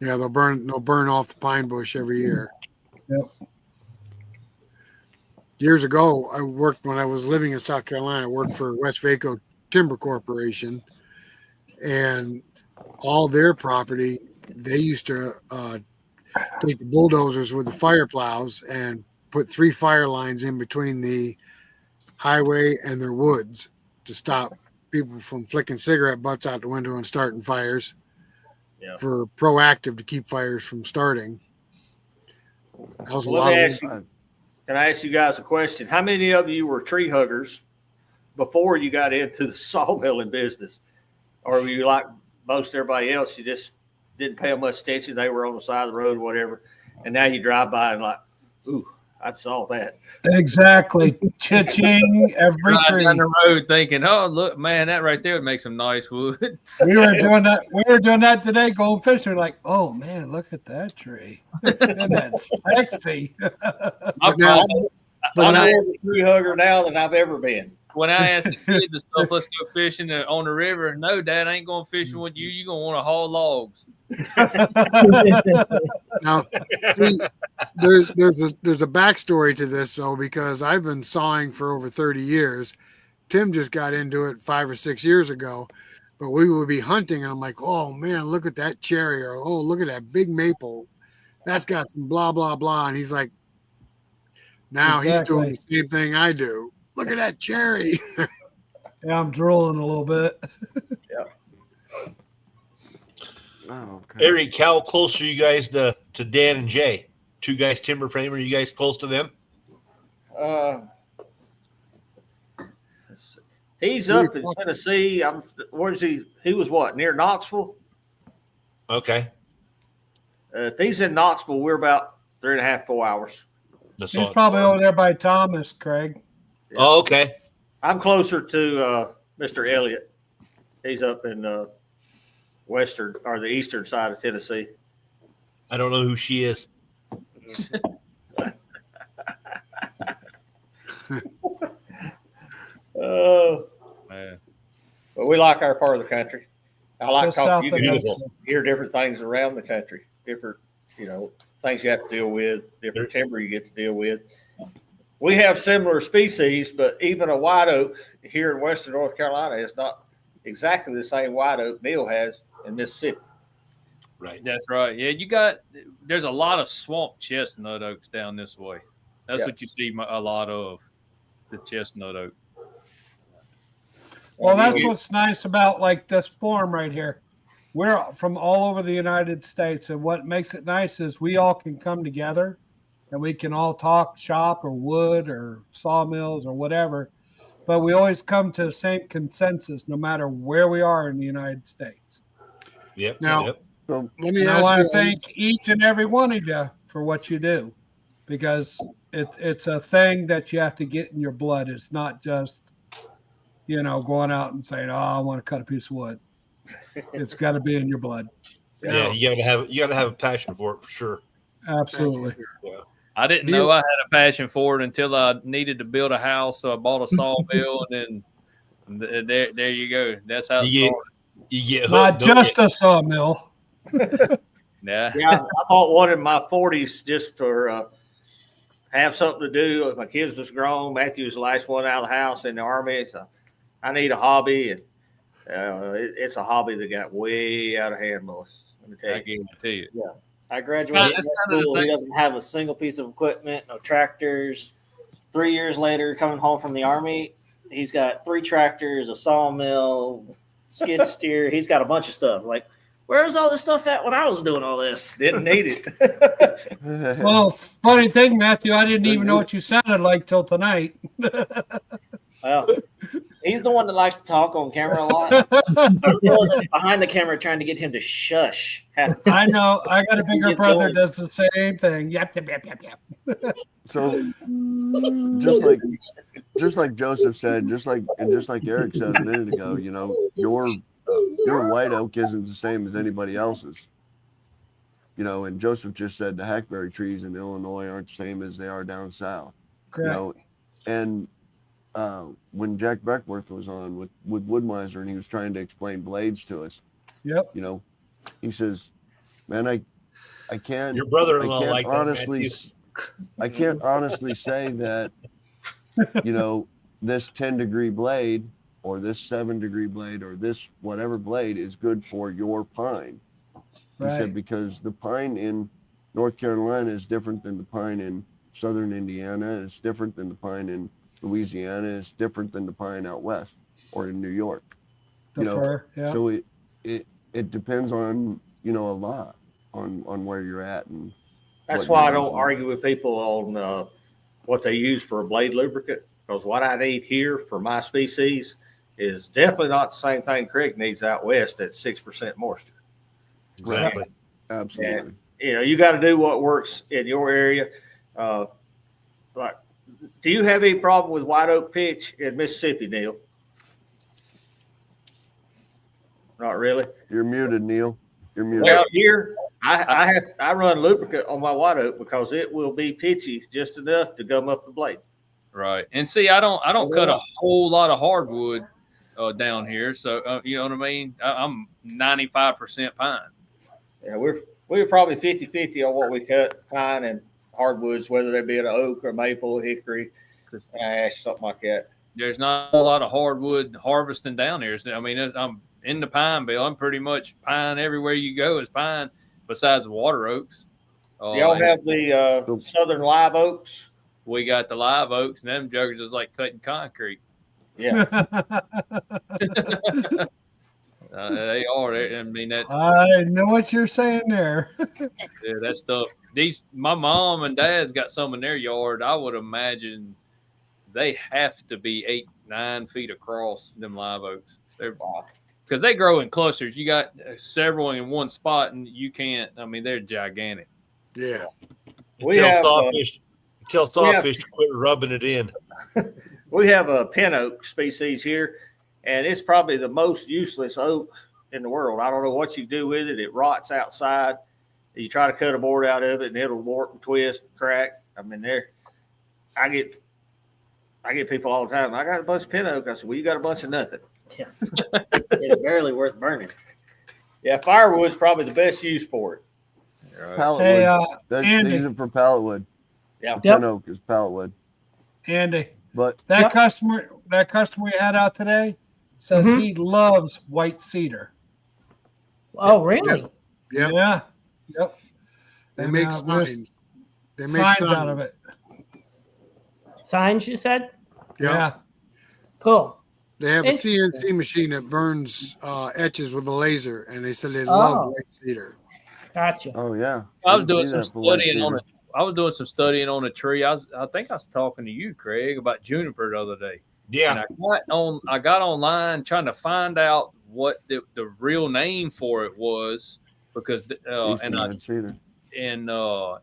Yeah, they'll burn off the pine bush every year. Yep. Years ago, when I was living in South Carolina, I worked for West Vaco Timber Corporation, and all their property, they used to take the bulldozers with the fire plows and put 3 fire lines in between the highway and their woods to stop people from flicking cigarette butts out the window and starting fires. Yeah. For proactive to keep fires from starting. That was a Well, lot let me of ask you, can I ask you guys a question? How many of you were tree huggers before you got into the sawmilling business? Or were you like most everybody else, you just didn't pay them much attention, they were on the side of the road, whatever, and now you drive by and like, ooh, I saw that. Exactly. Cha-ching, every Ride tree. down the road thinking, oh look, man, that right there would make some nice wood. We were doing that. We were doing that today, going fishing. Like, oh man, look at that tree. Isn't that sexy? But now, I'm more of a tree hugger now than I've ever been. When I ask the kids and stuff, let's go fishing on the river. No, Dad, I ain't going fishing with you. You're gonna want to haul logs. now see, there's a backstory to this, though, because I've been sawing for over 30 years. Tim just got into it 5 or 6 years ago, but we would be hunting, and I'm like, oh man, look at that cherry, or oh, look at that big maple. That's got some blah blah blah, and he's like, now he's doing the same thing I do. Look at that cherry. Yeah, I'm drooling a little bit. Oh, okay. Eric, how close are you guys to Dan and Jay? 2 guys timber frame. Are you guys close to them? He's up in Tennessee. Where's he? He was what, near Knoxville? Okay. If he's in Knoxville, we're about 3.5, 4 hours. He's probably over there by Thomas, Craig. Yeah. Oh, okay. I'm closer to Mr. Elliott. He's up in western or the eastern side of Tennessee. I don't know who she is. Man. But we like our part of the country. I like Just talking. south You of can Knoxville. hear different things around the country, different, things you have to deal with, different timber you get to deal with. We have similar species, but even a white oak here in Western North Carolina is not exactly the same white oak Neil has in Mississippi. Right. That's right. Yeah, there's a lot of swamp chestnut oaks down this way. That's what you see a lot of, the chestnut oak. Well, that's what's nice about like this forum right here. We're from all over the United States, and what makes it nice is we all can come together and we can all talk shop or wood or sawmills or whatever, but we always come to the same consensus no matter where we are in the United States. Yep. Now, Yep. So let me And I ask want you. to thank each and every one of you for what you do, because it's a thing that you have to get in your blood. It's not just, going out and saying, "Oh, I want to cut a piece of wood." It's got to be in your blood. Yeah, you gotta have a passion for it for sure. Absolutely. I didn't know I had a passion for it until I needed to build a house, so I bought a sawmill, and then there you go. That's how it started. You get hooked. Not don't just you? a sawmill. Yeah. Yeah, I bought one in my 40s just for have something to do. My kids was grown. Matthew was the last one out of the house in the Army, so I need a hobby. And It's a hobby that got way out of hand, Lois. Let me tell I you. guarantee you. I graduated It's high kinda the school. He same. doesn't have a single piece of equipment, no tractors. 3 years later, coming home from the army, he's got 3 tractors, a sawmill, skid steer. He's got a bunch of stuff. Like, where was all this stuff at when I was doing all this? Didn't need it. Well, funny thing, Matthew, I didn't even know what you sounded like till tonight. Well, he's the one that likes to talk on camera a lot. Behind the camera, trying to get him to shush. I know. I got a bigger It's brother going. does the same thing. Yep, yep, yep, yep, yep. So just like Joseph said, just like Eric said a minute ago, you know, your white oak isn't the same as anybody else's. You know, and Joseph just said the hackberry trees in Illinois aren't the same as they are down south. Correct. You know, and when Jack Beckworth was on with Woodmiser and he was trying to explain blades to us, Yep. you know, he says, "Man, I can't. Your brother-in-law I can't like that, honestly. Matthew. I can't honestly say that, you know, this 10-degree blade or this 7-degree blade or this whatever blade is good for your pine." He Right. said, because the pine in North Carolina is different than the pine in southern Indiana. It's different than the pine in Louisiana. It's different than the pine out west or in New York. The You know, fur. Yeah. so it depends on, you know, a lot on where you're at. And That's what why I you're don't using. argue with people on what they use for a blade lubricant, because what I need here for my species is definitely not the same thing Craig needs out west at 6% moisture. Exactly. Absolutely. You know, you got to do what works in your area. Like, do you have any problem with white oak pitch in Mississippi, Neil? Not really. You're muted, Neil. You're muted. Well, here I run lubricant on my white oak because it will be pitchy just enough to gum up the blade. Right. And see, I don't cut a whole lot of hardwood down here. So, you know what I mean? I'm 95% pine. Yeah, we're probably 50-50 on what we cut, pine and hardwoods, whether they be an oak or maple, hickory, ash, something like that. There's not a lot of hardwood harvesting down here. I mean, I'm in the pine belt. I'm pretty much pine everywhere you go is pine, besides the water oaks. Y'all have the southern live oaks? We got the live oaks, and them juggers is like cutting concrete. Yeah. They are. I mean, that. I know what you're saying there. Yeah, that stuff. My mom and dad's got some in their yard. I would imagine they have to be 8-9 feet across. Them live oaks. Because they grow in clusters. You got several in one spot, and you can't. I mean, they're gigantic. Yeah. Tell sawfish to quit rubbing it in. We have a pin oak species here, and it's probably the most useless oak in the world. I don't know what you do with it. It rots outside. You try to cut a board out of it, and it'll warp and twist, and crack. I mean, I get people all the time. I got a bunch of pin oak. I said, well, you got a bunch of nothing. Yeah. It's barely worth burning. Yeah, firewood's probably the best use for it. Right. Pallet Hey, wood. They Andy. use it for pallet wood. Yeah. Yep. Pin oak is pallet wood. Andy, But that customer we had out today says he loves white cedar. Oh, really? Yep. Yeah. Yep. They And, make there's signs. They make signs out of it. Signs, you said? Yeah. Cool. They have a Interesting. CNC machine that burns etches with a laser, and they said they love white cedar. Gotcha. oh yeah, I was can doing see some that for white studying on cedar. it. I was doing some studying on a tree. I think I was talking to you, Craig, about juniper the other day. Yeah. And I got online trying to find out what the real name for it was because Eastern red cedar.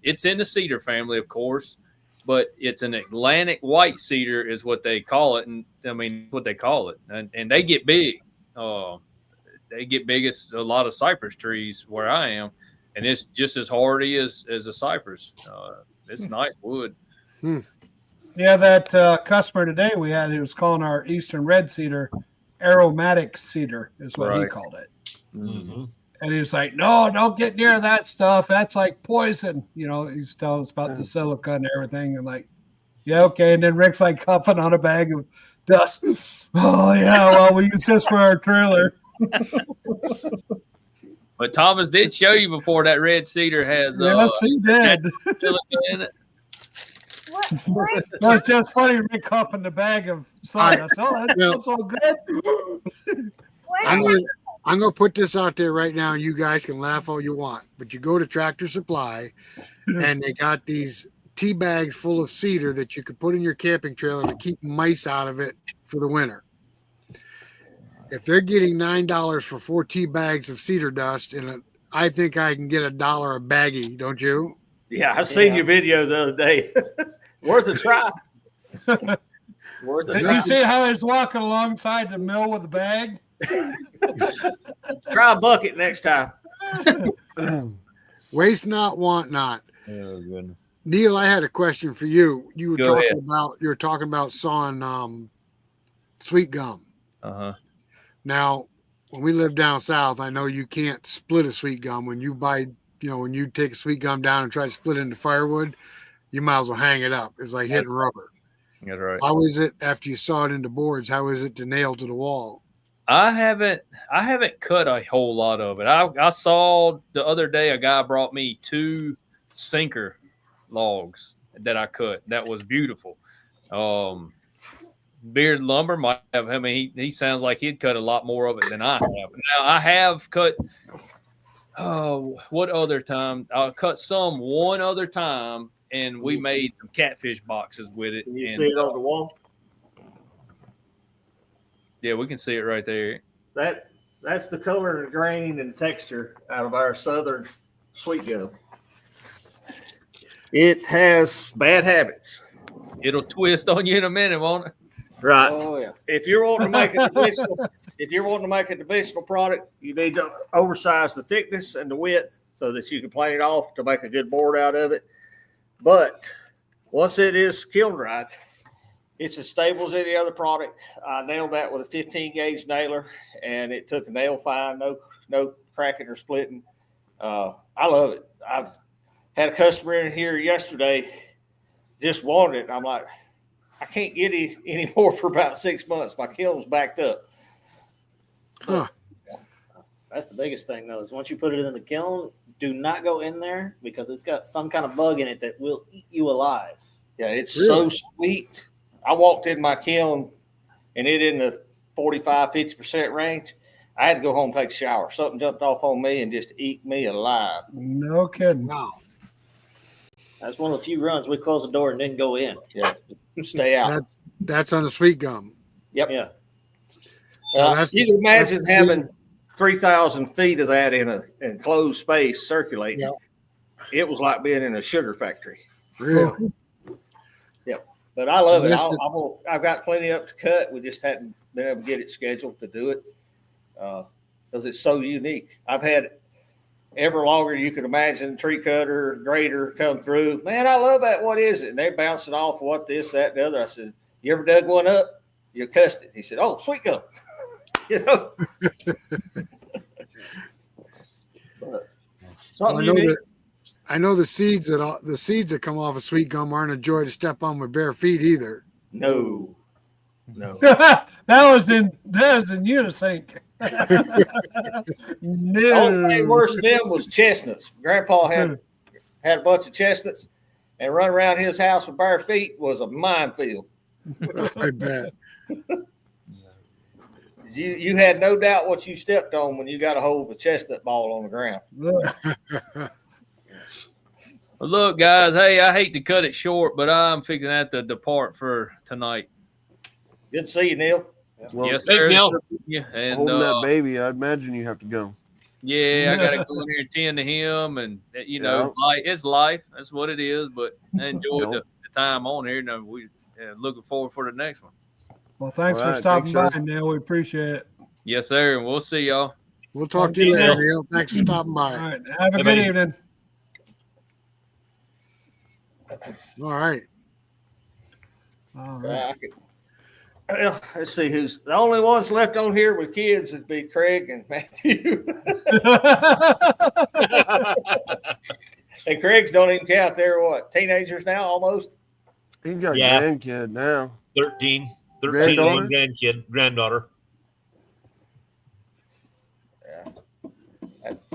it's in the cedar family, of course, but it's an Atlantic white cedar is what they call it, and I mean what they call it, and they get big. They get big as a lot of cypress trees where I am, and it's just as hardy as a cypress. It's nice wood. Yeah, that customer today we had, he was calling our Eastern red cedar aromatic cedar is what he Right. called it. Mm-hmm. And he was like, no, don't get near that stuff. That's like poison. You know, he's telling us about the silica and everything. And like, yeah, okay. And then Rick's like huffing on a bag of dust. Oh yeah, well we use this for our trailer. But Thomas did show you before that red cedar has Yes, he did. silica in it. What? That's just funny. Rick huffing the bag of sawdust. Oh, that's all good. I'm gonna put this out there right now, and you guys can laugh all you want. But you go to Tractor Supply, and they got these tea bags full of cedar that you could put in your camping trailer to keep mice out of it for the winter. If they're getting $9 for 4 tea bags of cedar dust, and I think I can get $1 a baggie, don't you? Yeah, I seen your video the other day. Worth a try. Worth a Did try. you see how he's walking alongside the mill with the bag? Try a bucket next time. Waste not, want not. Oh goodness. Neil, I had a question for you. You Go ahead. were talking about sawing sweet gum. Uh-huh. Now, when we live down south, I know you can't split a sweet gum. When you buy, when you take a sweet gum down and try to split it into firewood, you might as well hang it up. It's like hitting rubber. That's right. How is it after you saw it into boards? How is it to nail to the wall? I haven't cut a whole lot of it. I saw the other day a guy brought me 2 sinker logs that I cut. That was beautiful. Beard Lumber might have. I mean, he sounds like he'd cut a lot more of it than I have. Now I have cut. Oh, what other time? I cut some one other time, and we made some catfish boxes with it. Can you and, see it on the wall? Yeah, we can see it right there. That's the color and grain and texture out of our southern sweet gum. It has bad habits. It'll twist on you in a minute, won't it? Right. Oh yeah. If you're wanting to make a dimensional product, you need to oversize the thickness and the width so that you can plane it off to make a good board out of it. But once it is kiln dried, it's as stable as any other product. I nailed that with a 15 gauge nailer, and it took a nail fine, no cracking or splitting. I love it. I've had a customer in here yesterday just wanted it. I'm like, I can't get any more for about 6 months. My kiln's backed up. Huh. That's the biggest thing though, is once you put it in the kiln, do not go in there because it's got some kind of bug in it that will eat you alive. Yeah, it's Really? so sweet. I walked in my kiln and it in the 45-50% range. I had to go home and take a shower. Something jumped off on me and just ate me alive. No kidding. Wow. That's one of the few runs we closed the door and didn't go in. Yeah, stay out. That's on the sweet gum. Yep. Yeah. You can imagine having 3,000 feet of that in an enclosed space circulating. Yeah. It was like being in a sugar factory. Really? But I love it. Listen. I've got plenty up to cut. We just hadn't been able to get it scheduled to do it because it's so unique. I've had ever longer you could imagine tree cutter, grader come through. Man, I love that. What is it? And they're bouncing off what this, that, and the other. I said, you ever dug one up? You cussed it. He said, oh, sweet gum. But something unique. I know the seeds that come off of sweet gum aren't a joy to step on with bare feet either. No. that was in unison. The only thing worse than them was chestnuts. Grandpa had a bunch of chestnuts, and run around his house with bare feet was a minefield. I bet. You had no doubt what you stepped on when you got a hold of a chestnut ball on the ground. Well, look, guys, hey, I hate to cut it short, but I'm fixing to have to depart for tonight. Good to see you, Neil. Well, Yes, Hey, sir. Neil. Yeah, and holding that baby, I imagine you have to go. yeah, I got to go in here and tend to him, and it's life. That's what it is. But I enjoyed the time on here, and we looking forward for the next one. Well, thanks All for right, stopping thanks, by, sir. Neil. We appreciate it. Yes, sir. And we'll see y'all. We'll talk to you later, Neil. Thanks for stopping All by. right. Have a Hey, good buddy. evening. All right. All right. Well, let's see who's the only ones left on here with kids would be Craig and Matthew. And Craig's don't even count. They're what, teenagers now almost? He's got a Yeah. grandkid now. 13. 13 and one Granddaughter? granddaughter. That's,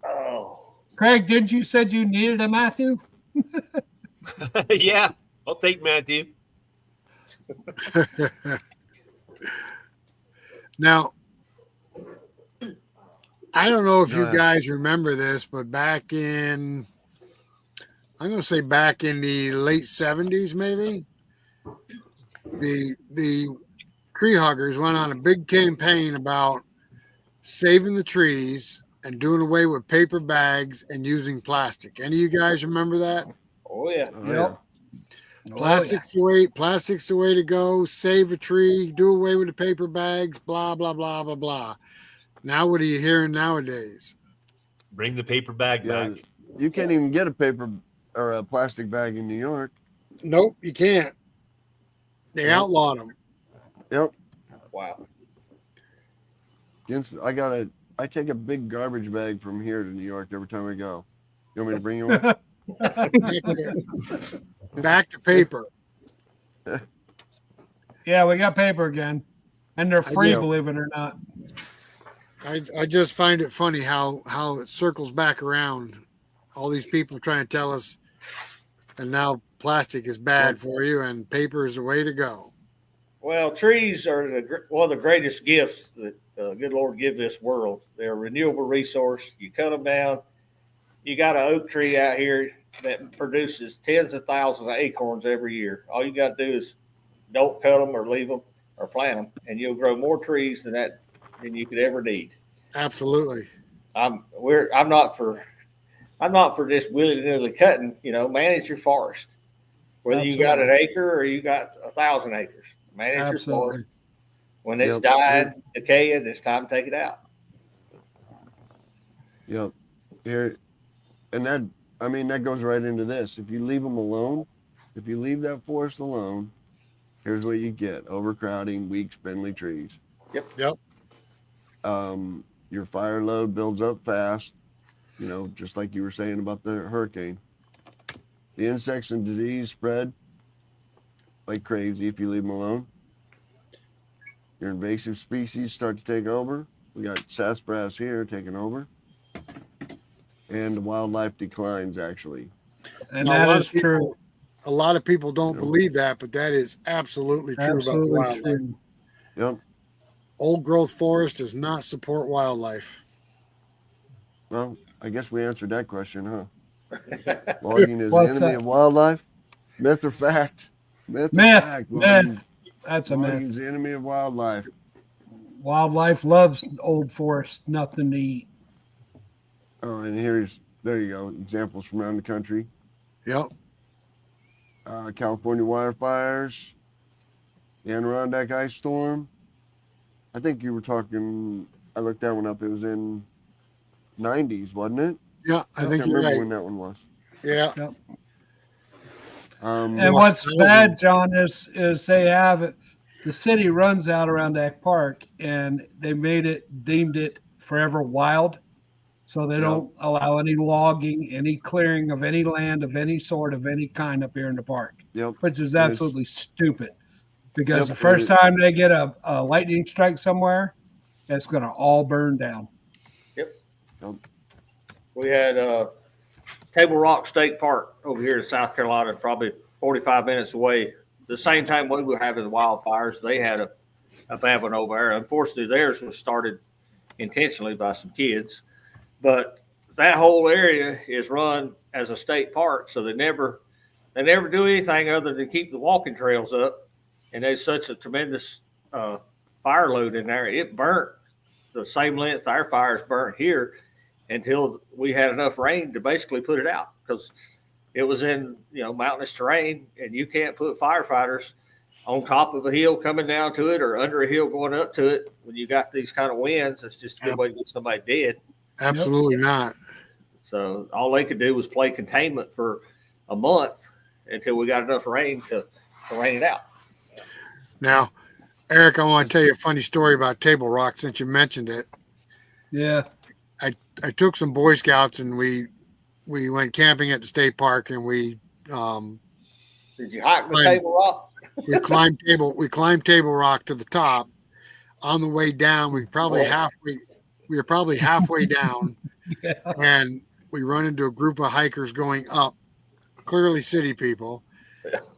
oh, Craig, didn't you said you needed a Matthew? Yeah, I'll take Matthew. Now, I don't know if Go you ahead. guys remember this, but I'm going to say back in the late 70s, maybe, the tree huggers went on a big campaign about saving the trees and doing away with paper bags and using plastic. Any of you guys remember that? oh yeah. Oh, yeah. Plastic's the way to go. Save a tree, do away with the paper bags, blah, blah, blah, blah, blah. Now what are you hearing nowadays? Bring the paper bag Yeah, back. you can't even get a paper or a plastic bag in New York. Nope, you can't. They Yep. outlawed them. Yep. Wow. I take a big garbage bag from here to New York every time I go. You want me to bring you one? Back to paper. Yeah, we got paper again, and they're I free, just- believe it or not. I just find it funny how it circles back around. All these people trying to tell us, and now plastic is bad for you, and paper is the way to go. Well, trees are one of the greatest gifts that good Lord give this world. They're a renewable resource. You cut them down. You got an oak tree out here that produces tens of thousands of acorns every year. All you got to do is don't cut them or leave them or plant them, and you'll grow more trees than you could ever need. Absolutely. I'm not for just willy-nilly cutting. Manage your forest. Whether you got an acre or you got 1,000 acres, manage your forest. When it's dying, decaying, it's time to take it out. Yep. Here, and that goes right into this. If you leave them alone, if you leave that forest alone, here's what you get: overcrowding, weak, spindly trees. Yep. Your fire load builds up fast, just like you were saying about the hurricane. The insects and disease spread like crazy if you leave them alone. Your invasive species start to take over. We got sassafras here taking over. And the wildlife declines, actually. And Now, that is true. A lot of people don't believe that, but that is absolutely true about the Absolutely wildlife. true. Yep. Old growth forest does not support wildlife. Well, I guess we answered that question, huh? Logging is the What's enemy that? of wildlife? Myth or fact? Myth or Myth. fact? Myth. That's a Logging's myth. the enemy of wildlife. Wildlife loves old forest, nothing to eat. Oh, and there you go, examples from around the country. Yep. California wildfires, the Adirondack ice storm. I think you were talking, I looked that one up. It was in 90s, wasn't it? Yeah, I think can't you're remember right. when that one was. Yeah. And what's bad, John, is they have the city runs out around that park, and they deemed it forever wild. So they don't allow any logging, any clearing of any land of any sort of any kind up here in the park. Yep. Which is absolutely stupid. Because Yep, the first time they get a lightning strike somewhere, it's going to all burn down. Yep. We had Table Rock State Park over here in South Carolina, probably 45 minutes away. The same time we were having the wildfires, they had a bad one over there. Unfortunately, theirs was started intentionally by some kids. But that whole area is run as a state park, so they never do anything other than keep the walking trails up. And there's such a tremendous fire load in there. It burnt the same length our fires burnt here until we had enough rain to basically put it out, because it was in mountainous terrain, and you can't put firefighters on top of a hill coming down to it or under a hill going up to it when you got these kind of winds. It's just a good way to get somebody dead. Absolutely not. So all they could do was play containment for a month until we got enough rain to rain it out. Now, Eric, I want to tell you a funny story about Table Rock since you mentioned it. Yeah. I took some Boy Scouts and we went camping at the state park, and we Did you hike the Table Rock? we climbed Table Rock to the top. On the way down, we were probably halfway down, Yeah. and we run into a group of hikers going up, clearly city people.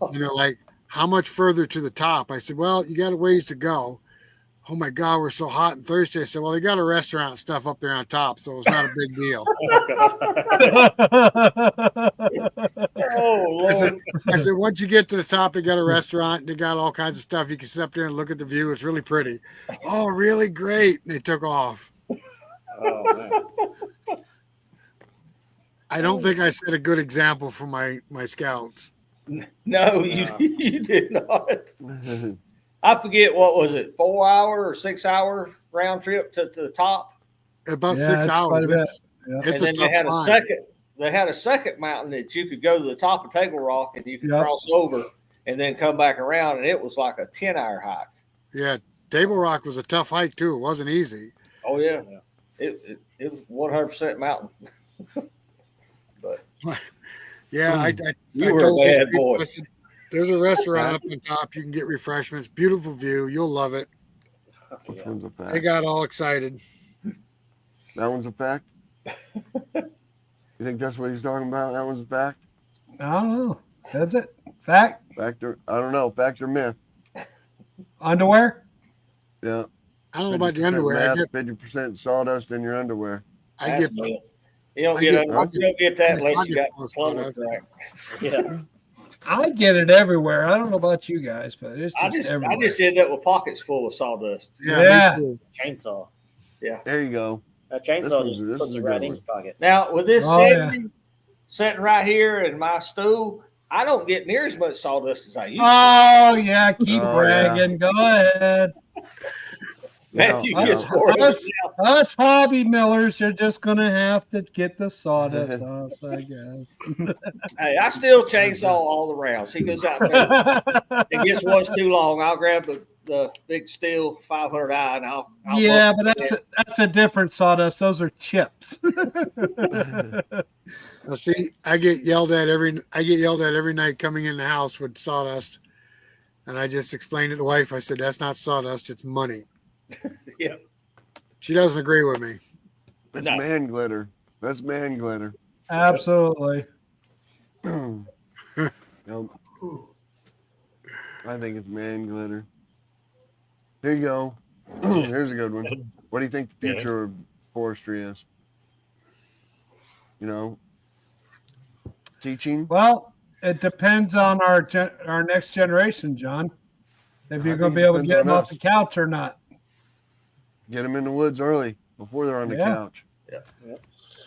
And they're like, "How much further to the top?" I said, "Well, you got a ways to go." "Oh my God, we're so hot and thirsty." I said, "Well, they got a restaurant and stuff up there on top, so it's not a big deal." Oh, I said, Lord. once you get to the top, they got a restaurant. They got all kinds of stuff. You can sit up there and look at the view. It's really pretty. "Oh, really great." And they took off. Oh, man. I don't think I set a good example for my scouts. No, you did not. I forget, what was it, 4 hour or 6 hour round trip to the top? About Yeah, 6 it's hours. quite a bit. It's, Yeah. it's And a then tough they had a second mountain that you could go to the top of Table Rock and you could Yep. cross over and then come back around, and it was like a 10-hour hike. Yeah, Table Rock was a tough hike too. It wasn't easy. Oh yeah. It was 100% mountain. Yeah, I You were a told those bad people, boy. I said, "There's a restaurant up on top. You can get refreshments. Beautiful view. You'll love it." Which one's a They fact? got all excited. That one's a fact? You think that's what he's talking about? That one's a fact? I don't know. Is it? Fact? Fact or I don't know. Fact or myth? Underwear? Yeah. I don't know about the underwear. I get 50% sawdust in your underwear. That's me. You don't I get get you don't get that unless you got pockets plumbers, full of right? Yeah. I get it everywhere. I don't know about you guys, but it's I just just everywhere. end up with pockets full of sawdust. Yeah. Me too. Chainsaw. There you go. That chainsaw This just is puts a it good right in one. your pocket. Now with this Oh, yeah. sitting right here in my stool, I don't get near as much sawdust as I used to. Oh, yeah. Keep Oh, bragging. Go ahead. Matthew Yeah, gets yeah. more of it Us, now. us hobby millers are just going to have to get the sawdust off, I guess. Hey, I still chainsaw all the rounds. He goes out there. It gets one's too long. I'll grab the big steel 500i and I'll Yeah, buckle but it. that's a different sawdust. Those are chips. Now, see, I get yelled at every night coming in the house with sawdust, and I just explained to the wife. I said, "That's not sawdust. It's money." Yeah. She doesn't agree with me. It's No. man glitter. That's man glitter. Absolutely. Yep. I think it's man glitter. Here you go. Here's a good one. What do you think the future of forestry is? You know, teaching. Well, it depends on our next generation, John. If you're I going to think be it able to depends get them on off us. the couch or not. Get them in the woods early before they're on the Yeah. couch. Yeah.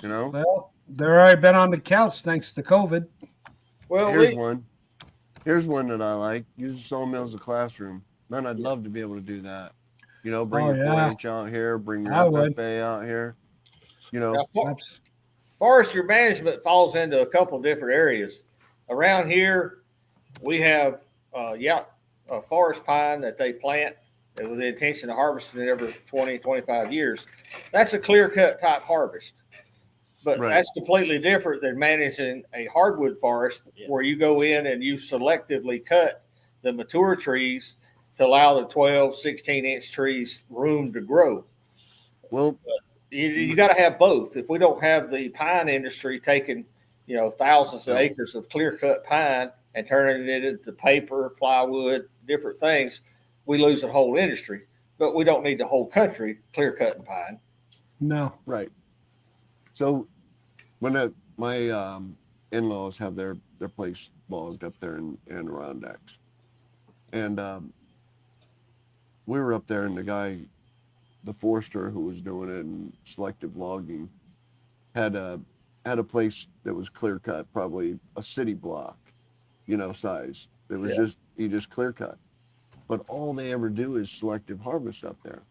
You know. Well, they're already been on the couch thanks to COVID. Well, Here's one. Here's one that I like. Use the sawmill as a classroom. Man, I'd love to be able to do that. You know, bring Oh, your yeah. 4-H out here, bring your I would. FFA out here. You know, now, forestry management falls into a couple different areas. Around here, we have a forest pine that they plant with the intention of harvesting it every 20, 25 years. That's a clear-cut type harvest. But Right. that's completely different than managing a hardwood forest where you go in and you selectively cut the mature trees to allow the 12, 16-inch trees room to grow. well, You got to have both. If we don't have the pine industry taking, thousands of acres of clear-cut pine and turning it into paper, plywood, different things, we lose the whole industry. But we don't need the whole country clear-cutting pine. No. right. So when my in-laws have their place logged up there in Adirondacks, and we were up there, and the forester who was doing it in selective logging had a place that was clear cut, probably a city block, size. It was he just clear cut, but all they ever do is selective harvest up there.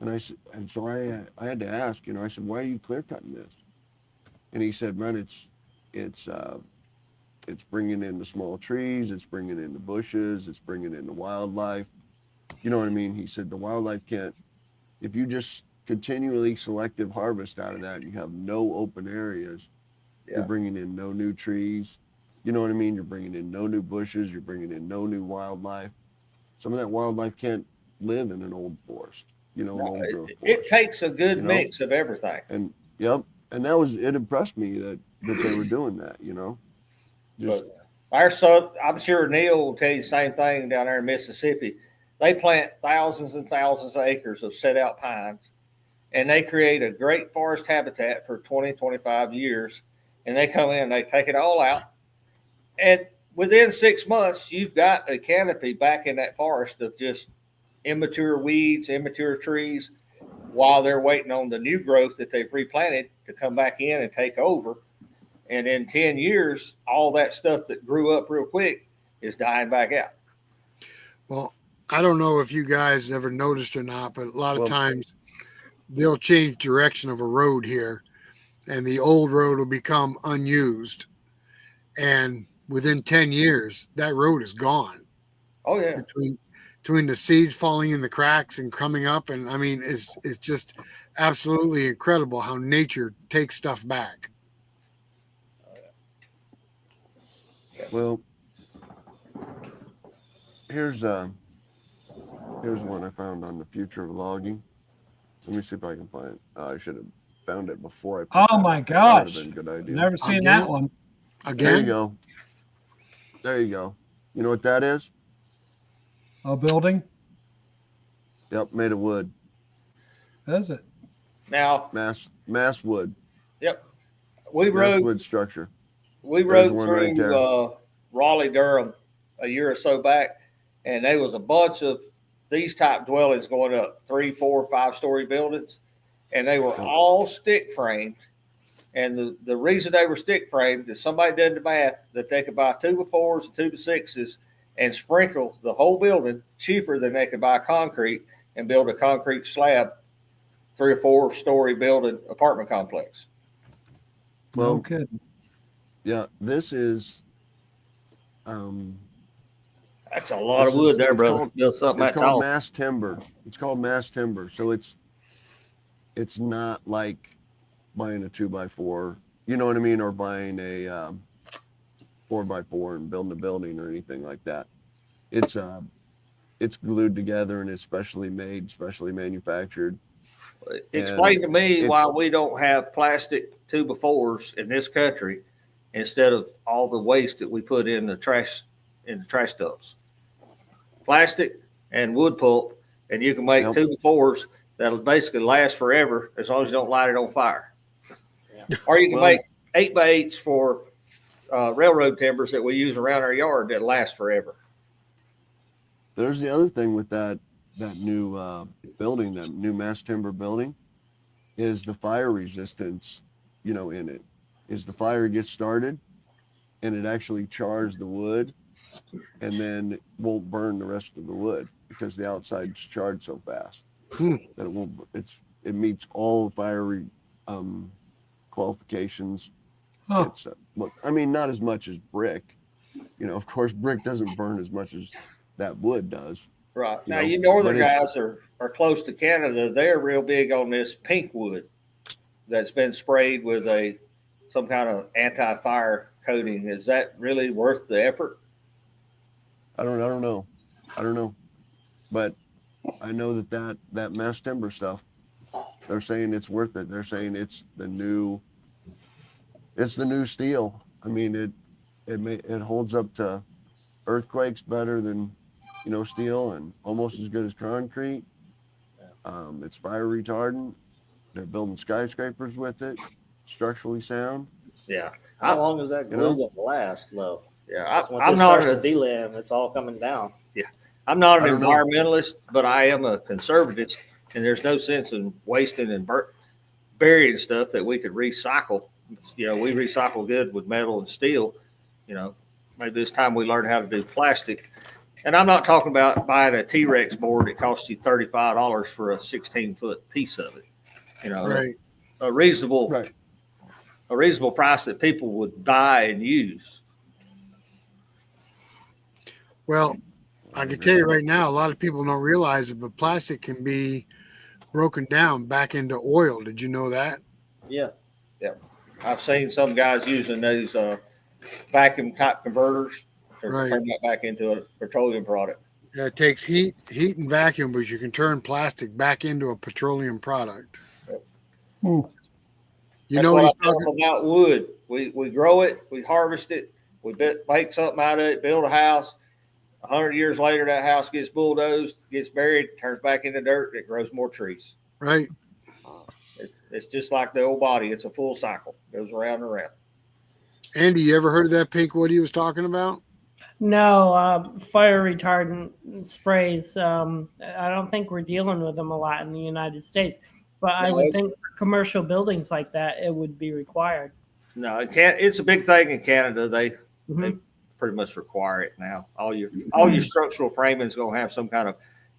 And so I had to ask, I said, why are you clear cutting this? And he said, man, it's bringing in the small trees, it's bringing in the bushes, it's bringing in the wildlife. You know what I mean? He said the wildlife can't. If you just continually selective harvest out of that, you have no open areas. Yeah. You're bringing in no new trees. You know what I mean? You're bringing in no new bushes. You're bringing in no new wildlife. Some of that wildlife can't live in an old forest. An old growth forest. It takes a good mix of everything. And yep, and it impressed me that they were doing that. Just Our son, I'm sure Neil will tell you the same thing down there in Mississippi. They plant thousands and thousands of acres of set out pines, and they create a great forest habitat for 20, 25 years. And they come in and they take it all out. And within 6 months, you've got a canopy back in that forest of just immature weeds, immature trees, while they're waiting on the new growth that they've replanted to come back in and take over. And in 10 years, all that stuff that grew up real quick is dying back out. Well, I don't know if you guys ever noticed or not, but a lot of times they'll change direction of a road here, and the old road will become unused. And within 10 years, that road is gone. Oh, yeah. Between the seeds falling in the cracks and coming up. And I mean, it's just absolutely incredible how nature takes stuff back. Well, here's one I found on the future of logging. Let me see if I can find it. I should have found it before I put Oh that. my gosh. That would have been a good idea. Never seen that one. There you go. There you go. You know what that is? A building? Yep, made of wood. Is it? Now, mass wood. Yep. We mass rode wood structure. We There's rode one right there. through Raleigh, Durham a year or so back, and there was a bunch of these type dwellings going up, 3, 4, 5-story buildings, and they were all stick framed. And the reason they were stick framed is somebody did the math that they could buy 2x4s and 2x6s and sprinkle the whole building cheaper than they could buy concrete and build a concrete slab 3 or 4-story building apartment complex. Well, No kidding. Yeah, this is. That's a lot of wood there, brother. It's called mass timber. It's called mass timber. So it's not like buying a 2x4, you know what I mean, or buying a 4x4 and building a building or anything like that. It's glued together and it's specially made, specially manufactured. Explain to me why we don't have plastic 2x4s in this country instead of all the waste that we put in the trash dumps. Plastic and wood pulp, and you can make 2x4s that'll basically last forever as long as you don't light it on fire. Yeah. Or you can make 8x8s for railroad timbers that we use around our yard that last forever. There's the other thing with that new building, that new mass timber building, is the fire resistance, in it. Is the fire gets started and it actually chars the wood and then it won't burn the rest of the wood because the outside's charred so fast that it won't. It meets all fire qualifications. Huh. It's look, I mean, not as much as brick. Of course, brick doesn't burn as much as that wood does. Right. Now, you northern guys are close to Canada. They're real big on this pink wood that's been sprayed with some kind of anti-fire coating. Is that really worth the effort? I don't know. But I know that mass timber stuff, they're saying it's worth it. They're saying it's the new steel. I mean, it holds up to earthquakes better than steel, and almost as good as concrete. It's fire retardant. They're building skyscrapers with it. Structurally sound. Yeah. How long is that glue going to last, though? Yeah, Once I'm it not starts to delam, it's all coming down. Yeah, I'm not an I don't know. environmentalist, but I am a conservative, and there's no sense in wasting and burying stuff that we could recycle. We recycle good with metal and steel. Maybe it's time we learn how to do plastic. And I'm not talking about buying a T-Rex board that costs you $35 for a 16-foot piece of it. Right. A reasonable price that people would buy and use. Well, I can tell you right now, a lot of people don't realize it, but plastic can be broken down back into oil. Did you know that? Yeah. I've seen some guys using those vacuum type converters to Right. turn that back into a petroleum product. Yeah, it takes heat and vacuum, but you can turn plastic back into a petroleum product. Hmm. You That's know what what I he's tell talking. them about wood. We grow it, we harvest it, we make something out of it, build a house. 100 years later, that house gets bulldozed, gets buried, turns back into dirt, and it grows more trees. Right. It's just like the old body. It's a full cycle. It goes around and around. Andy, you ever heard of that pink wood he was talking about? No, fire retardant sprays. I don't think we're dealing with them a lot in the United States, but I No, would it's- think for commercial buildings like that, it would be required. No, it can't. It's a big thing in Canada. They Mhm. pretty much require it now. All your structural framing is going to have some kind of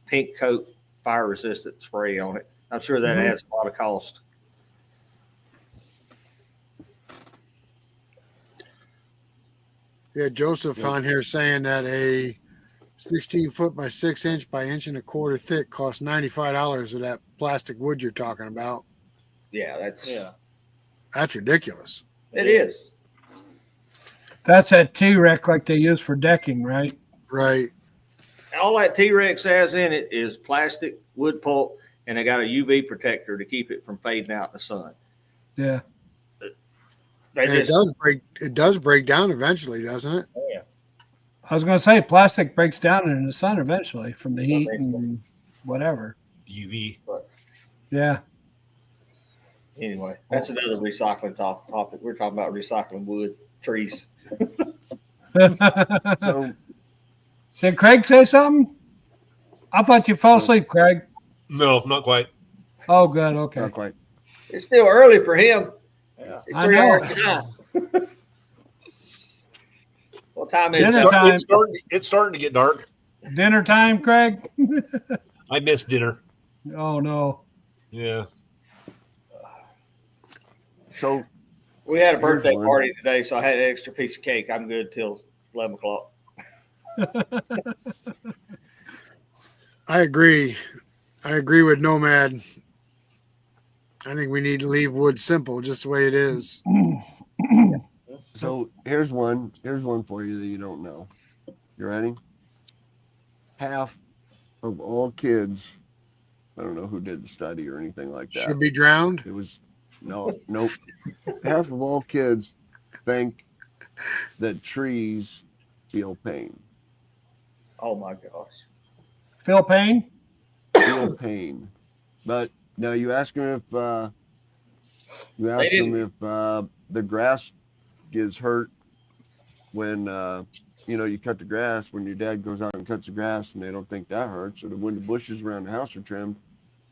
pink coat, fire resistant spray on it. I'm sure that Mhm. adds a lot of cost. Yeah, Joseph on here saying that a 16 foot by 6 inch by 1.25 inches thick costs $95 of that plastic wood you're talking about. Yeah, that's That's ridiculous. it is. That's that T-Rex like they use for decking, right? Right. All that T-Rex has in it is plastic, wood pulp, and they got a UV protector to keep it from fading out in the sun. Yeah. They And just, it does break down eventually, doesn't it? I was going to say plastic breaks down in the sun eventually from the heat and whatever. UV. Yeah. Anyway, that's another recycling topic. We're talking about recycling wood, trees. So Did Craig say something? I thought you fell asleep, Craig. No, not quite. Oh, good. Okay. not quite. It's still early for him. Yeah. It's I 3 know. hours tonight. What time is Dinner it? time. It's starting to get dark. Dinner time, Craig? I missed dinner. Oh, no. Yeah. So We had a Here's birthday one. party today, so I had an extra piece of cake. I'm good till 11 o'clock. I agree. I agree with Nomad. I think we need to leave wood simple, just the way it is. So here's one for you that you don't know. You ready? Half of all kids, I don't know who did the study or anything like that. Should be drowned. It was nope. Half of all kids think that trees feel pain. Oh my gosh. Phil Payne? Feel pain. But now you ask them if the grass gets hurt when you cut the grass, when your dad goes out and cuts the grass, and they don't think that hurts, or when the bushes around the house are trimmed,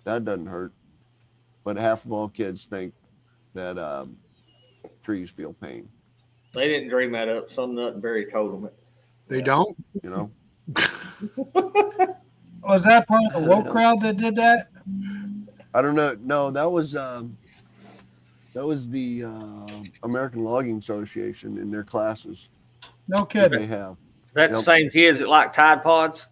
that doesn't hurt. But half of all kids think that trees feel pain. They didn't dream that up. Some nut and berry told them it. They don't. You know, Was that part of the woke crowd that did that? I don't know. No, that was the American Logging Association in their classes No that kidding. they have. That's the Yep. same kids that like Tide Pods.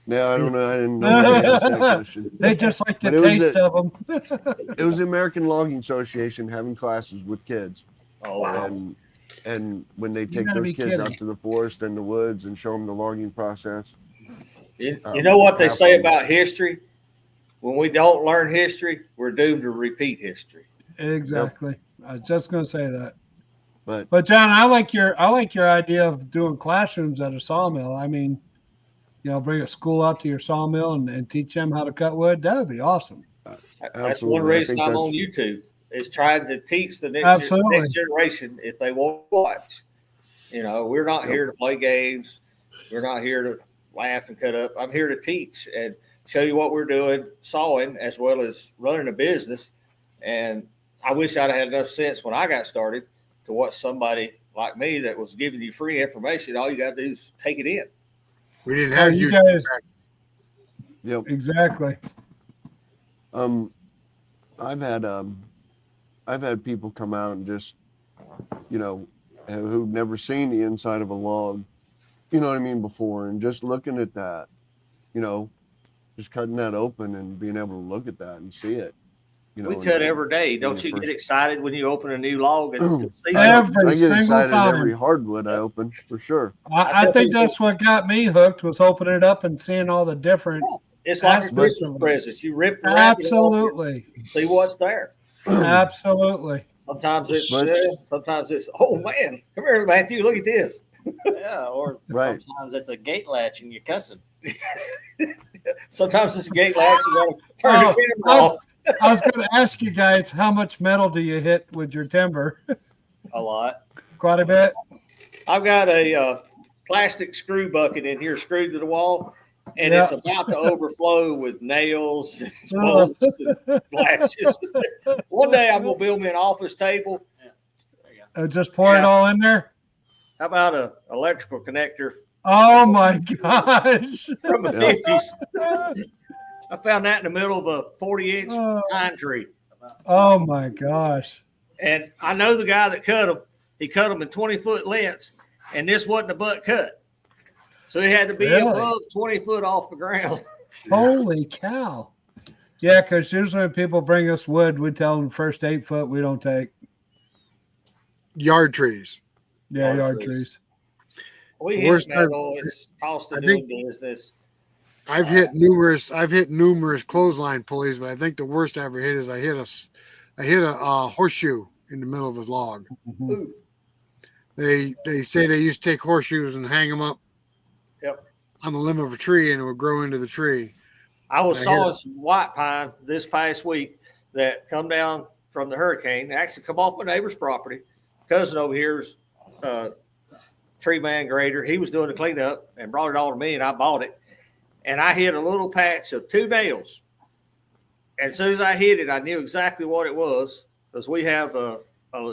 No, I don't know. I didn't know why they asked that question. They just like the But it was taste of them. It was the American Logging Association having classes with kids. Oh, wow. And when they take gotta those be kids kidding. out to the forest and the woods and show them the logging process. You know what they half say of them- about history? When we don't learn history, we're doomed to repeat history. Exactly. I was just going to say that. But John, I like your idea of doing classrooms at a sawmill. I mean, bring a school out to your sawmill and teach them how to cut wood. That would be awesome. That's Absolutely. one I reason think I'm on that's- YouTube. Is trying to teach the Absolutely. next generation if they want to watch. We're not Yep. here to play games. We're not here to laugh and cut up. I'm here to teach and show you what we're doing, sawing as well as running a business. And I wish I'd had enough sense when I got started to watch somebody like me that was giving you free information. All you got to do is take it in. We didn't have you you. guys. Yep. Exactly. I've had people come out and just, who've never seen the inside of a log, you know what I mean, before, and just looking at that, just cutting that open and being able to look at that and see it, You know, We cut every day. Don't when you you get first- excited when you open a new log and to see I something? Every get single excited every time. hardwood I open for sure. I think that's what got me hooked was opening it up and seeing all the different. It's like a aspects Christmas of it. present. You rip the wrapping off Absolutely. and see what's there. Absolutely. Sometimes it's But- sometimes it's oh man, come here, Matthew, look at this. Yeah, or Right. sometimes it's a gate latch and you're cussing. Sometimes it's a gate latch. You got to turn Oh, the camera off. I was going to ask you guys, how much metal do you hit with your timber? A lot. Quite a bit. I've got a plastic screw bucket in here screwed to the wall, and Yeah. it's about to overflow with nails and bolts and latches. One day I'm gonna build me an office table. Just pour it Yeah. all in there. How about a electrical connector Oh my gosh. from the Yeah. 50s? I found that in the middle of a 40-inch Oh. pine tree. Oh my gosh. And I know the guy that cut them. He cut them in 20-foot lengths, and this wasn't a butt cut. So he had to be Really? above 20 foot off the ground. Holy cow. Yeah, because usually when people bring us wood, we tell them first 8 foot we don't take. Yard trees. Yeah, Yard yard trees. trees. We Worst hit metal. It's cost of I doing think- business. I've hit numerous clothesline pulleys, but I think the worst I ever hit is I hit a horseshoe in the middle of a log. Ooh, They say they used to take horseshoes and hang them up Yep. on the limb of a tree, and it would grow into the tree. I was I sawing hear- some white pine this past week that come down from the hurricane. They actually come off my neighbor's property. Cousin over here's tree man grader. He was doing the cleanup and brought it all to me, and I bought it. And I hit a little patch of 2 nails. And as soon as I hit it, I knew exactly what it was because we have a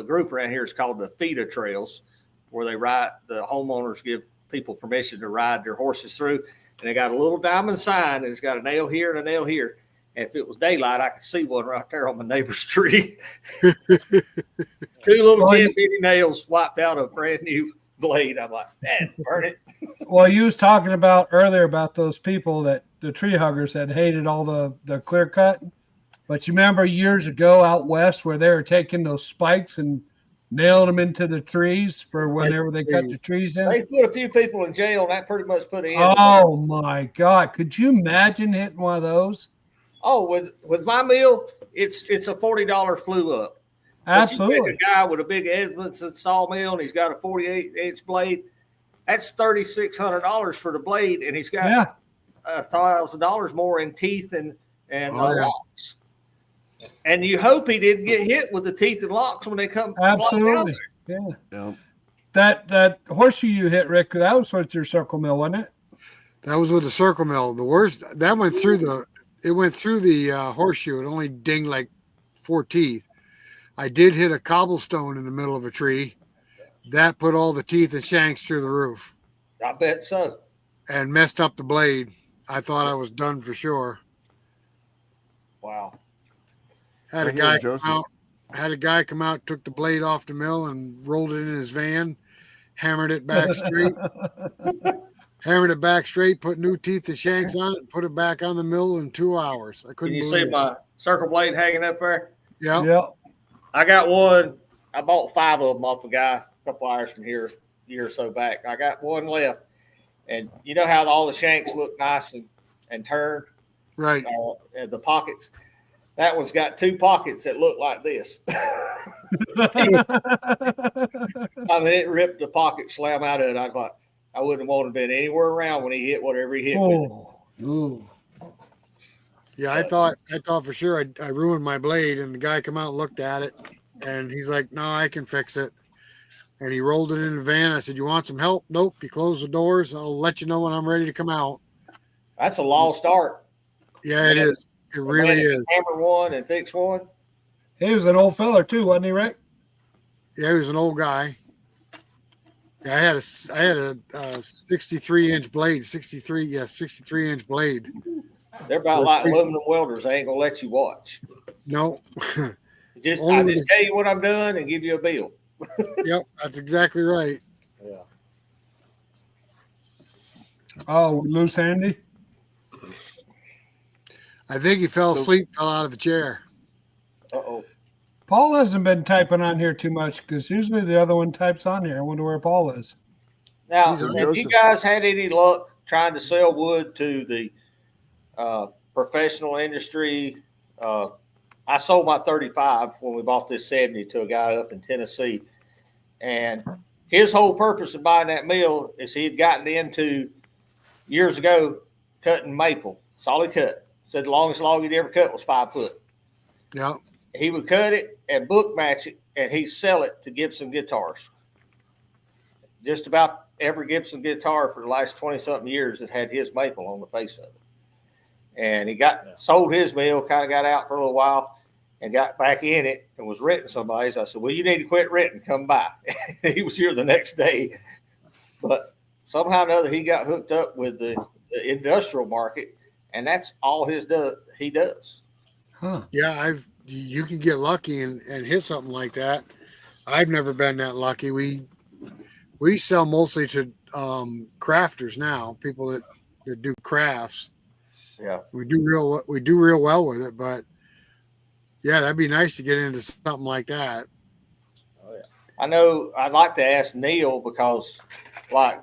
group around here. It's called the feeder trails, where they ride. The homeowners give people permission to ride their horses through, and they got a little diamond sign, and it's got a nail here and a nail here. And if it was daylight, I could see one right there on my neighbor's tree. 2 little 10 bitty nails wiped out a brand new blade. I'm like, man, burn it. Well, you was talking about earlier about those people that the tree huggers that hated all the clear cut. But you remember years ago out west where they were taking those spikes and nailing them into the trees for whenever they cut the trees in? They put a few people in jail, and that pretty much put an end. Oh my God. Could you imagine hitting one of those? Oh, with my mill, it's a $40 flew up. But you Absolutely. take a guy with a big Edmondson sawmill, and he's got a 48-inch blade. That's $3,600 for the blade, and he's got Yeah. $1,000 more in teeth and Oh, yeah. locks. And you hope he didn't get hit with the teeth and locks when they come. flying down Absolutely. there. Yeah. Yeah. That horseshoe you hit, Rick, that was with your circle mill, wasn't it? That was with the circle mill. The worst that went through the horseshoe. It only dinged like 4 teeth. I did hit a cobblestone in the middle of a tree. That put all the teeth and shanks through the roof I bet so. and messed up the blade. I thought I was done for sure. Wow. Had I a hear guy Joseph. come out, took the blade off the mill and rolled it in his van, hammered it back straight, put new teeth and shanks on it, and put it back on the mill in 2 hours. I Can couldn't you see believe it. my circle blade hanging up there? Yeah. Yeah. I got one. I bought 5 of them off a guy a couple hours from here, a year or so back. I got one left. And you know how all the shanks look nice and turned, Right. the pockets? That one's got 2 pockets that look like this. I mean, it ripped the pocket slam out of it. I thought I wouldn't have wanted to been anywhere around when he hit whatever he hit with. Oh, ooh. Yeah, I thought for sure I ruined my blade, and the guy come out and looked at it, and he's like, "No, I can fix it." And he rolled it in the van. I said, "You want some help?" "Nope." He closed the doors. "I'll let you know when I'm ready to come out." That's a lost art. Yeah, it is. It really is. Hammer one and fix one. He was an old feller too, wasn't he, Rick? Yeah, he was an old guy. Yeah, I had a 63-inch blade. 63-inch blade. They're about like aluminum welders. They ain't gonna let you watch. No. I Only just tell you what I'm doing and give you a bill. Yep, that's exactly right. Yeah. Oh, loose handy. I think he fell asleep, fell out of the chair. Uh-oh. Paul hasn't been typing on here too much because usually the other one types on here. I wonder where Paul is. Now, He's on have you Joseph. guys had any luck trying to sell wood to the professional industry? I sold my 35 when we bought this 70 to a guy up in Tennessee. And his whole purpose of buying that mill is he had gotten into years ago cutting maple. That's all he cut. Said the longest log he'd ever cut was 5 foot. Yeah. He would cut it and book match it, and he'd sell it to Gibson guitars. Just about every Gibson guitar for the last 20-something years that had his maple on the face of it. And he sold his mill, kind of got out for a little while, and got back in it and was renting somebody. So I said, well, you need to quit renting, come by. He was here the next day. But somehow or another, he got hooked up with the industrial market, and that's all he does. Huh. Yeah, you can get lucky and hit something like that. I've never been that lucky. We sell mostly to crafters now, people that do crafts. Yeah. We do real well with it, but yeah, that'd be nice to get into something like that. Oh, yeah. I know I'd like to ask Neil because like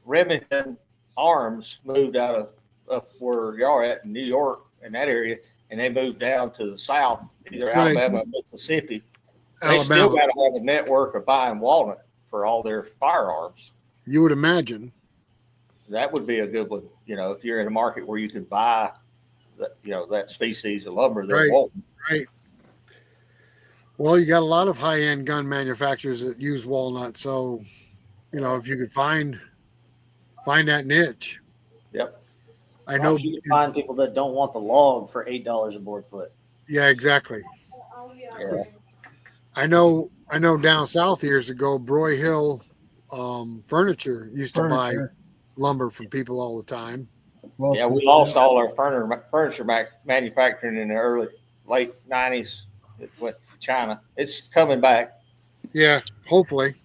Remington Arms moved out of up where y'all are at in New York in that area, and they moved down to the south, either Right. Alabama or Mississippi. They still got to have a network of buying walnut for all their firearms. You would imagine. That would be a good one, if you're in a market where you can buy that species of lumber they're Right. wanting. Right. Well, you got a lot of high-end gun manufacturers that use walnut, so if you could find that niche. Yep. I know. You can find people that don't want the log for $8 a board foot. Yeah, exactly. Yeah. I know down south years ago, Broy Hill Furniture used to buy lumber from people all the time. Well, Yeah, we lost all our furniture manufacturing in the late 90s. It went to China. It's coming back. Yeah, hopefully.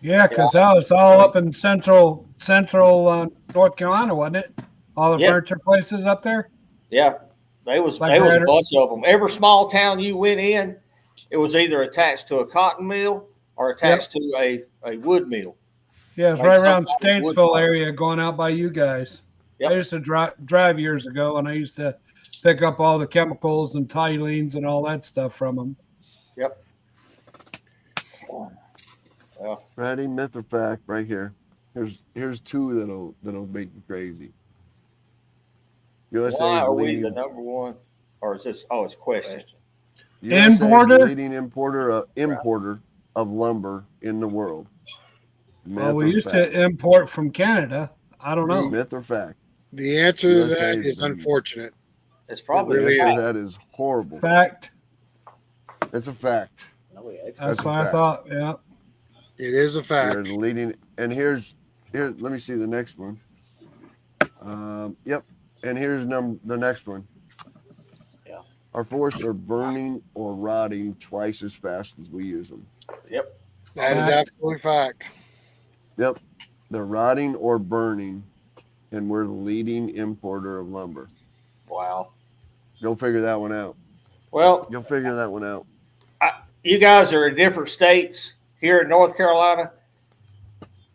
Yeah, because that was all up in central North Carolina, wasn't it? All the Yep. furniture places up there. Yeah, they was Like a Redder. bunch of them. Every small town you went in, it was either attached to a cotton mill or attached to a wood mill. Yeah, it's Like right around somebody would Statesville buy. area, going out by you guys. Yep. I used to drive years ago, and I used to pick up all the chemicals and toluenes and all that stuff from them. Yep. Ready, myth or fact, right here. Here's two that'll make you crazy. USA Why is are we leading. the number one? Or is this? Oh, it's a question. USA is Importer? the leading importer of lumber in the world. Myth Well, we or used fact? to import from Canada. I don't know. Myth or fact? The answer to USA that is is unfortunate. It's The probably really answer a to fact. that is horrible. Fact. It's a fact. No, it's That's a what I fact. thought. Yeah. It is a You're fact. the leading, and here's let me see the next one. Yep, and here's the next one. Yeah. Our forests are burning or rotting twice as fast as we use them. Yep. That is absolutely fact. Yep, they're rotting or burning, and we're the leading importer of lumber. Wow. Go figure that one out. Well, Go figure that one out. you guys are in different states. Here in North Carolina,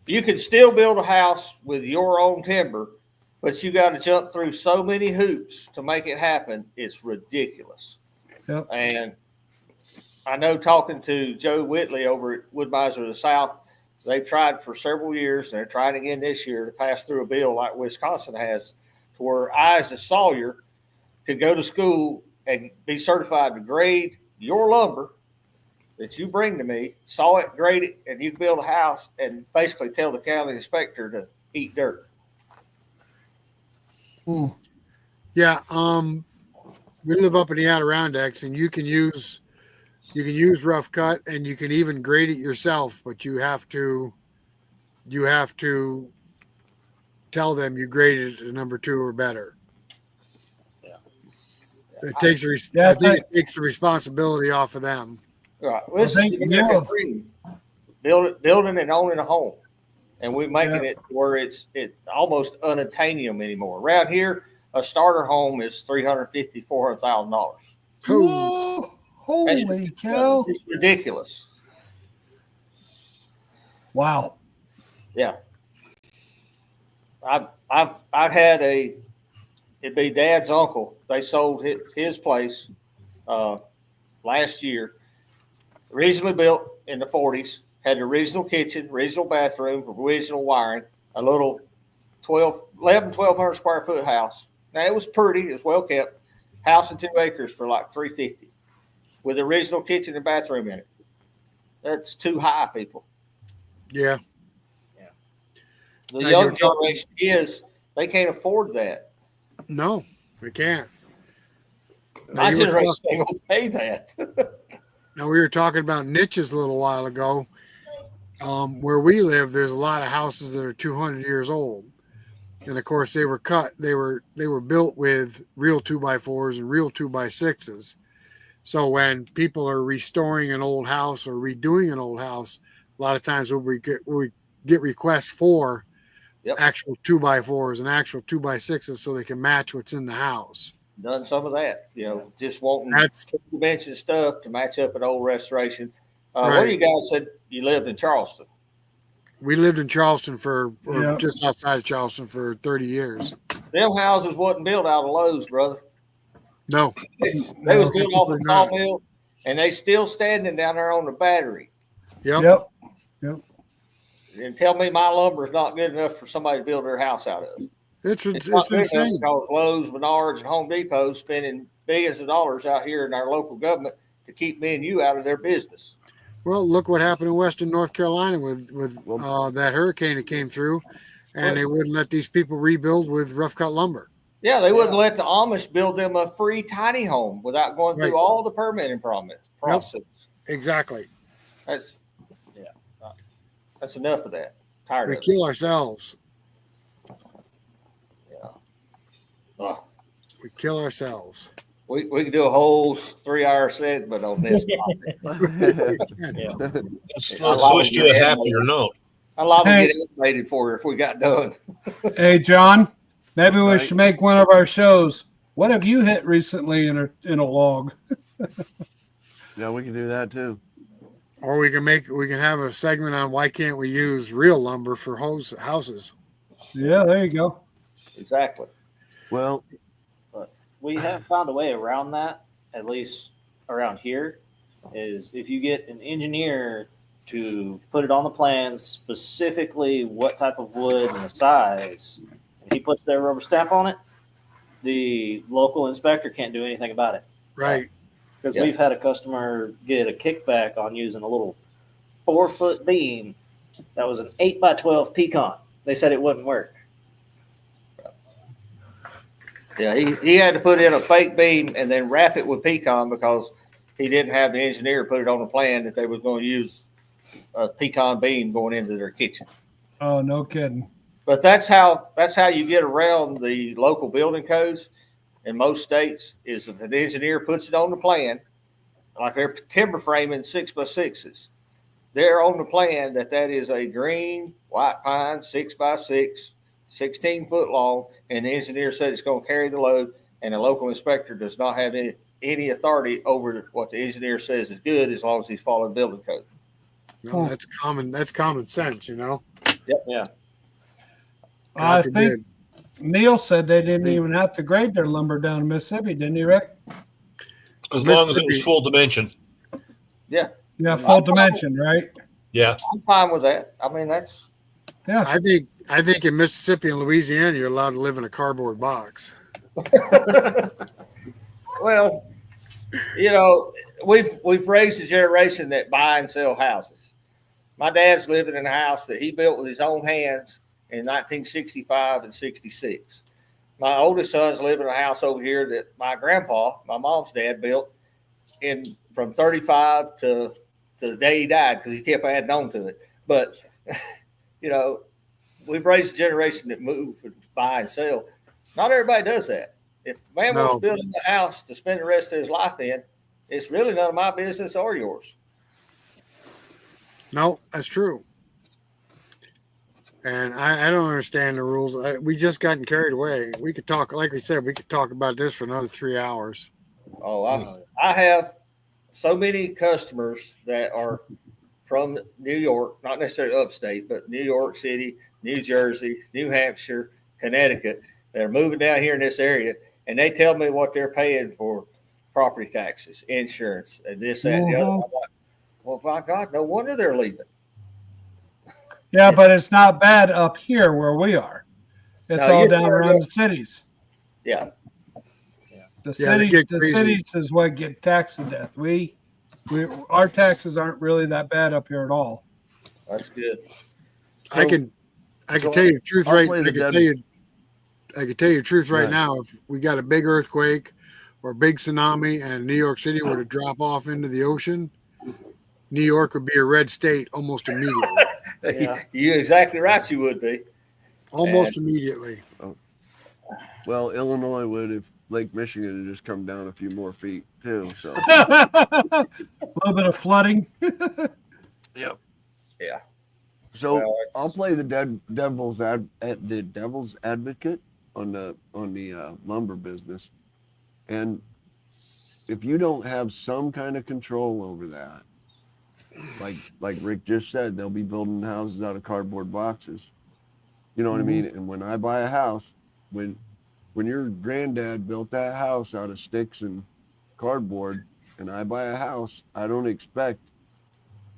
you can still build a house with your own timber, but you got to jump through so many hoops to make it happen. It's ridiculous. Yep. And I know talking to Joe Whitley over at Woodmiser of the South, they've tried for several years, and they're trying again this year to pass through a bill like Wisconsin has, to where I, as a sawyer, could go to school and be certified to grade your lumber that you bring to me, saw it, grade it, and you can build a house and basically tell the county inspector to eat dirt. Yeah. We live up in the Adirondacks, and you can use rough cut, and you can even grade it yourself, but you have to tell them you graded it to number 2 or better. Yeah. It takes Yeah, I think it takes the responsibility off of them. Right. Well, this is thank the American you. dream. Building and owning a home. And we're making it where it's almost unattainable anymore. Around here, a starter home is $350,000, $400,000. Whoa, holy cow. It's ridiculous. Wow. Yeah. I've had it'd be Dad's uncle. They sold his place last year. Originally built in the 40s, had the original kitchen, original bathroom, original wiring, a little 1,200 square foot house. Now it was pretty, it was well kept. House and 2 acres for like $350,000 with the original kitchen and bathroom in it. That's too high, people. Yeah. The Now young you're talking- generation they can't afford that. No, we can't. Now, My you were generation talking- ain't gonna pay that. Now we were talking about niches a little while ago. Where we live, there's a lot of houses that are 200 years old, and of course they were cut. They were built with real 2x4s and real 2x6s. So when people are restoring an old house or redoing an old house, a lot of times we get requests for actual 2x4s and actual 2x6s so they can match what's in the house. Done some of that, just wanting That's- two-dimension stuff to match up an old restoration. Right. Where you guys said you lived in Charleston? We lived in Charleston Yeah. just outside of Charleston for 30 years. Them houses wasn't built out of Lowe's, brother. No, They was built off of absolutely not. Sawmill, and they still standing down there on the battery. Yep. Yep. And tell me my lumber is not good enough for somebody to build their house out of. It's not it's good enough insane. because Lowe's, Menards, and Home Depot spending billions of dollars out here in our local government to keep me and you out of their business. Well, look what happened in Western North Carolina with that hurricane that came through, and they wouldn't let these people rebuild with rough cut lumber. Yeah, they wouldn't let the Amish build them a free tiny home without going through Right. all the permitting process. Exactly. That's enough of that. Tired We of it. kill ourselves. Oh, We kill ourselves. we could do a whole 3-hour segment on this topic. Let's love switch to a it. happier note. I'd love to Hey. get animated for you if we got done. Hey, John, maybe we Right. should make one of our shows. What have you hit recently in a log? Yeah, we can do that too. Or we can have a segment on why can't we use real lumber for houses. Yeah, there you go. Exactly. Well, We have found a way around that, at least around here, is if you get an engineer to put it on the plans, specifically what type of wood and the size, and he puts their rubber stamp on it, the local inspector can't do anything about it. Right. Because Yeah. we've had a customer get a kickback on using a little 4-foot beam that was an 8x12 pecan. They said it wouldn't work. Yeah, he had to put in a fake beam and then wrap it with pecan because he didn't have the engineer put it on the plan that they was going to use a pecan beam going into their kitchen. Oh, no kidding. But that's how you get around the local building codes in most states is if an engineer puts it on the plan, like they're timber framing 6x6s. They're on the plan that is a green white pine 6x6, 16 foot long, and the engineer said it's going to carry the load, and the local inspector does not have any authority over what the engineer says is good as long as he's following building code. No, that's common sense, you know. Yep. Yeah. I God think forbid. Neil said they didn't even have to grade their lumber down in Mississippi, didn't he, Rick? As long as it was Mississippi. full dimension. Yeah, full dimension, right? Yeah. I'm fine with that. I mean, that's Yeah. I think in Mississippi and Louisiana you're allowed to live in a cardboard box. well, we've raised a generation that buy and sell houses. My dad's living in a house that he built with his own hands in 1965 and 66. My oldest son's living in a house over here that my grandpa, my mom's dad, built from 35 to the day he died because he kept adding on to it. But we've raised a generation that move and buy and sell. Not everybody does that. If a man wants to build a house to spend the rest of his life in, it's really none of my business or yours. No, that's true. And I don't understand the rules. We just gotten carried away. We could talk, like we said, we could talk about this for another 3 hours. Oh, I have so many customers that are from New York, not necessarily upstate, but New York City, New Jersey, New Hampshire, Connecticut, that are moving down here in this area, and they tell me what they're paying for property taxes, insurance, and this, that, and the other. I'm like, well, by God, no wonder they're leaving. Yeah, but it's not bad up here where we are. It's No, all you're down far around up. the cities. Yeah. The Yeah, they cities, get the crazy. cities is what get taxed to death. Our taxes aren't really that bad up here at all. That's good. I can so tell you the truth I'll right. play I the can dead- tell you. I can tell you the truth right Right. now. If we got a big earthquake or a big tsunami and New York City were to drop off into the ocean, New York would be a red state almost immediately. Yeah. You're exactly right. You would be. Almost immediately. Well, Illinois would if Lake Michigan had just come down a few more feet too. So A little bit of flooding. yep. Yeah. So Well, I'll play the devil's advocate on the lumber business, and if you don't have some kind of control over that, like Rick just said, they'll be building houses out of cardboard boxes. You know what I mean? And when I buy a house, when your granddad built that house out of sticks and cardboard, and I buy a house, I don't expect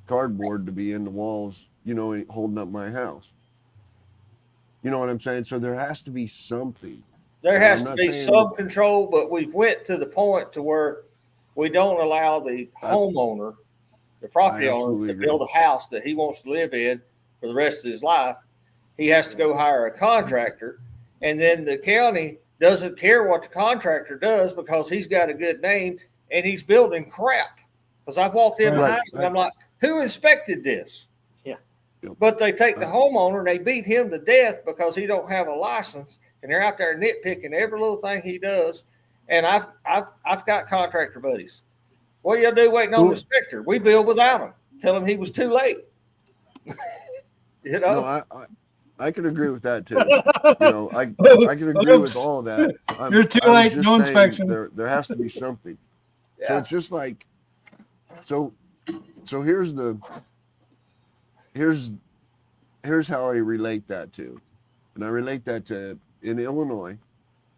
cardboard to be in the walls, you know, holding up my house. You know what I'm saying? So there has to be something. There And has I'm to not be saying- some control, but we've went to the point to where we don't allow the homeowner, the property I owner, absolutely to agree. build a house that he wants to live in for the rest of his life. He has to go hire a contractor, and then the county doesn't care what the contractor does because he's got a good name and he's building crap. Because I've walked in Right. behind and I'm like, who inspected this? Yeah. Yep. But they take the homeowner and they beat him to death because he don't have a license, and they're out there nitpicking every little thing he does. And I've got contractor buddies. What do you do waiting on the inspector? We build without him. Tell him he was too late. You know? No, I can agree with that too. You know, I can agree with all of that. You're too I was late, just no saying inspection. There has to be something. So Yeah. it's just like, so here's how I relate that to, and I relate that to in Illinois,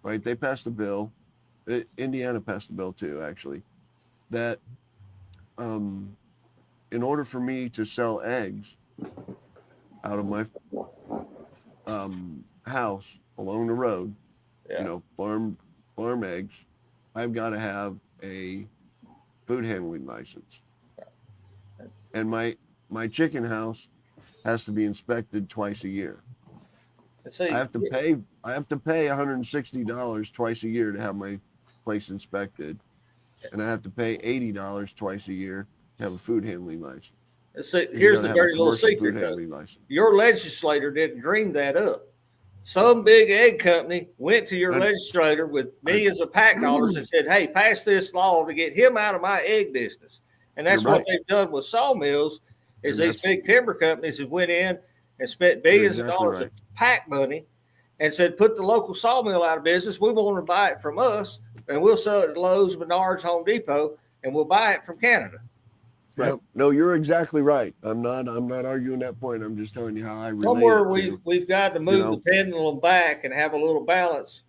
right? They passed a bill, Indiana passed a bill too, actually, that in order for me to sell eggs out of my house along the road, Yeah. you know, farm eggs, I've got to have a food handling license. And my chicken house has to be inspected twice a year. And see, I have to pay $160 twice a year to have my place inspected, and I have to pay $80 twice a year to have a food handling license. and see, And you here's gotta the have a very little commercial secret food though. handling license. Your legislator didn't dream that up. Some big egg company went to your I- legislator with millions of PAC dollars and said, hey, pass this law to get him out of my egg business. And that's You're what right. they've done with sawmills is And these big timber companies have went in and spent billions exactly of dollars right. of PAC money and said, put the local sawmill out of business. We want to buy it from us, and we'll sell it at Lowe's, Menards, Home Depot, and we'll buy it from Canada. Right. Yep. No, you're exactly right. I'm not arguing that point. I'm just telling you how I relate. Somewhere it to. we've got to move know. the pendulum back and have a little balance,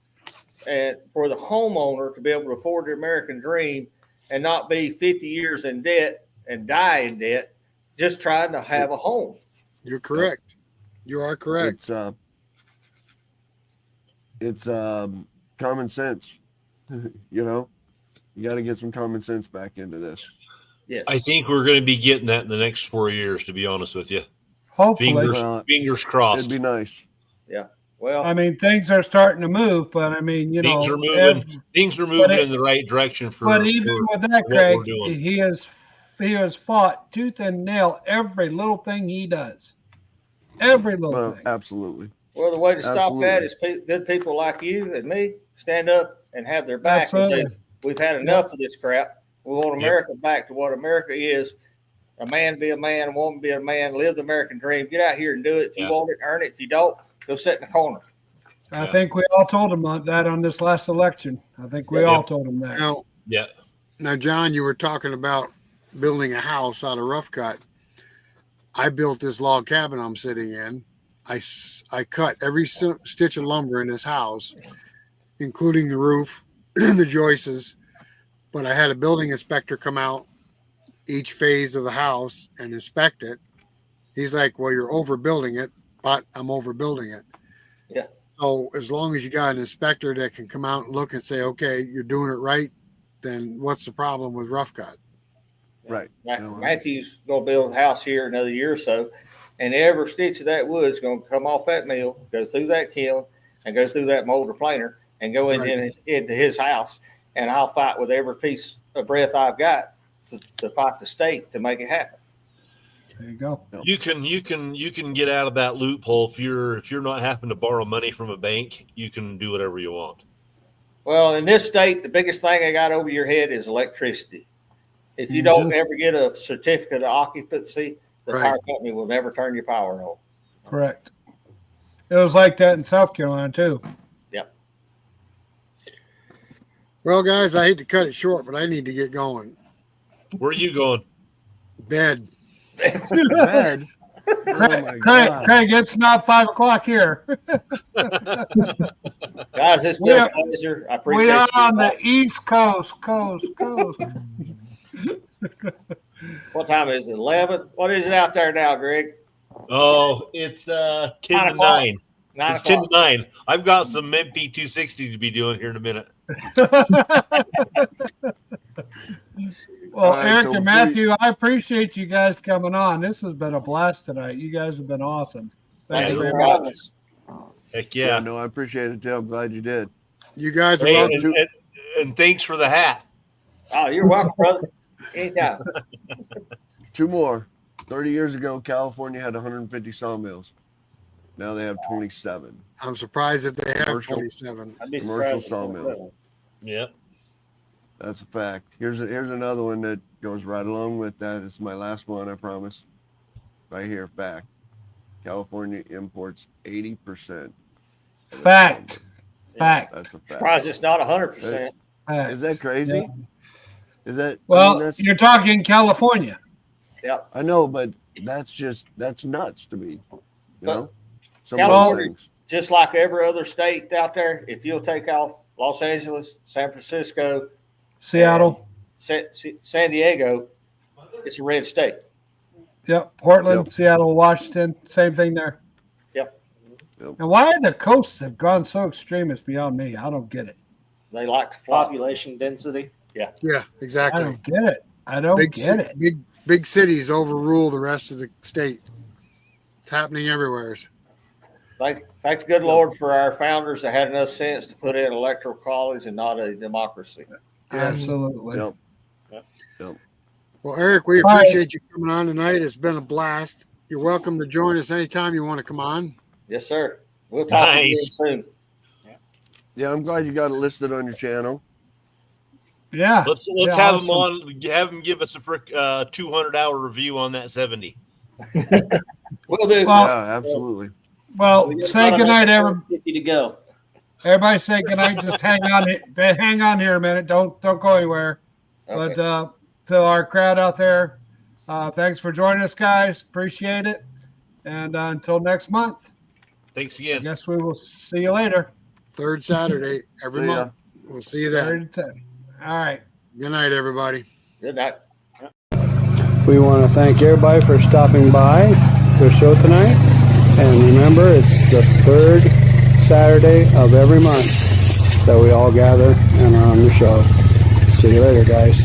and for the homeowner to be able to afford the American dream and not be 50 years in debt and die in debt, just trying to have a home. You're correct. You are correct. It's common sense. You know, you got to get some common sense back into this. Yes. I think we're going to be getting that in the next 4 years, to be honest with you. Hopefully. Fingers crossed. It'd be nice. Well, I mean, things are starting to move, but I mean, you Things know, are moving. Things are moving in the right direction for. But even with that, what Craig, we're doing. he has fought tooth and nail every little thing he does. Every little Well, thing. absolutely. well, the way to stop that Absolutely. is good people like you and me stand up and have their back and say, Absolutely. we've had enough of this crap. We want America back to what America is A man be a man, a woman be a man, live the American dream. Get out here and do it. If you Yeah. want it, earn it. If you don't, go sit in the corner. I Yeah. think we all told him that on this last election. I think we Yeah. all told him that. Yeah. Now, John, you were talking about building a house out of rough cut. I built this log cabin I'm sitting in. I cut every stitch of lumber in this house, including the roof, the joists. But I had a building inspector come out each phase of the house and inspect it. He's like, well, you're overbuilding it, but I'm overbuilding it. Yeah. So as long as you got an inspector that can come out and look and say, okay, you're doing it right, then what's the problem with rough cut? Right. Matthew's gonna build a house here another year or so, and every stitch of that wood's gonna come off that mill, go through that kiln, and go through that molder planer, and go into his house. And I'll fight with every piece of breath I've got to fight the state to make it happen. There you go. You can get out of that loophole if you're not having to borrow money from a bank. You can do whatever you want. Well, in this state, the biggest thing I got over your head is electricity. If you don't ever get a certificate of occupancy, the power company will never turn your power on. Correct. It was like that in South Carolina too. Yep. Well, guys, I hate to cut it short, but I need to get going. Where are you going? Bed. Bed. Oh my God. Craig, it's not 5 o'clock here. Guys, it's been a pleasure. I appreciate We are you. on the East Coast. What time is it? 11? What is it out there now, Greg? Oh, it's 10 to 9. 9 It's 10 to o'clock. 9. I've got some MP 260 to be doing here in a minute. Well, All right, Eric so and Matthew, I appreciate you guys coming on. This has been a blast tonight. You guys have been awesome. Thank Thanks you for very having much. us. Heck Yeah, yeah. no, I appreciate it, Tim. I'm glad you did. You guys are Hey, welcome. and thanks for the hat. Oh, you're welcome, brother. Anytime. 2 more. 30 years ago, California had 150 sawmills. Now they have 27. I'm surprised if they have Commercial. 27. I'd be Commercial surprised. sawmill. Yep. That's a fact. Here's another one that goes right along with that. It's my last one, I promise. Right here, fact. California imports 80%. Fact. Fact. That's a fact. Surprised it's not 100%. Fact. Is that crazy? Is that? Well, that's, you're talking California. Yep. I know, but that's nuts to me. You know, some California- of those things. Just like every other state out there, if you'll take off Los Angeles, San Francisco, Seattle. San Diego, it's a red state. Yep. Portland, Yep. Seattle, Washington. Same thing there. Yep. And why the coasts have gone so extreme is beyond me. I don't get it. They like to fly. Population density. Yeah, I exactly. don't get it. I don't get it. Big cities overrule the rest of the state. It's happening everywhere. Thank the good Lord for our founders that had enough sense to put in electoral college and not a democracy. Absolutely. Yep. Well, Eric, we All right. appreciate you coming on tonight. It's been a blast. You're welcome to join us anytime you want to come on. Yes, sir. We'll talk to you Nice. soon. Yeah, I'm glad you got it listed on your channel. Yeah. Let's Yeah, have awesome. him on. Have him give us a 200-hour review on that 70. We'll do. Well, Yeah, absolutely. Well, We got say about goodnight, another 50 to go. everybody. Say goodnight. Just hang on. Hang on here a minute. Don't go anywhere. Okay. But to our crowd out there, thanks for joining us, guys. Appreciate it. And until next month, Thanks I again. guess we will see you later. Third Saturday every See ya. month. We'll see you then. 30 to 10. All right. Good night, everybody. Good night. We want to thank everybody for stopping by the show tonight. And remember, it's the third Saturday of every month that we all gather and are on the show. See you later, guys.